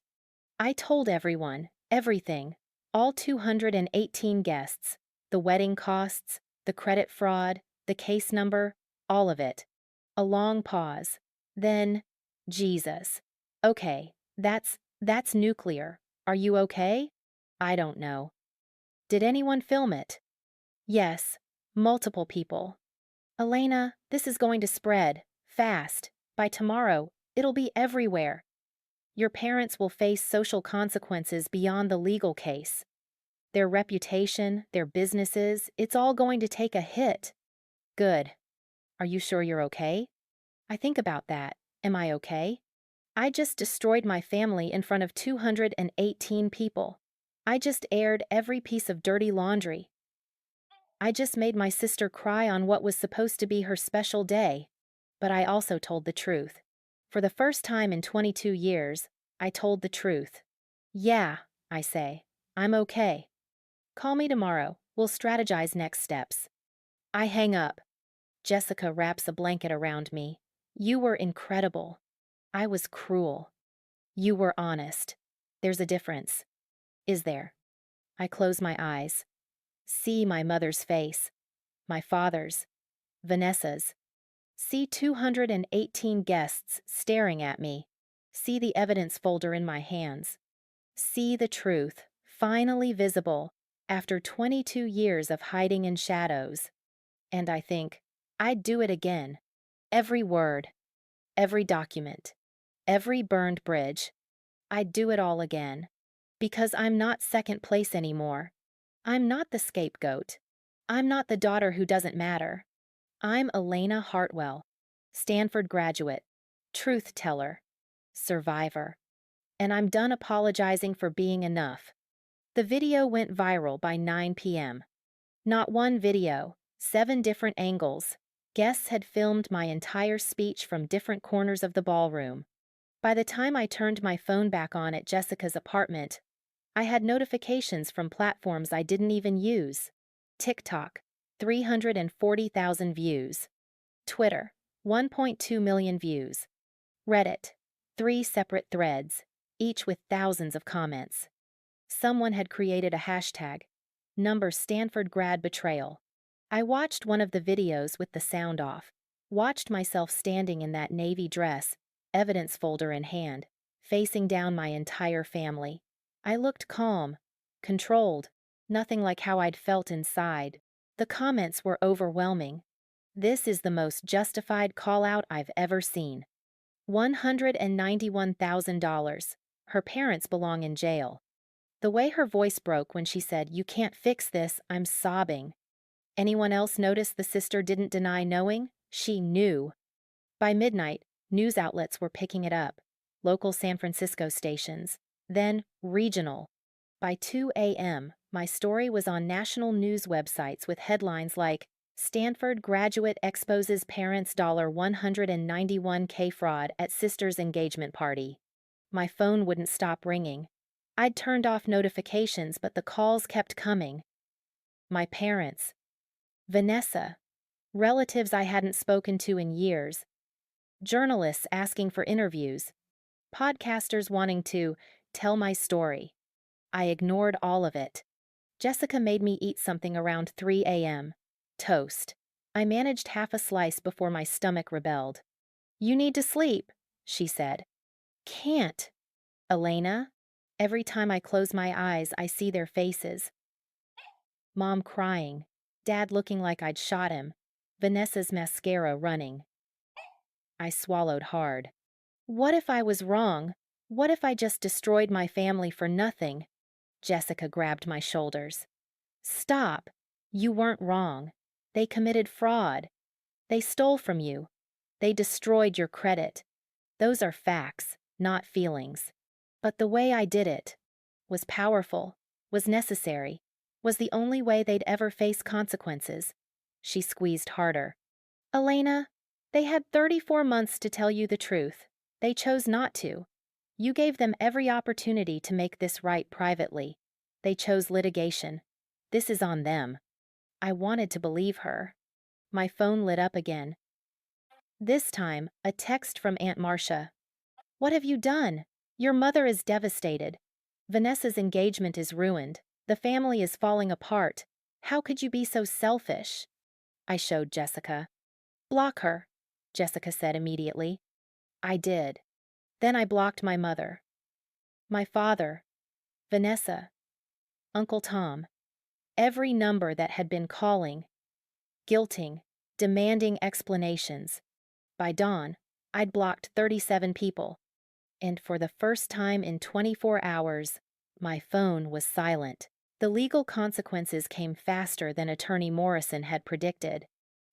I told everyone, everything. All 218 guests. The wedding costs, the credit fraud, the case number, all of it. A long pause. Then, Jesus. Okay, that's nuclear. Are you okay? I don't know. Did anyone film it? Yes, multiple people. Elena, this is going to spread, fast. By tomorrow, it'll be everywhere. Your parents will face social consequences beyond the legal case. Their reputation, their businesses, it's all going to take a hit. Good. Are you sure you're okay? I think about that. Am I okay? I just destroyed my family in front of 218 people. I just aired every piece of dirty laundry. I just made my sister cry on what was supposed to be her special day. But I also told the truth. For the first time in 22 years, I told the truth. Yeah, I say. I'm okay. Call me tomorrow. We'll strategize next steps. I hang up. Jessica wraps a blanket around me. You were incredible. I was cruel. You were honest. There's a difference. Is there? I close my eyes. See my mother's face. My father's. Vanessa's. See 218 guests staring at me. See the evidence folder in my hands. See the truth, finally visible, after 22 years of hiding in shadows. And I think, I'd do it again. Every word. Every document. Every burned bridge. I'd do it all again. Because I'm not second place anymore. I'm not the scapegoat. I'm not the daughter who doesn't matter. I'm Elena Hartwell, Stanford graduate, truth teller, survivor. And I'm done apologizing for being enough. The video went viral by 9 p.m. Not one video, 7 different angles. Guests had filmed my entire speech from different corners of the ballroom. By the time I turned my phone back on at Jessica's apartment, I had notifications from platforms I didn't even use. TikTok, 340,000 views. Twitter, 1.2 million views. Reddit, 3 separate threads, each with thousands of comments. Someone had created a hashtag, #Stanford grad betrayal. I watched one of the videos with the sound off, watched myself standing in that navy dress, evidence folder in hand, facing down my entire family. I looked calm, controlled, nothing like how I'd felt inside. The comments were overwhelming. This is the most justified call-out I've ever seen. $191,000. Her parents belong in jail. The way her voice broke when she said, "You can't fix this," I'm sobbing. Anyone else notice the sister didn't deny knowing? She knew. By midnight, news outlets were picking it up. Local San Francisco stations. Then regional. By 2 a.m., My story was on national news websites with headlines like Stanford graduate exposes parents' $191K fraud at sister's engagement party. My phone wouldn't stop ringing. I'd turned off notifications, but the calls kept coming. My parents, Vanessa, relatives I hadn't spoken to in years, journalists asking for interviews, podcasters wanting to tell my story. I ignored all of it. Jessica made me eat something around 3 a.m. Toast. I managed half a slice before my stomach rebelled. "You need to sleep," she said. "Can't." "Elena?" Every time I close my eyes, I see their faces. Mom crying, Dad looking like I'd shot him, Vanessa's mascara running. I swallowed hard. What if I was wrong? What if I just destroyed my family for nothing? Jessica grabbed my shoulders. "Stop. You weren't wrong. They committed fraud. They stole from you. They destroyed your credit. Those are facts, not feelings. But the way I did it was powerful, was necessary, was the only way they'd ever face consequences." She squeezed harder. "Elena, they had 34 months to tell you the truth. They chose not to. You gave them every opportunity to make this right privately. They chose litigation. This is on them." I wanted to believe her. My phone lit up again. This time, a text from Aunt Marcia. "What have you done? Your mother is devastated. Vanessa's engagement is ruined. The family is falling apart. How could you be so selfish?" I showed Jessica. "Block her," Jessica said immediately. I did. Then I blocked my mother, my father, Vanessa, Uncle Tom, every number that had been calling, guilting, demanding explanations. By dawn, I'd blocked 37 people. And for the first time in 24 hours, my phone was silent. The legal consequences came faster than Attorney Morrison had predicted.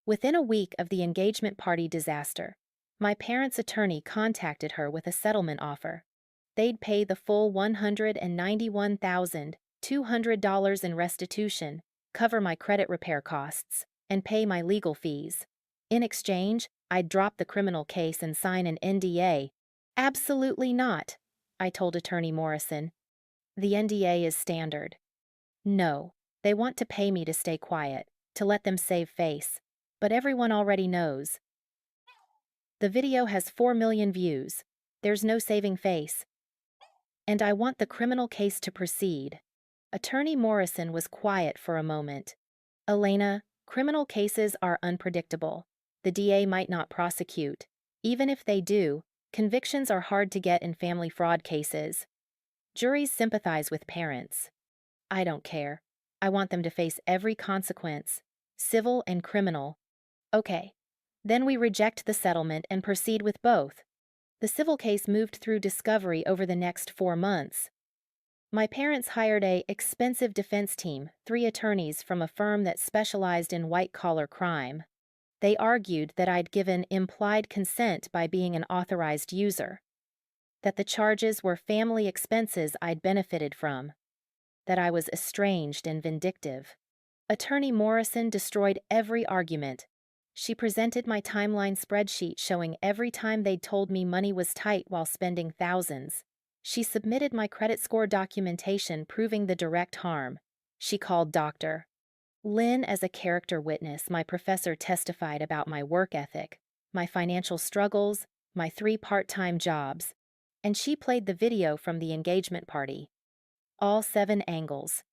Within a week of the engagement party disaster, my parents' attorney contacted her with a settlement offer. They'd pay the full $191,200 in restitution, cover my credit repair costs, and pay my legal fees. In exchange, I'd drop the criminal case and sign an NDA. "Absolutely not," I told Attorney Morrison. "The NDA is standard." "No, they want to pay me to stay quiet, to let them save face. But everyone already knows. The video has 4 million views. There's no saving face. And I want the criminal case to proceed." Attorney Morrison was quiet for a moment. "Elena, criminal cases are unpredictable. The DA might not prosecute. Even if they do, convictions are hard to get in family fraud cases. Juries sympathize with parents. I don't care. I want them to face every consequence, civil and criminal." "Okay. Then we reject the settlement and proceed with both." The civil case moved through discovery over the next 4 months. My parents hired an expensive defense team, 3 attorneys from a firm that specialized in white-collar crime. They argued that I'd given implied consent by being an authorized user, that the charges were family expenses I'd benefited from, that I was estranged and vindictive. Attorney Morrison destroyed every argument. She presented my timeline spreadsheet showing every time they'd told me money was tight while spending thousands. She submitted my credit score documentation proving the direct harm. She called Dr. Lynn as a character witness. My professor testified about my work ethic, my financial struggles, my 3 part-time jobs. And she played the video from the engagement party. All 7 angles.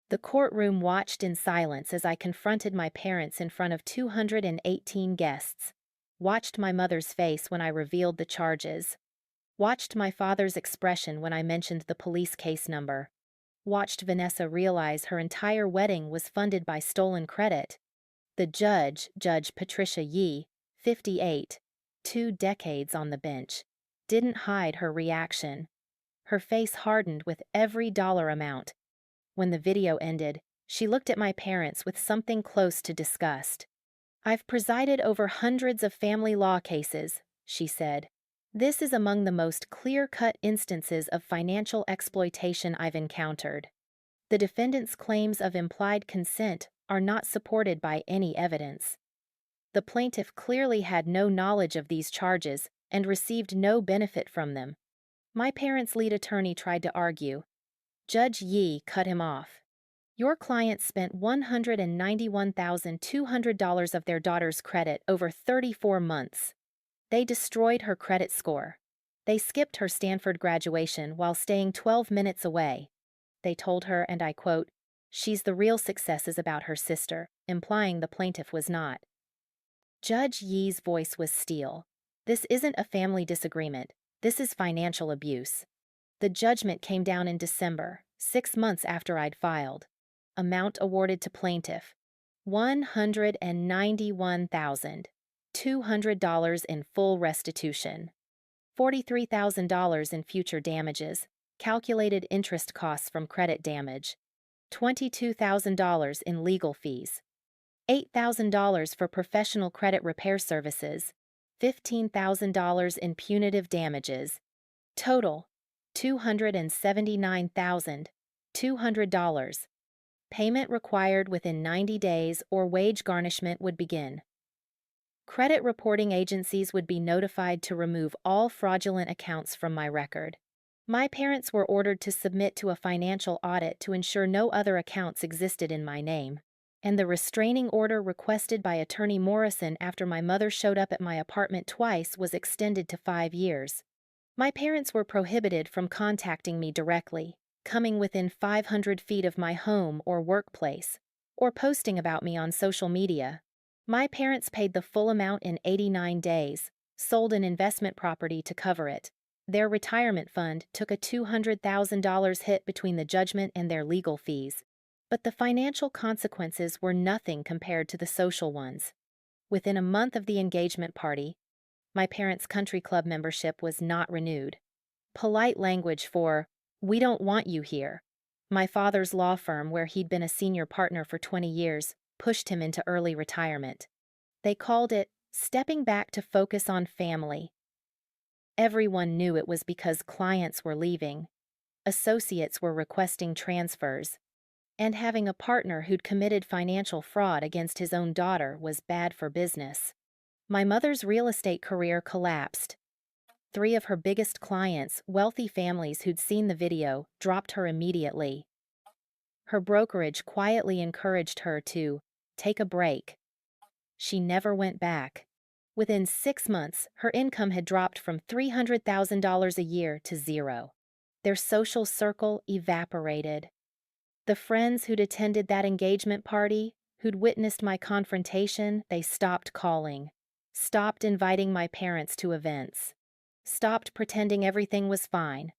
The courtroom watched in silence as I confronted my parents in front of 218 guests, watched my mother's face when I revealed the charges, watched my father's expression when I mentioned the police case number, watched Vanessa realize her entire wedding was funded by stolen credit. The judge, Judge Patricia Yee, 58, 2 decades on the bench, didn't hide her reaction. Her face hardened with every dollar amount. When the video ended, she looked at my parents with something close to disgust. "I've presided over hundreds of family law cases," she said. "This is among the most clear-cut instances of financial exploitation I've encountered." The defendant's claims of implied consent are not supported by any evidence. The plaintiff clearly had no knowledge of these charges and received no benefit from them. My parents' lead attorney tried to argue. Judge Yee cut him off. Your client spent $191,200 of their daughter's credit over 34 months. They destroyed her credit score. They skipped her Stanford graduation while staying 12 minutes away. They told her, and I quote, "She's the real success is about her sister," implying the plaintiff was not. Judge Yee's voice was steel. This isn't a family disagreement. This is financial abuse. The judgment came down in December, 6 months after I'd filed. Amount awarded to plaintiff: $191,200 in full restitution, $43,000 in future damages, calculated interest costs from credit damage, $22,000 in legal fees, $8,000 for professional credit repair services, $15,000 in punitive damages. Total, $279,200. Payment required within 90 days or wage garnishment would begin. Credit reporting agencies would be notified to remove all fraudulent accounts from my record. My parents were ordered to submit to a financial audit to ensure no other accounts existed in my name, and the restraining order requested by Attorney Morrison after my mother showed up at my apartment twice was extended to 5 years. My parents were prohibited from contacting me directly, coming within 500 feet of my home or workplace, or posting about me on social media. My parents paid the full amount in 89 days, sold an investment property to cover it. Their retirement fund took a $200,000 hit between the judgment and their legal fees, but the financial consequences were nothing compared to the social ones. Within a month of the engagement party, my parents' country club membership was not renewed. Polite language for, "We don't want you here." My father's law firm, where he'd been a senior partner for 20 years, pushed him into early retirement. They called it stepping back to focus on family. Everyone knew it was because clients were leaving, associates were requesting transfers, and having a partner who'd committed financial fraud against his own daughter was bad for business. My mother's real estate career collapsed. 3 of her biggest clients, wealthy families who'd seen the video, dropped her immediately. Her brokerage quietly encouraged her to take a break. She never went back. Within 6 months, her income had dropped from $300,000 a year to zero. Their social circle evaporated. The friends who'd attended that engagement party, who'd witnessed my confrontation, they stopped calling, stopped inviting my parents to events, stopped pretending everything was fine.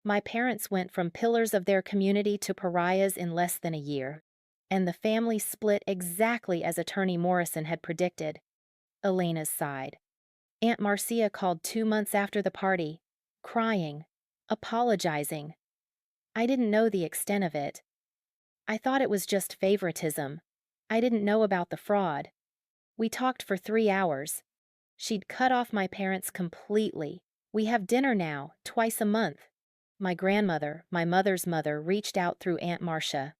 My parents went from pillars of their community to pariahs in less than a year, and the family split exactly as Attorney Morrison had predicted. Elena's sighed. Aunt Marcia called 2 months after the party, crying, apologizing. I didn't know the extent of it. I thought it was just favoritism. I didn't know about the fraud. We talked for 3 hours. She'd cut off my parents completely. We have dinner now, twice a month. My grandmother, my mother's mother, reached out through Aunt Marcia.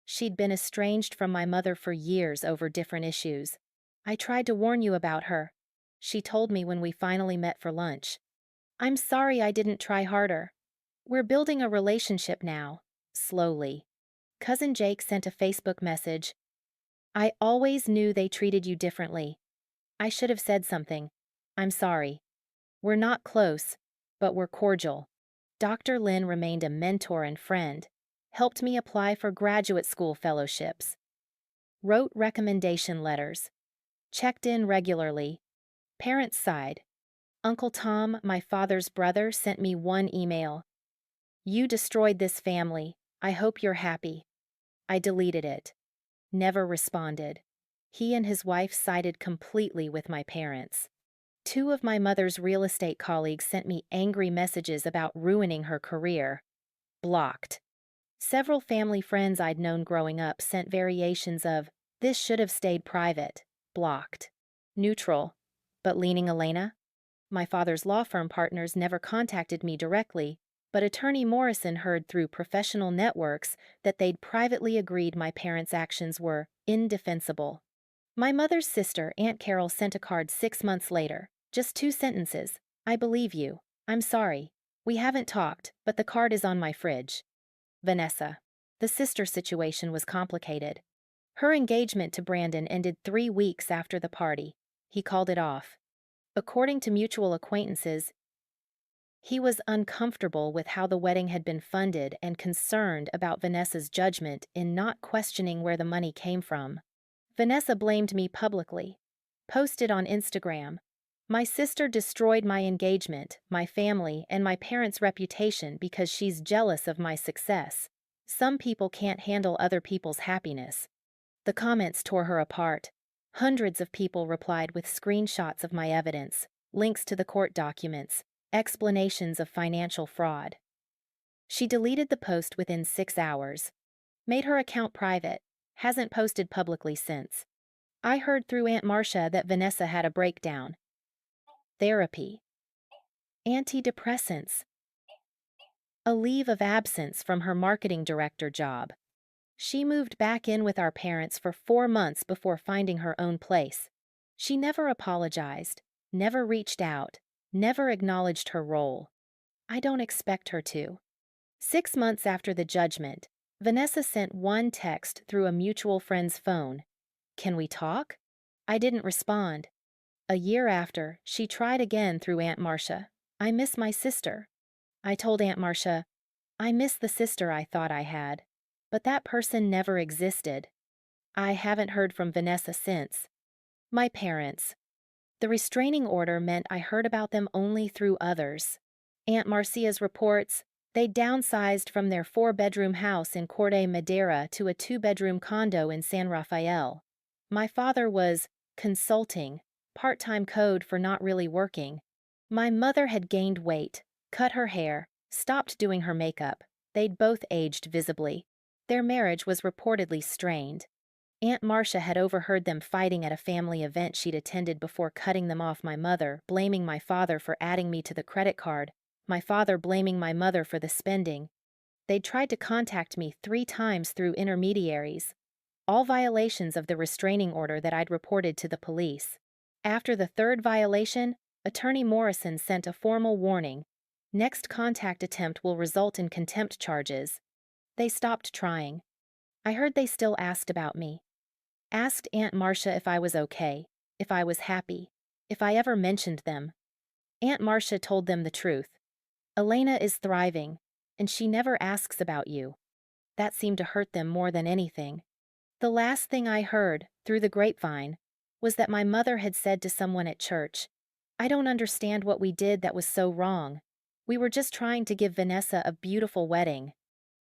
She'd been estranged from my mother for years over different issues. I tried to warn you about her. She told me when we finally met for lunch. I'm sorry I didn't try harder. We're building a relationship now, slowly. Cousin Jake sent a Facebook message. I always knew they treated you differently. I should have said something. I'm sorry. We're not close, but we're cordial. Dr. Lin remained a mentor and friend, helped me apply for graduate school fellowships, wrote recommendation letters, checked in regularly. Parents' side. Uncle Tom, my father's brother, sent me one email. You destroyed this family. I hope you're happy. I deleted it. Never responded. He and his wife sided completely with my parents. 2 of my mother's real estate colleagues sent me angry messages about ruining her career. Blocked. Several family friends I'd known growing up sent variations of, "This should have stayed private." Blocked. Neutral. But leaning Elena? My father's law firm partners never contacted me directly, But Attorney Morrison heard through professional networks that they'd privately agreed my parents' actions were indefensible. My mother's sister, Aunt Carol, sent a card 6 months later. Just 2 sentences. I believe you. I'm sorry. We haven't talked, but the card is on my fridge. Vanessa. The sister situation was complicated. Her engagement to Brandon ended 3 weeks after the party. He called it off. According to mutual acquaintances, he was uncomfortable with how the wedding had been funded and concerned about Vanessa's judgment in not questioning where the money came from. Vanessa blamed me publicly. Posted on Instagram. My sister destroyed my engagement, my family, and my parents' reputation because she's jealous of my success. Some people can't handle other people's happiness. The comments tore her apart. Hundreds of people replied with screenshots of my evidence, links to the court documents, explanations of financial fraud. She deleted the post within 6 hours. Made her account private. Hasn't posted publicly since. I heard through Aunt Marcia that Vanessa had a breakdown. Therapy. Antidepressants. A leave of absence from her marketing director job. She moved back in with our parents for 4 months before finding her own place. She never apologized, never reached out, never acknowledged her role. I don't expect her to. 6 months after the judgment, Vanessa sent one text through a mutual friend's phone. Can we talk? I didn't respond. A year after, she tried again through Aunt Marcia. I miss my sister. I told Aunt Marcia, I miss the sister I thought I had. But that person never existed. I haven't heard from Vanessa since. My parents. The restraining order meant I heard about them only through others. Aunt Marcia's reports, they downsized from their 4-bedroom house in Corte Madera to a 2-bedroom condo in San Rafael. My father was consulting, part-time code for not really working. My mother had gained weight, cut her hair, stopped doing her makeup. They'd both aged visibly. Their marriage was reportedly strained. Aunt Marcia had overheard them fighting at a family event she'd attended before cutting them off. My mother blaming my father for adding me to the credit card, my father blaming my mother for the spending. They'd tried to contact me 3 times through intermediaries, all violations of the restraining order that I'd reported to the police. After the 3rd violation, Attorney Morrison sent a formal warning. Next contact attempt will result in contempt charges. They stopped trying. I heard they still asked about me. Asked Aunt Marcia if I was okay, if I was happy, if I ever mentioned them. Aunt Marcia told them the truth. Elena is thriving, and she never asks about you. That seemed to hurt them more than anything. The last thing I heard, through the grapevine, was that my mother had said to someone at church, I don't understand what we did that was so wrong. We were just trying to give Vanessa a beautiful wedding.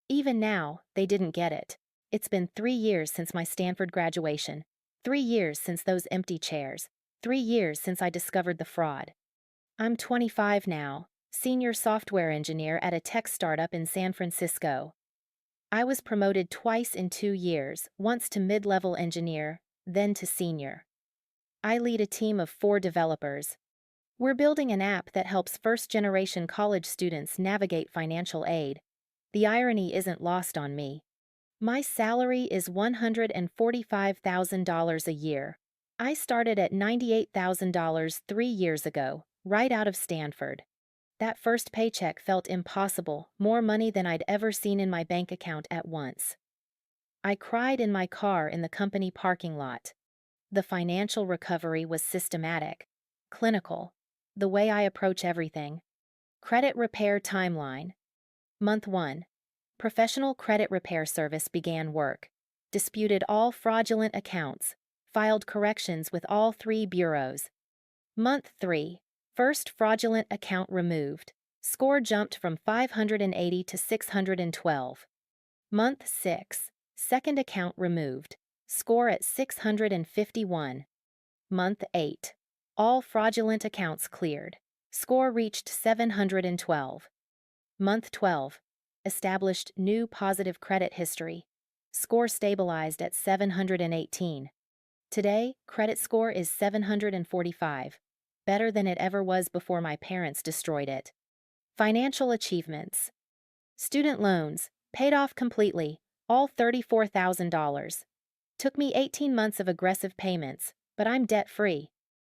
Even now, they didn't get it. It's been 3 years since my Stanford graduation, 3 years since those empty chairs, 3 years since I discovered the fraud. I'm 25 now, senior software engineer at a tech startup in San Francisco. I was promoted twice in 2 years, once to mid-level engineer, then to senior. I lead a team of 4 developers. We're building an app that helps first-generation college students navigate financial aid. The irony isn't lost on me. My salary is $145,000 a year. I started at $98,000 3 years ago, right out of Stanford. That first paycheck felt impossible, more money than I'd ever seen in my bank account at once. I cried in my car in the company parking lot. The financial recovery was systematic, clinical, the way I approach everything. Credit repair timeline. Month 1. Professional credit repair service began work. Disputed all fraudulent accounts. Filed corrections with all 3 bureaus. Month 3. First fraudulent account removed. Score jumped from 580 to 612. Month 6. Second account removed. Score at 651. Month 8. All fraudulent accounts cleared. Score reached 712. Month 12. Established new positive credit history. Score stabilized at 718. Today, credit score is 745, better than it ever was before my parents destroyed it. Financial achievements. Student loans, paid off completely, all $34,000. Took me 18 months of aggressive payments, but I'm debt-free.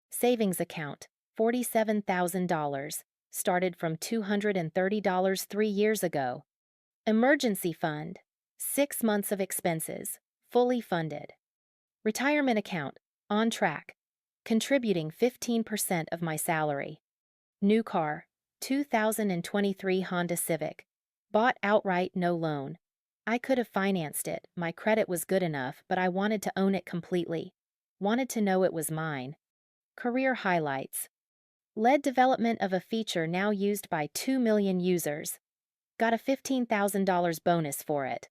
Savings account, $47,000. Started from $230 3 years ago. Emergency fund, 6 months of expenses, fully funded. Retirement account, on track, contributing 15% of my salary. New car, 2023 Honda Civic. Bought outright, no loan. I could have financed it, my credit was good enough, but I wanted to own it completely. Wanted to know it was mine. Career highlights. Led development of a feature now used by 2 million users. Got a $15,000 bonus for it.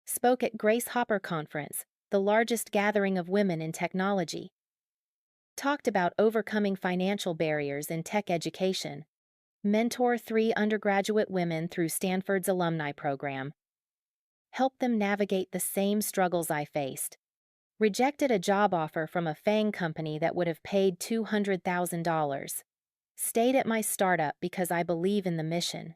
Spoke at Grace Hopper Conference, the largest gathering of women in technology. Talked about overcoming financial barriers in tech education. Mentor 3 undergraduate women through Stanford's alumni program. Helped them navigate the same struggles I faced. Rejected a job offer from a FANG company that would have paid $200,000. Stayed at my startup because I believe in the mission.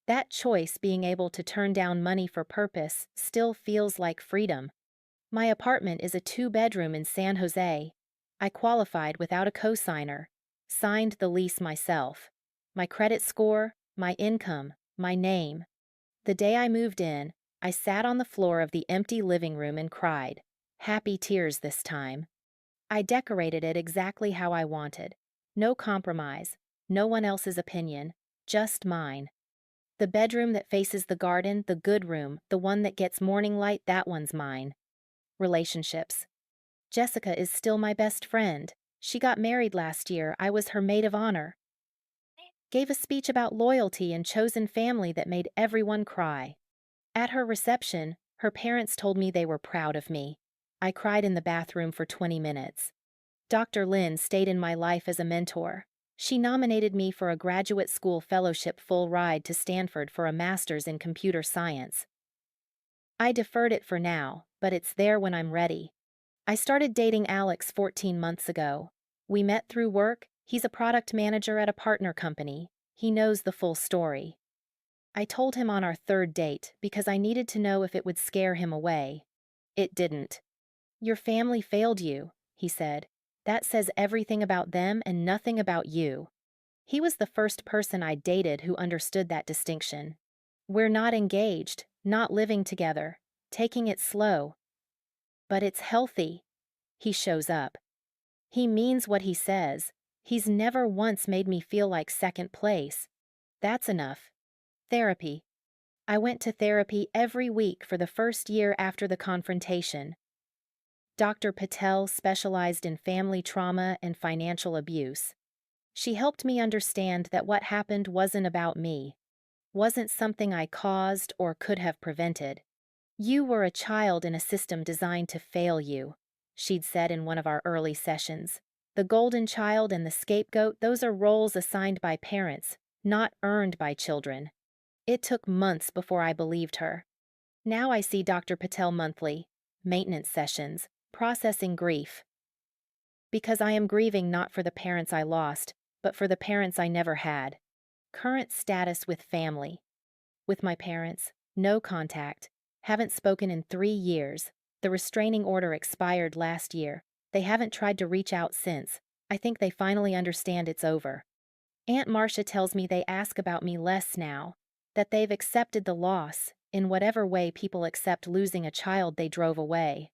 That choice, being able to turn down money for purpose, still feels like freedom. My apartment is a 2-bedroom in San Jose. I qualified without a co-signer. Signed the lease myself. My credit score, my income, my name. The day I moved in, I sat on the floor of the empty living room and cried. Happy tears this time. I decorated it exactly how I wanted. No compromise, no one else's opinion, just mine. The bedroom that faces the garden, the good room, the one that gets morning light, that one's mine. Relationships. Jessica is still my best friend. She got married last year. I was her maid of honor. Gave a speech about loyalty and chosen family that made everyone cry. At her reception, her parents told me they were proud of me. I cried in the bathroom for 20 minutes. Dr. Lynn stayed in my life as a mentor. She nominated me for a graduate school fellowship full ride to Stanford for a master's in computer science. I deferred it for now, but it's there when I'm ready. I started dating Alex 14 months ago. We met through work. He's a product manager at a partner company. He knows the full story. I told him on our 3rd date because I needed to know if it would scare him away. It didn't. Your family failed you, he said. That says everything about them and nothing about you. He was the first person I dated who understood that distinction. We're not engaged, not living together, taking it slow. But it's healthy. He shows up. He means what he says. He's never once made me feel like second place. That's enough. Therapy. I went to therapy every week for the first year after the confrontation. Dr. Patel specialized in family trauma and financial abuse. She helped me understand that what happened wasn't about me, wasn't something I caused or could have prevented. You were a child in a system designed to fail you, she'd said in one of our early sessions. The golden child and the scapegoat, those are roles assigned by parents, not earned by children. It took months before I believed her. Now I see Dr. Patel monthly, maintenance sessions, processing grief. Because I am grieving not for the parents I lost, but for the parents I never had. Current status with family. With my parents, no contact. Haven't spoken in 3 years. The restraining order expired last year. They haven't tried to reach out since. I think they finally understand it's over. Aunt Marcia tells me they ask about me less now, that they've accepted the loss, in whatever way people accept losing a child they drove away.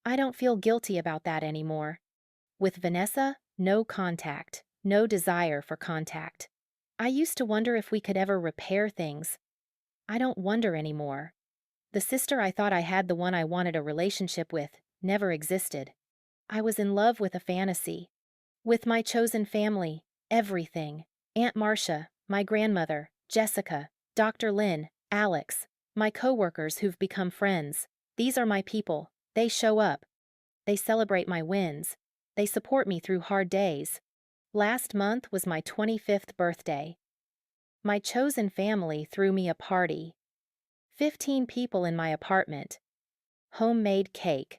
I don't feel guilty about that anymore. With Vanessa, no contact, no desire for contact. I used to wonder if we could ever repair things. I don't wonder anymore. The sister I thought I had, the one I wanted a relationship with, never existed. I was in love with a fantasy. With my chosen family, everything. Aunt Marcia, my grandmother, Jessica, Dr. Lynn, Alex, my coworkers who've become friends. These are my people. They show up. They celebrate my wins. They support me through hard days. Last month was my 25th birthday. My chosen family threw me a party. 15 people in my apartment. Homemade cake.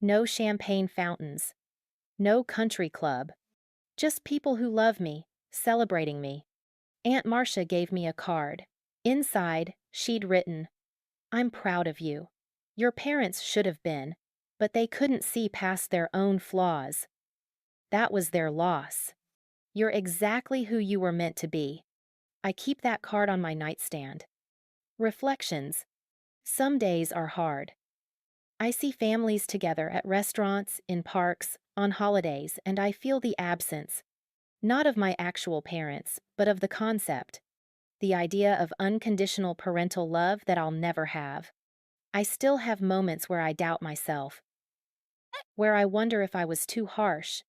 No champagne fountains. No country club. Just people who love me, celebrating me. Aunt Marcia gave me a card. Inside, she'd written, "I'm proud of you. Your parents should have been, but they couldn't see past their own flaws. That was their loss. You're exactly who you were meant to be." I keep that card on my nightstand. Reflections. Some days are hard. I see families together at restaurants, in parks, on holidays, and I feel the absence, not of my actual parents, but of the concept, the idea of unconditional parental love that I'll never have. I still have moments where I doubt myself, where I wonder if I was too harsh,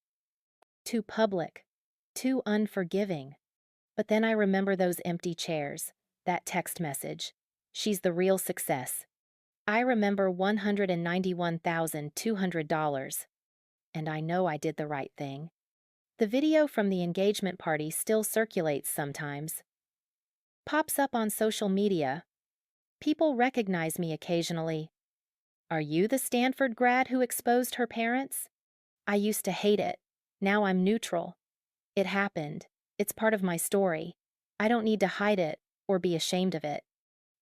too public, too unforgiving. But then I remember those empty chairs, that text message. "She's the real success." I remember $191,200. And I know I did the right thing. The video from the engagement party still circulates sometimes. Pops up on social media. People recognize me occasionally. "Are you the Stanford grad who exposed her parents?" I used to hate it. Now I'm neutral. It happened. It's part of my story. I don't need to hide it or be ashamed of it.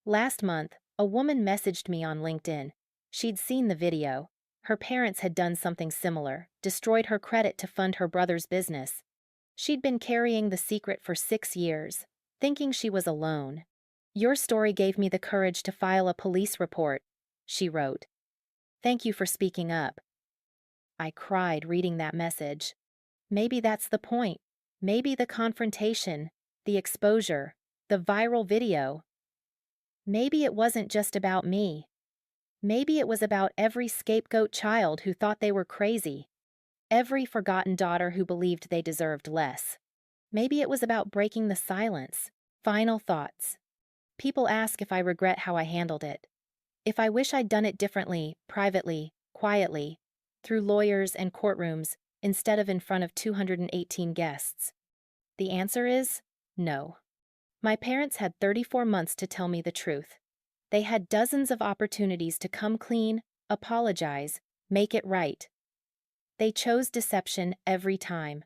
Last month, a woman messaged me on LinkedIn. She'd seen the video. Her parents had done something similar, destroyed her credit to fund her brother's business. She'd been carrying the secret for 6 years, thinking she was alone. "Your story gave me the courage to file a police report," she wrote. "Thank you for speaking up." I cried reading that message. Maybe that's the point. Maybe the confrontation, the exposure, the viral video. Maybe it wasn't just about me. Maybe it was about every scapegoat child who thought they were crazy. Every forgotten daughter who believed they deserved less. Maybe it was about breaking the silence. Final thoughts. People ask if I regret how I handled it. If I wish I'd done it differently, privately, quietly, through lawyers and courtrooms, instead of in front of 218 guests. The answer is no. My parents had 34 months to tell me the truth. They had dozens of opportunities to come clean, apologize, make it right. They chose deception every time.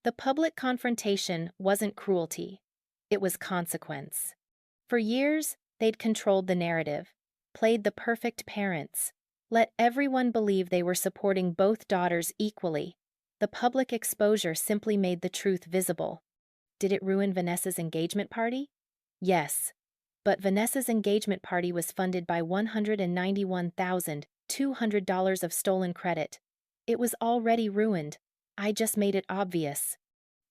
The public confrontation wasn't cruelty. It was consequence. For years, they'd controlled the narrative, played the perfect parents, let everyone believe they were supporting both daughters equally. The public exposure simply made the truth visible. Did it ruin Vanessa's engagement party? Yes. But Vanessa's engagement party was funded by $191,200 of stolen credit. It was already ruined. I just made it obvious.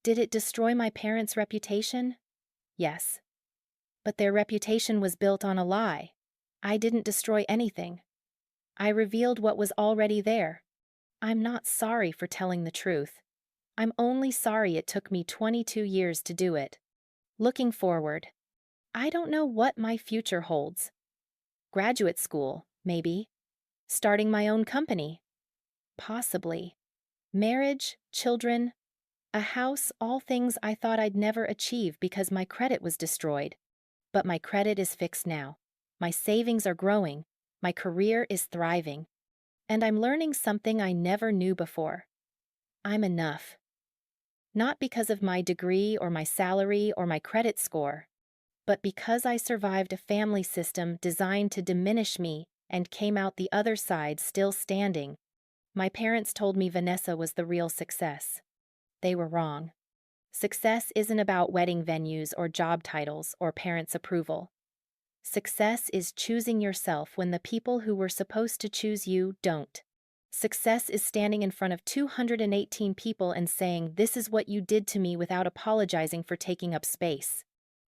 Did it destroy my parents' reputation? Yes. But their reputation was built on a lie. I didn't destroy anything. I revealed what was already there. I'm not sorry for telling the truth. I'm only sorry it took me 22 years to do it. Looking forward, I don't know what my future holds. Graduate school, maybe. Starting my own company. Possibly. Marriage, children, a house, all things I thought I'd never achieve because my credit was destroyed. But my credit is fixed now. My savings are growing. My career is thriving. And I'm learning something I never knew before. I'm enough. Not because of my degree or my salary or my credit score, but because I survived a family system designed to diminish me and came out the other side still standing. My parents told me Vanessa was the real success. They were wrong. Success isn't about wedding venues or job titles or parents' approval. Success is choosing yourself when the people who were supposed to choose you don't. Success is standing in front of 218 people and saying, "This is what you did to me," without apologizing for taking up space.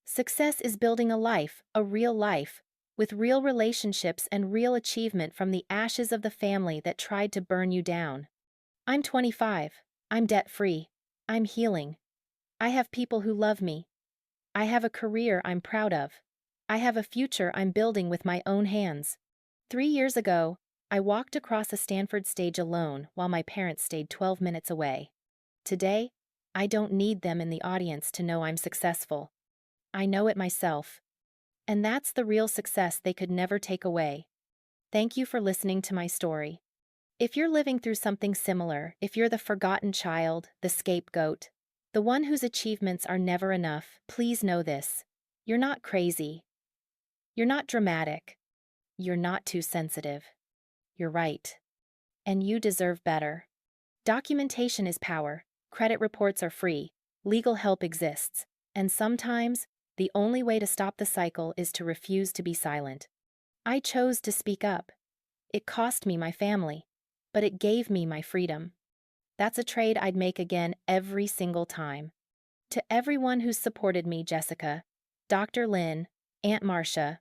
Success is building a real life, with real relationships and real achievement from the ashes of the family that tried to burn you down. I'm 25. I'm debt-free. I'm healing. I have people who love me. I have a career I'm proud of. I have a future I'm building with my own hands. 3 years ago, I walked across a Stanford stage alone while my parents stayed 12 minutes away. Today, I don't need them in the audience to know I'm successful. I know it myself. And that's the real success they could never take away. Thank you for listening to my story. If you're living through something similar, if you're the forgotten child, the scapegoat, The one whose achievements are never enough, please know this. You're not crazy. You're not dramatic. You're not too sensitive. You're right. And you deserve better. Documentation is power. Credit reports are free. Legal help exists. And sometimes, the only way to stop the cycle is to refuse to be silent. I chose to speak up. It cost me my family, but it gave me my freedom. That's a trade I'd make again every single time. To everyone who's supported me, Jessica, Dr. Lynn, Aunt Marcia,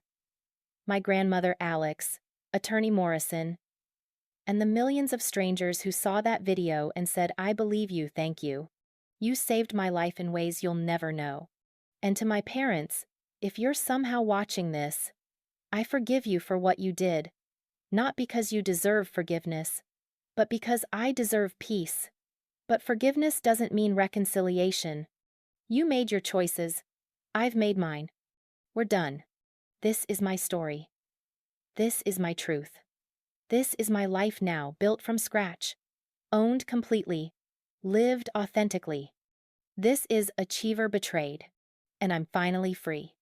my grandmother Alex, Attorney Morrison, and the millions of strangers who saw that video and said, "I believe you, thank you. You saved my life in ways you'll never know." And to my parents, if you're somehow watching this, I forgive you for what you did, not because you deserve forgiveness, but because I deserve peace. But forgiveness doesn't mean reconciliation. You made your choices. I've made mine. We're done. This is my story. This is my truth. This is my life now, built from scratch, owned completely, lived authentically. This is Achiever Betrayed, and I'm finally free.